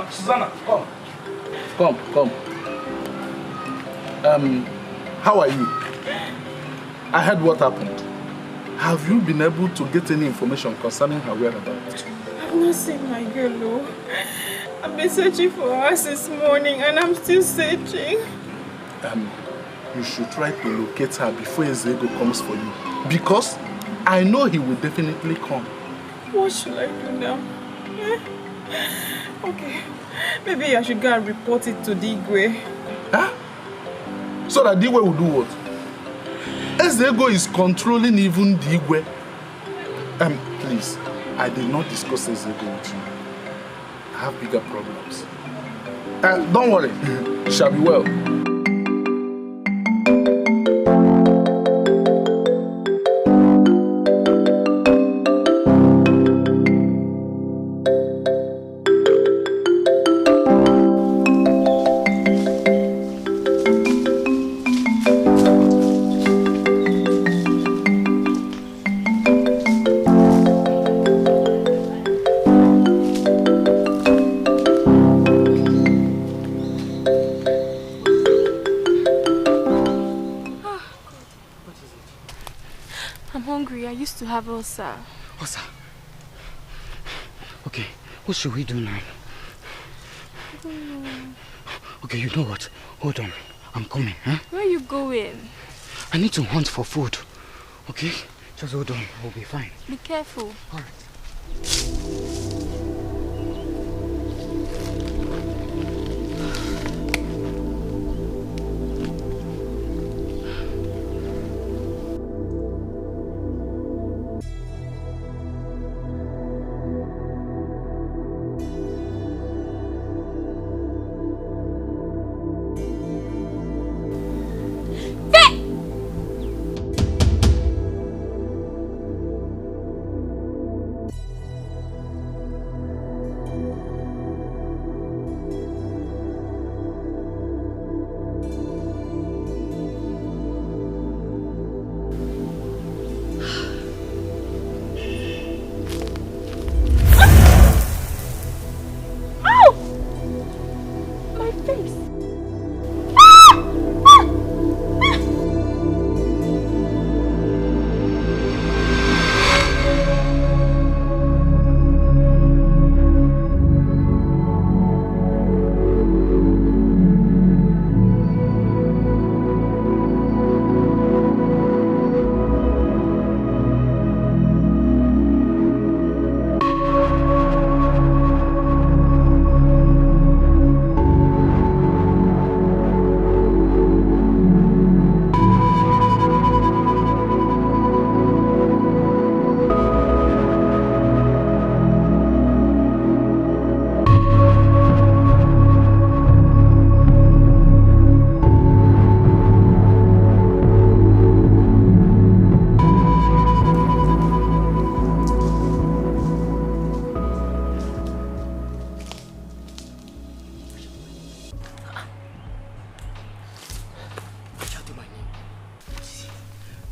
Susanna, come. How are you? I heard what happened. Have you been able to get any information concerning her whereabouts? I've not seen my girl, no. I've been searching for her since morning and I'm still searching. You should try to locate her before Ezego comes for you. Because I know he will definitely come. What should I do now? Okay, maybe I should go and report it to Digwe. Huh? So that Digwe will do what? Ezego is controlling even Digwe. Please, I did not discuss Ezego with you. I have bigger problems. Don't worry, it shall be well. To have ulcer. Ulcer? Okay, what should we do now? Okay, you know what? Hold on. I'm coming, huh? Where are you going? I need to hunt for food. Okay? Just hold on. We'll be fine. Be careful. Alright.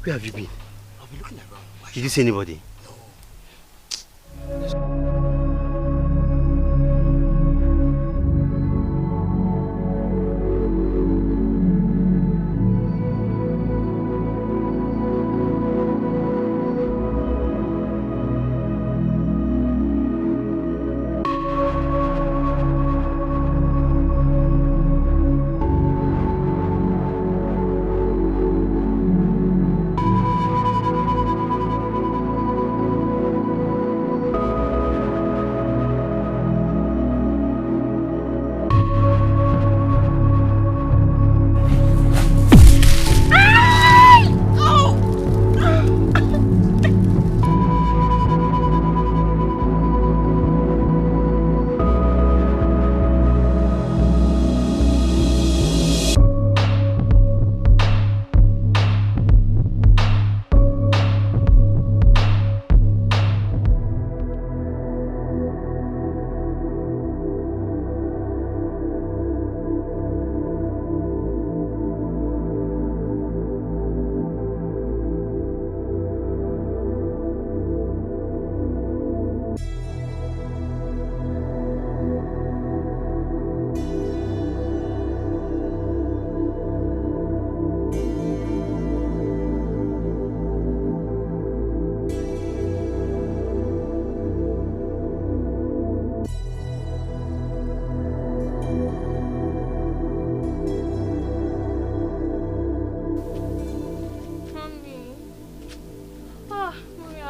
Where have you been? I've been looking around. Did you see anybody?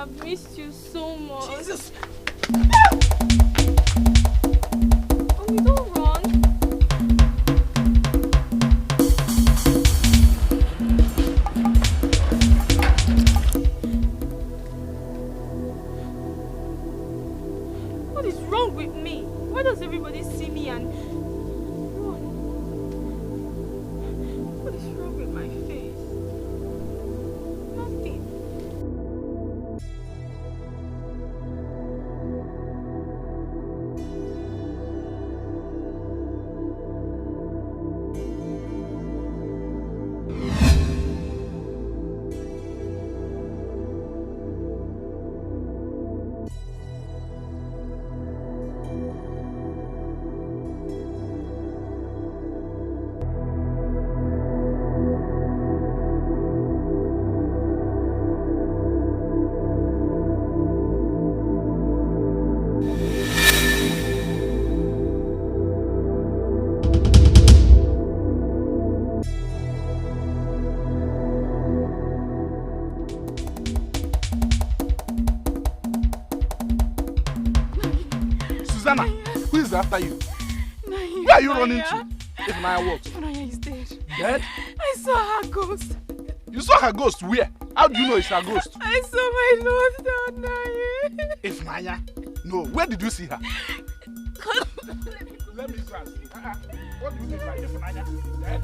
I've missed you so much. Jesus! Mommy, don't run. What is wrong with me? Why does everybody see me and run? What is wrong with my face? Nothing. Susanna, who is after you? Where are you running to? If Naya what? Naya is dead. Dead? I saw her ghost. You saw her ghost where? How do you know it's her ghost? I saw my lost daughter, Naya. If Naya? No, where did you see her? Let me ask. What do you mean by if Naya? Dead?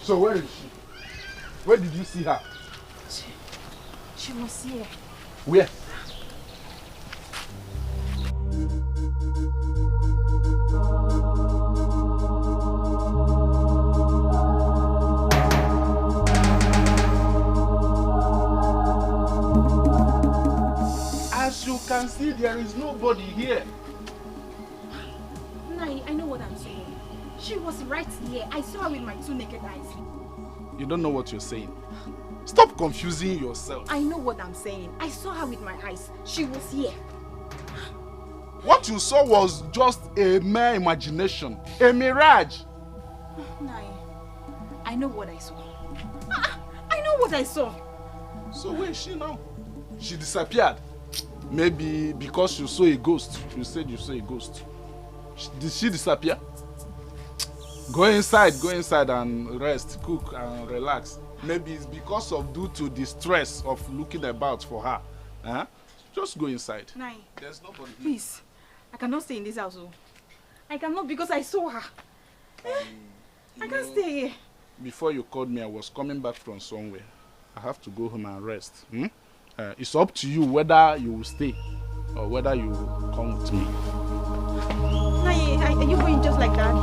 So where is she? Where did you see her? She was here. Where? As you can see, there is nobody here. Nai, I know what I'm saying. She was right here. I saw her with my 2 naked eyes. You don't know what you're saying. Stop confusing yourself. I know what I'm saying. I saw her with my eyes. She was here. What you saw was just a mere imagination, a mirage. Nai, I know what I saw. I know what I saw. So where is she now? She disappeared. Maybe because you saw a ghost. You said you saw a ghost. Did she disappear? Go inside and rest, cook and relax. Maybe it's because of due to the stress of looking about for her. Huh? Just go inside. Nai, there's nobody here. Please, I cannot stay in this house. I cannot because I saw her. I can't stay here. Before you called me, I was coming back from somewhere. I have to go home and rest. It's up to you whether you will stay or whether you will come with me. Nai, are you going just like that?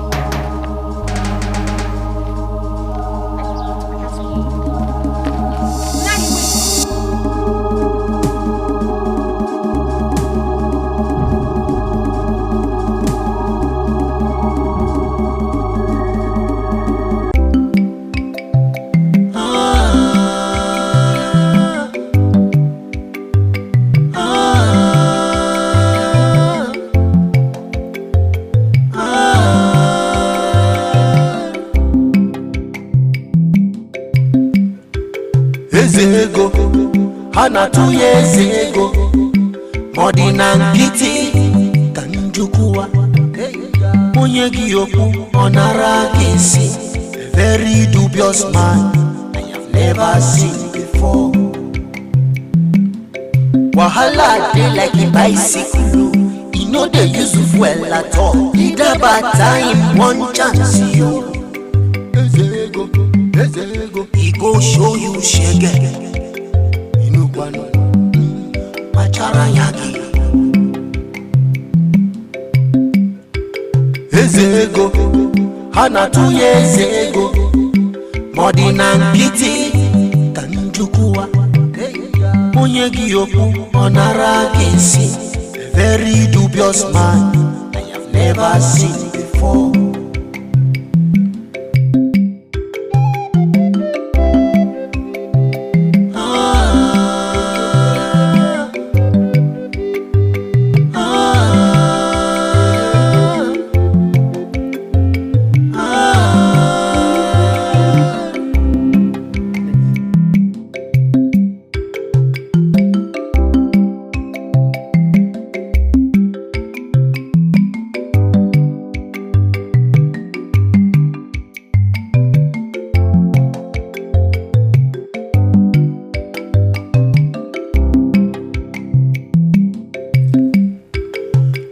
Ego, hana 2 years ago, modina nkiti kanjukua, onye giyoku onara kesi, a very dubious man I have never seen before. Wahala dey like a bicycle, he no dey use fuel at all. He da bad time, one chance yo. Ego, he go show you shege. Ego, hana 2 years ago, modina nkiti kanjukua, onye giyoku onara kesi, a very dubious man I have never seen before. before.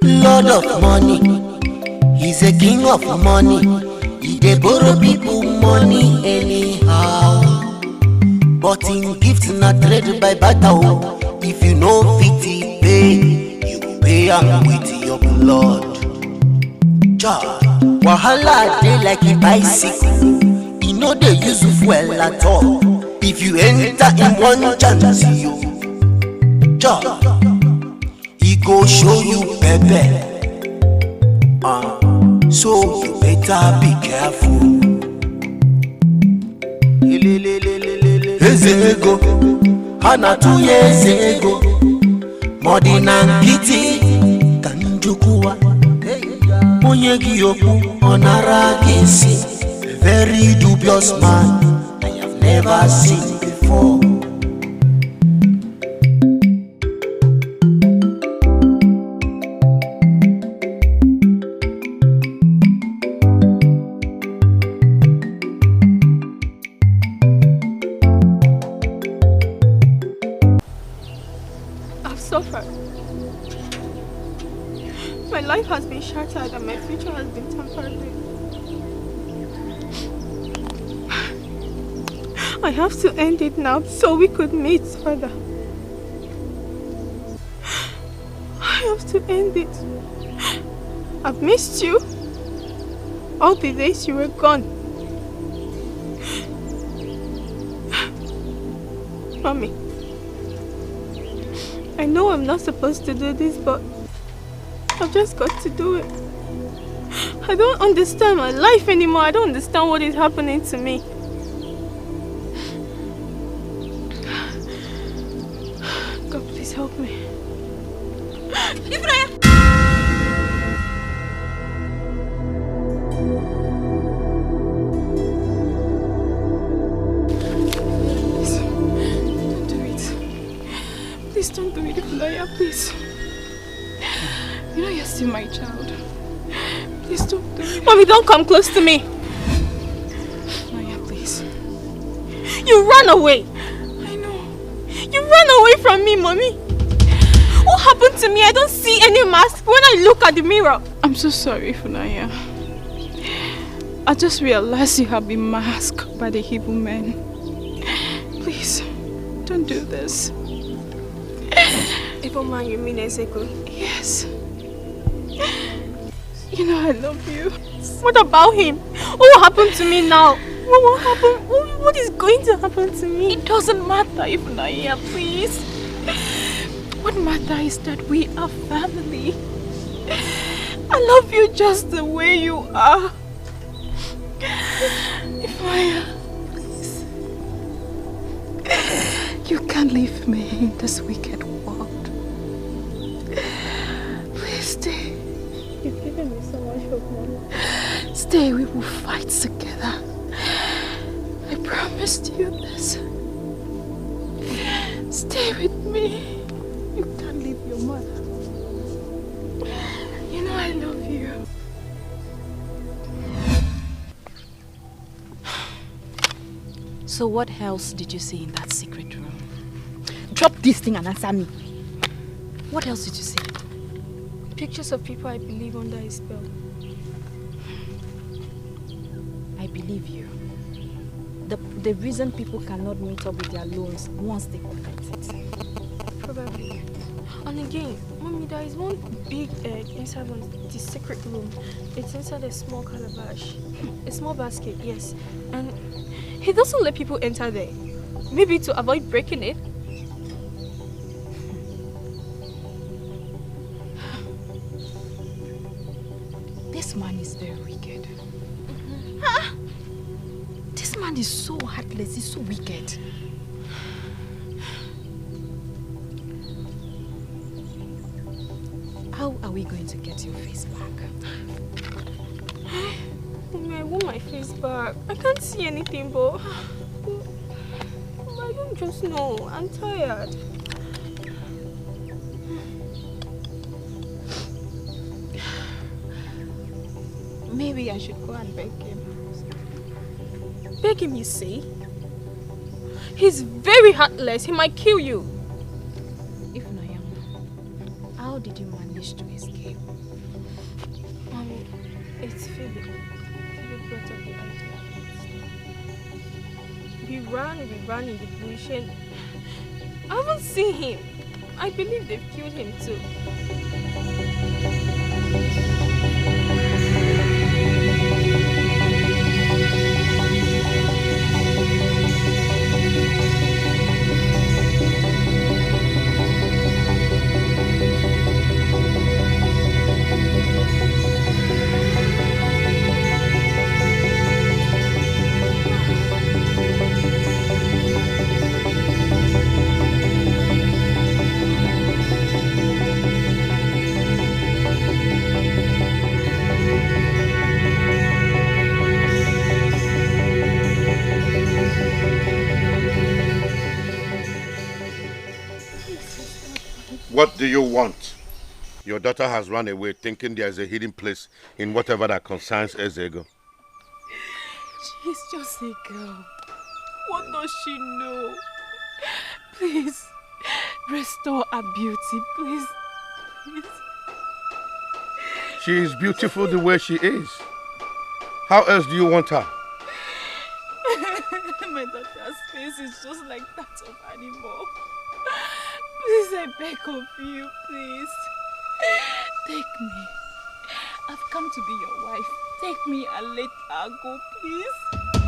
Lord of money, he's a king of money. He dey borrow people money anyhow. But in gift not trade by battle. If you know fit pay, you pay am with your blood. Wahala dey like a bicycle. E no dey use fuel at all. If you enter in one chance, you he go show you pepper. So you better be careful. Ezego, hana 2 years ago. Modina Kitty, Kanjukuwa. Onye giyoku onara kesi. Very dubious man I have never seen before. My life has been shattered and my future has been tampered with. I have to end it now so we could meet further. I have to end it. I've missed you. All the days you were gone. Mommy, I know I'm not supposed to do this, but I've just got to do it. I don't understand my life anymore. I don't understand what is happening to me. God, please help me. Please don't do it, Ifnaya, please. You know you're still my child. Please don't do it. Mommy, don't come close to me. Ifnaya, please. You ran away. I know. You ran away from me, Mommy. What happened to me? I don't see any mask when I look at the mirror. I'm so sorry, Ifnaya. I just realized you have been masked by the evil men. Please, don't do this. Evil man, you mean Ezeko? Yes. You know I love you. What about him? What will happen to me now? What will happen? What is going to happen to me? It doesn't matter if Naya, please. What matters is that we are family. I love you just the way you are. If Naya, please. You can't leave me in this wicked world. Please stay. You've given me so much hope, Mama. Stay, we will fight together. I promised you this. Stay with me. You can't leave your mother. You know I love you. So what else did you see in that secret room? Drop this thing and answer me. What else did you see? Pictures of people I believe under a spell. I believe you. The reason people cannot meet up with their loans once they collect it. Probably. And again, Mommy, there is one big egg inside the secret room. It's inside a small calabash. A small basket, yes. And he doesn't let people enter there. Maybe to avoid breaking it. This This man is very wicked. This man is so heartless, he's so wicked. How are we going to get your face back? Mommy, I want my face back. I can't see anything, but I don't just know. I'm tired. Maybe I should go and beg him. Beg him, you see? He's very heartless. He might kill you. If Nayama, how did you manage to escape? Mommy, it's Phoebe. Phoebe brought up the idea. We ran in the bush and I haven't seen him. I believe they've killed him too. What do you want? Your daughter has run away thinking there's a hidden place in whatever that concerns Ezego. She's just a girl. What does she know? Please, restore her beauty, please. Please. She is beautiful the way she is. How else do you want her? My daughter's face is just like that of animal. Please, I beg of you, please. Take me. I've come to be your wife. Take me and let her go, please.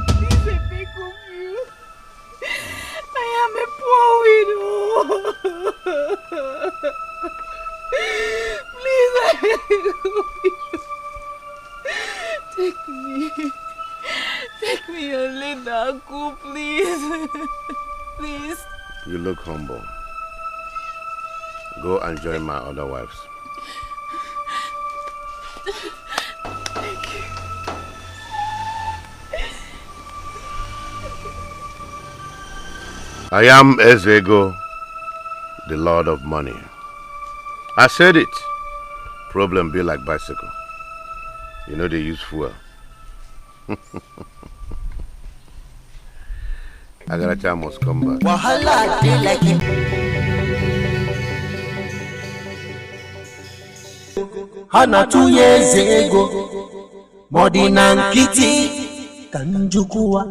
Please, I beg of you. I am a poor widow. Please, I beg of you. Take me. Take me and let her go, please. Please. You look humble. Go and join my other wives. Thank you. I am Ezego, the Lord of Money. I said it. Problem be like bicycle. You know they use fuel. Agaracha must come back. Wahala dey like him. Hana 2 years ago, Modina nkiti kanjukua.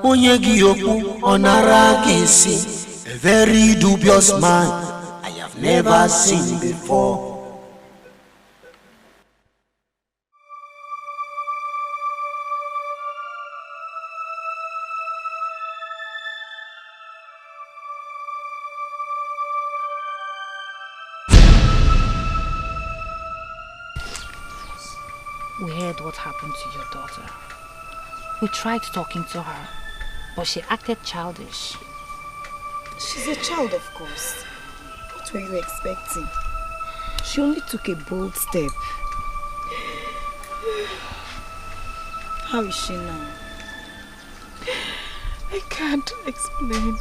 Onye gi okwu onara kisi. A very dubious man I have never seen before. We heard what happened to your daughter. We tried talking to her, but she acted childish. She's a child, of course. What were you expecting? She only took a bold step. How is she now? I can't explain.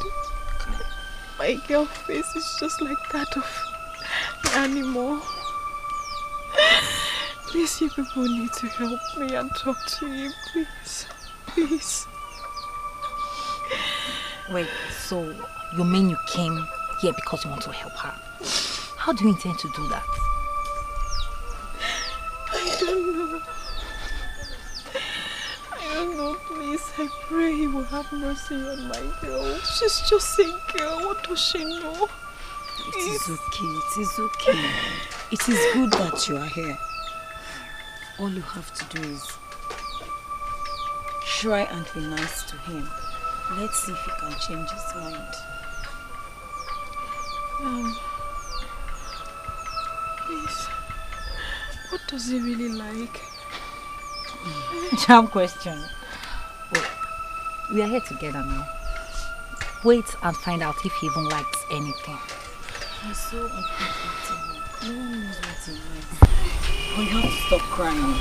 My girl face is just like that of an animal. Please, you people need to help me and talk to him, please. Please. Wait, so you mean you came here because you want to help her? How do you intend to do that? I don't know. I don't know, please. I pray he will have mercy on my girl. She's just a girl. What does she know? It is okay. It is okay. It is good that you are here. All you have to do is try and be nice to him. Let's see if he can change his mind. Please. What does he really like? Jam question. Wait, we are here together now. Wait and find out if he even likes anything. He's so uncomfortable. No one knows what he likes. Oh, you have to stop crying.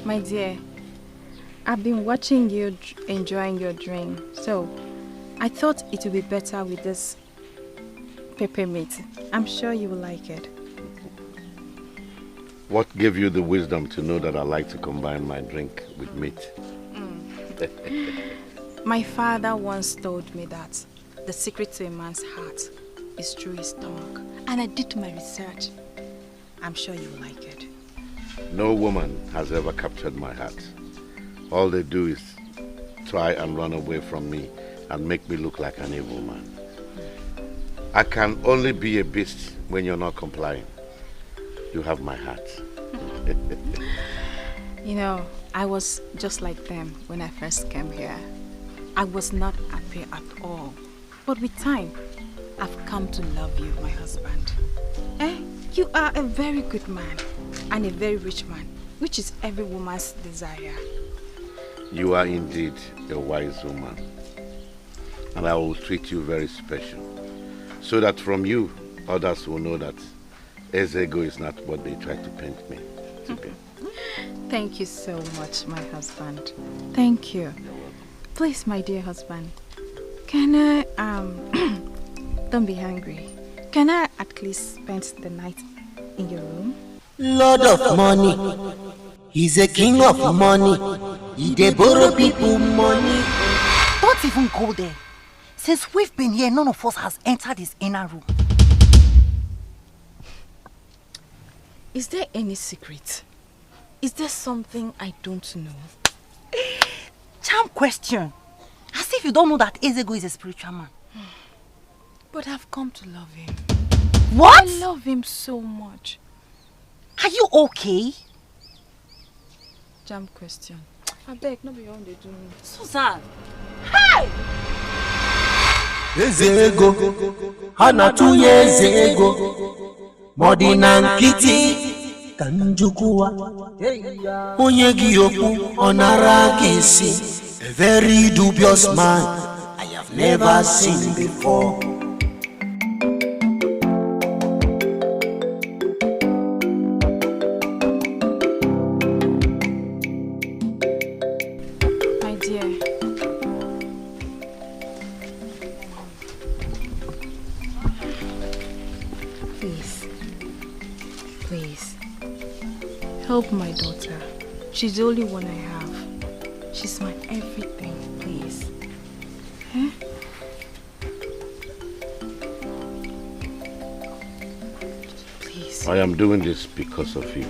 My dear, I've been watching you enjoying your drink, so I thought it would be better with this peppermint. I'm sure you will like it. What gave you the wisdom to know that I like to combine my drink with meat? My father once told me that the secret to a man's heart is through his stomach, and I did my research. I'm sure you will like it. No woman has ever captured my heart. All they do is try and run away from me and make me look like an evil man. I can only be a beast when you're not complying. You have my heart. You know, I was just like them when I first came here. I was not happy at all. But with time, I've come to love you, my husband. You are a very good man and a very rich man, which is every woman's desire. You are indeed a wise woman. And I will treat you very special. So that from you, others will know that Ezego is not what they try to paint me to be. Thank you so much, my husband. Thank you. Please, my dear husband, can I, don't be angry. Can I at least spend the night in your room? Lord of money, he's a king of money. He dey borrow people money. Don't even go there. Since we've been here, none of us has entered his inner room. Is there any secret? Is there something I don't know? Charm question. As if you don't know that Ezego is a spiritual man. But I've come to love him. What? I love him so much. Are you okay? Jam question. I beg, no be on the do me. Susan! Hey! Ezego, hana tu Ezego, modina nkiti kanjukua. Onye gi okwu onara gisi, a very dubious man I have never seen before. My dear, please, help my daughter. She's the only one I have. She's my everything, please. Please. I am doing this because of you.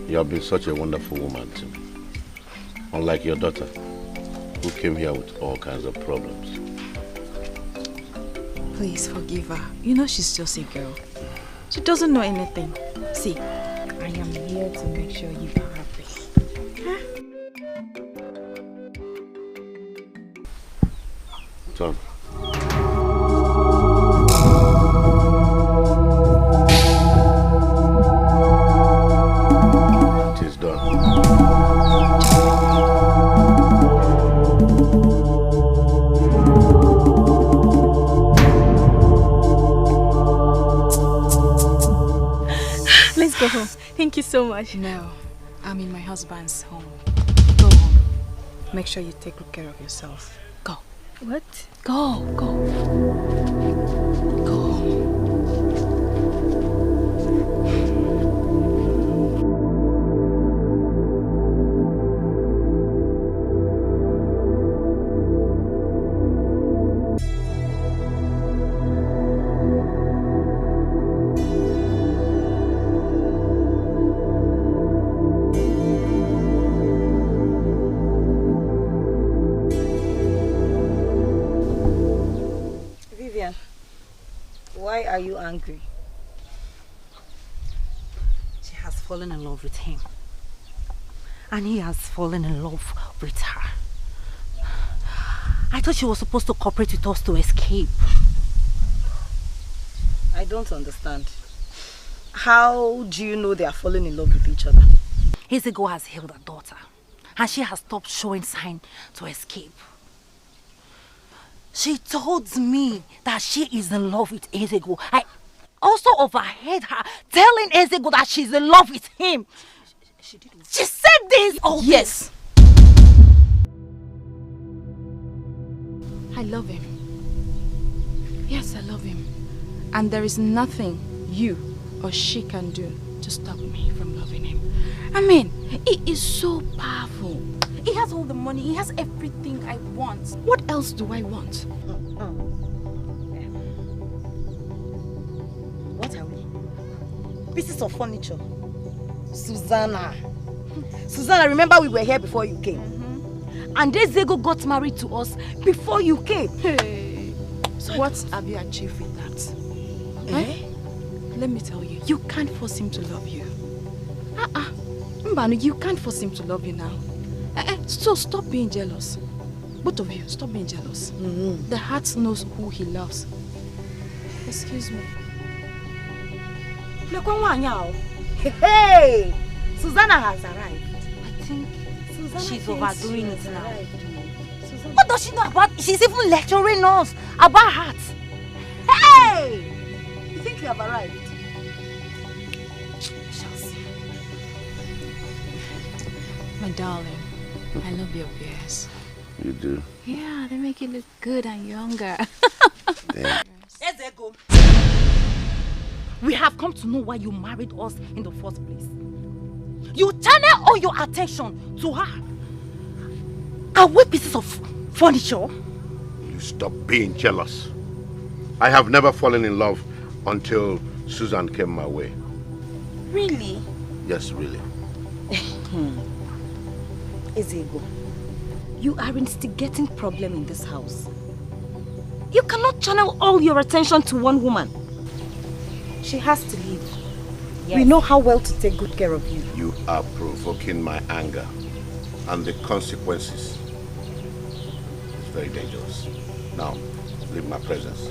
You have been such a wonderful woman to me. Unlike your daughter, who came here with all kinds of problems. Please forgive her. You know she's just a girl. She doesn't know anything. See, I am here to make sure you are happy. John. It is done. Let's go home. Thank you so much. No, I'm in my husband's home. Go home. Make sure you take good care of yourself. Go. What? Go. Go home. Why are you angry? She has fallen in love with him. And he has fallen in love with her. I thought she was supposed to cooperate with us to escape. I don't understand. How do you know they are falling in love with each other? Ezego has held her daughter. And she has stopped showing sign to escape. She told me that she is in love with Ezego. I also overheard her telling Ezego that she's in love with him. She said this. Oh yes. I love him. Yes, I love him. And there is nothing you or she can do to stop me from loving him. I mean, he is so powerful. He has all the money. He has everything I want. What else do I want? What are we? Pieces of furniture. Susanna. Susanna, remember we were here before you came. And Ezego got married to us before you came. Hey, what have you achieved with that? Eh? Let me tell you, you can't force him to love you. Mbanu, you can't force him to love you now. So stop being jealous. Both of you, stop being jealous. The heart knows who he loves. Excuse me. Hey! Susanna has arrived. I think Susanna she's overdoing it now. Susanna. What does she know about? She's even lecturing us about heart. Hey! You think you have arrived? My darling, I love your beers. You do? Yeah, they make you look good and younger. Ezego. We have come to know why you married us in the first place. You channel all your attention to her. Are we pieces of furniture? You stop being jealous. I have never fallen in love until Susan came my way. Really? Yes, really. Ezego, you are instigating problem in this house. You cannot channel all your attention to one woman. She has to leave. Yes. We know how well to take good care of you. You are provoking my anger, and the consequences is very dangerous. Now, leave my presence.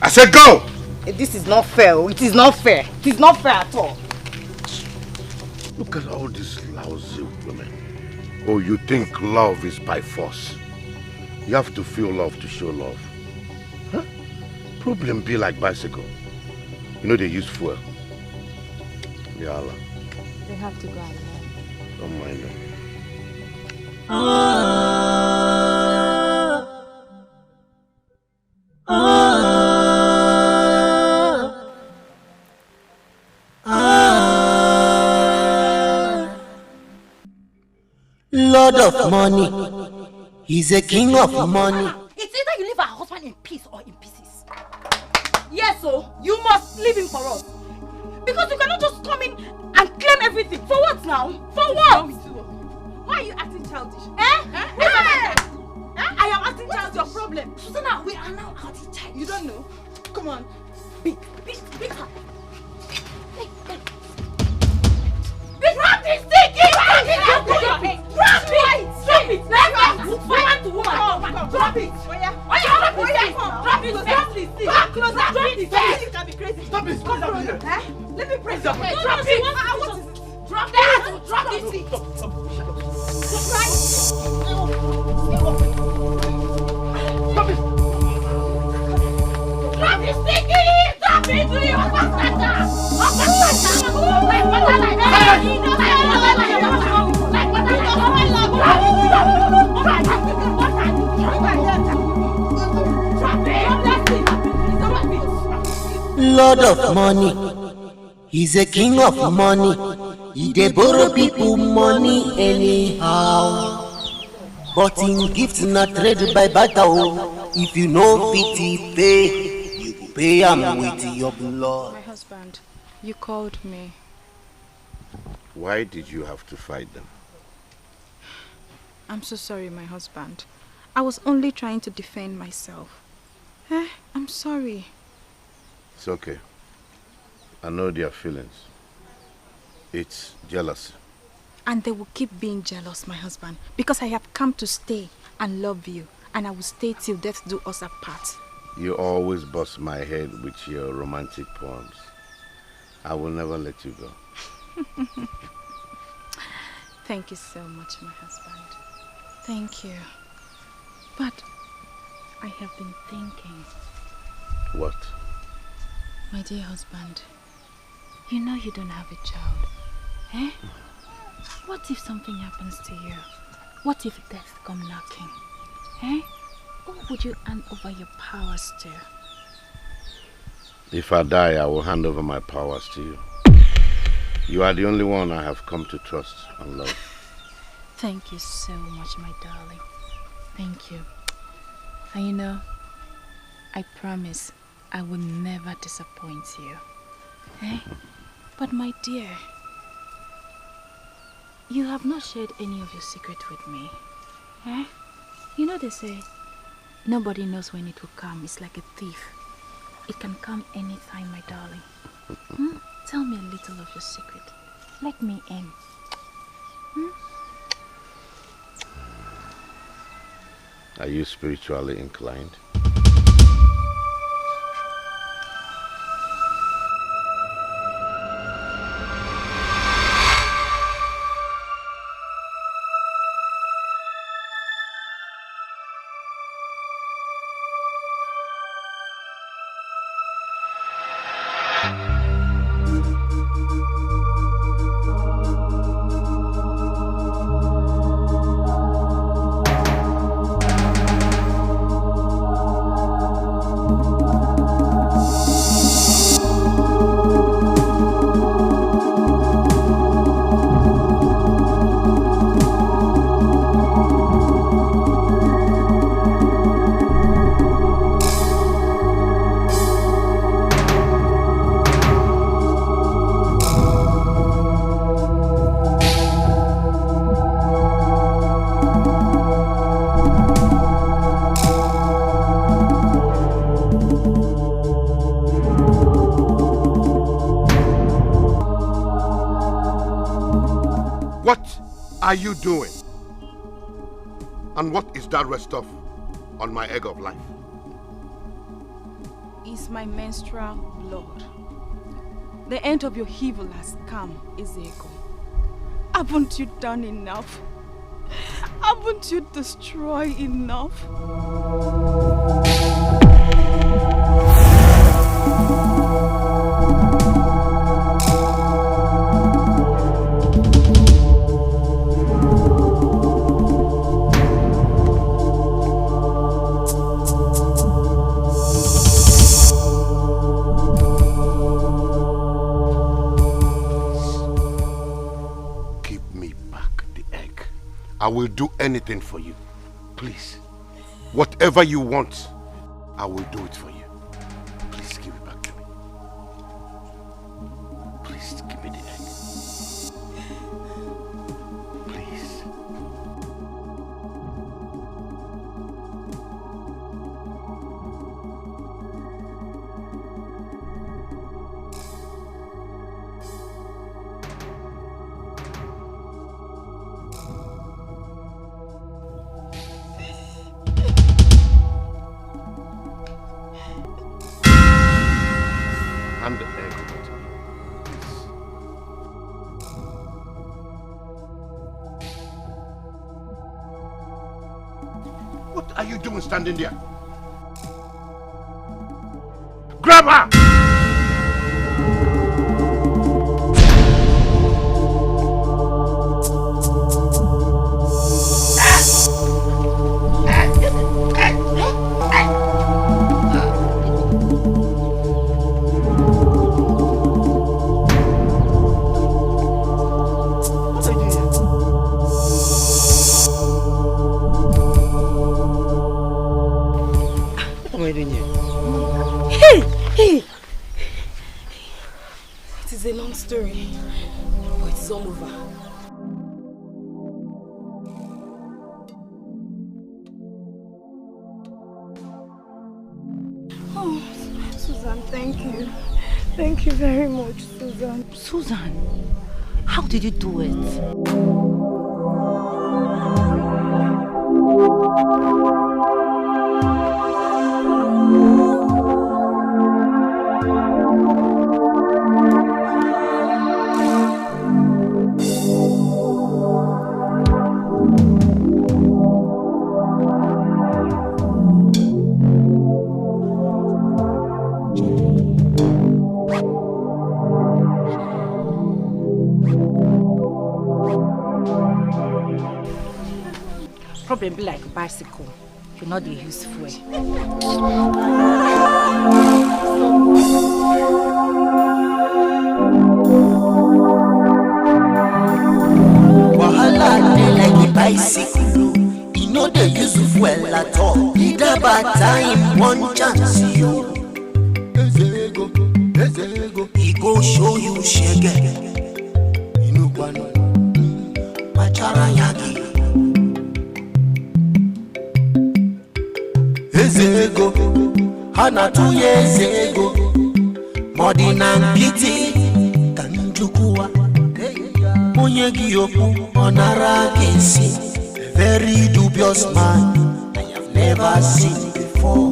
I said go! This is not fair. It is not fair. It is not fair at all. Look at all these lousy women. Oh, you think love is by force? You have to feel love to show love. Huh? Problem be like bicycle. You know they use fuel. Yalla. They have to go alone. Don't mind them. Lord of money, he's a king of money. It's either you leave our husband in peace or in pieces. Yes, so you must leave him for us. Because you cannot just come in and claim everything. For what now? For what? Why are you acting childish? I am acting childish. Your problem. Susanna, we are now acting childish. You don't know? Come on. Beat her. Drop this sticky! Drop it! Drop it! Drop it! Woman to woman. Drop it! Drop it! Come closer! Drop it! You can be crazy. Stop it! Come from here. Let me press your head. Drop it! Drop that! Drop this thing! Drop it! Drop this sticky! Drop it! Do you Lord of money, he's a king of money. He dey borrow people money anyhow. But in gift not trade by battle. If you know pity pay, you pay am with your blood. My husband, you called me. Why did you have to fight them? I'm so sorry, my husband. I was only trying to defend myself. I'm sorry. It's okay. I know their feelings. It's jealousy. And they will keep being jealous, my husband, because I have come to stay and love you, and I will stay till death do us apart. You always bust my head with your romantic poems. I will never let you go. Thank you so much, my husband. Thank you. But I have been thinking. What? My dear husband, you know you don't have a child, eh? What if something happens to you? What if death come knocking? Eh? Who would you hand over your powers to? If I die, I will hand over my powers to you. You are the only one I have come to trust and love. Thank you so much, my darling. Thank you. And you know, I promise I will never disappoint you. Eh? But my dear, you have not shared any of your secret with me. Eh? You know they say, nobody knows when it will come. It's like a thief. It can come anytime, my darling. Tell me a little of your secret. Let me in. Are you spiritually inclined? Are you doing? And what is that red stuff on my egg of life? It's my menstrual blood. The end of your evil has come, Ezeko. Haven't you done enough? Haven't you destroyed enough? I will do anything for you. Please. Whatever you want, I will do it for you. Please give it back to me. Please give me the egg. Please. Hand the egg over to me, please. What are you doing standing there? Grab her! It is a long story, but it's all over. Susan, thank you. Thank you very much, Susan. Susan, how did you do it? Problem be like a bicycle. You know they use fuel. Wahala dey like a bicycle. You know they use fuel at all. Either bad time, one chance you. He go show you shege. Inukwano, machara yagi. Ezego, hana tu yezego. Modina mpiti, kanjukua. Onyegi yoku, onara kesi. Very dubious man, I have never seen before.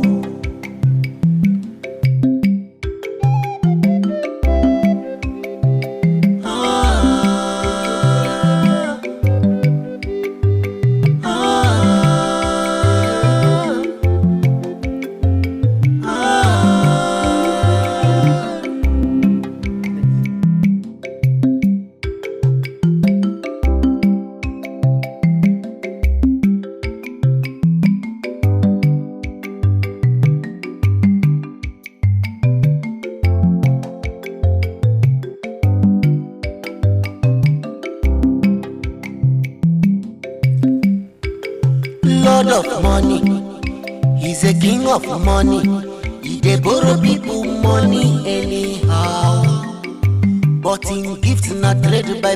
Of money, he's a king of money. He dey borrow people money anyhow, but in gift not trade by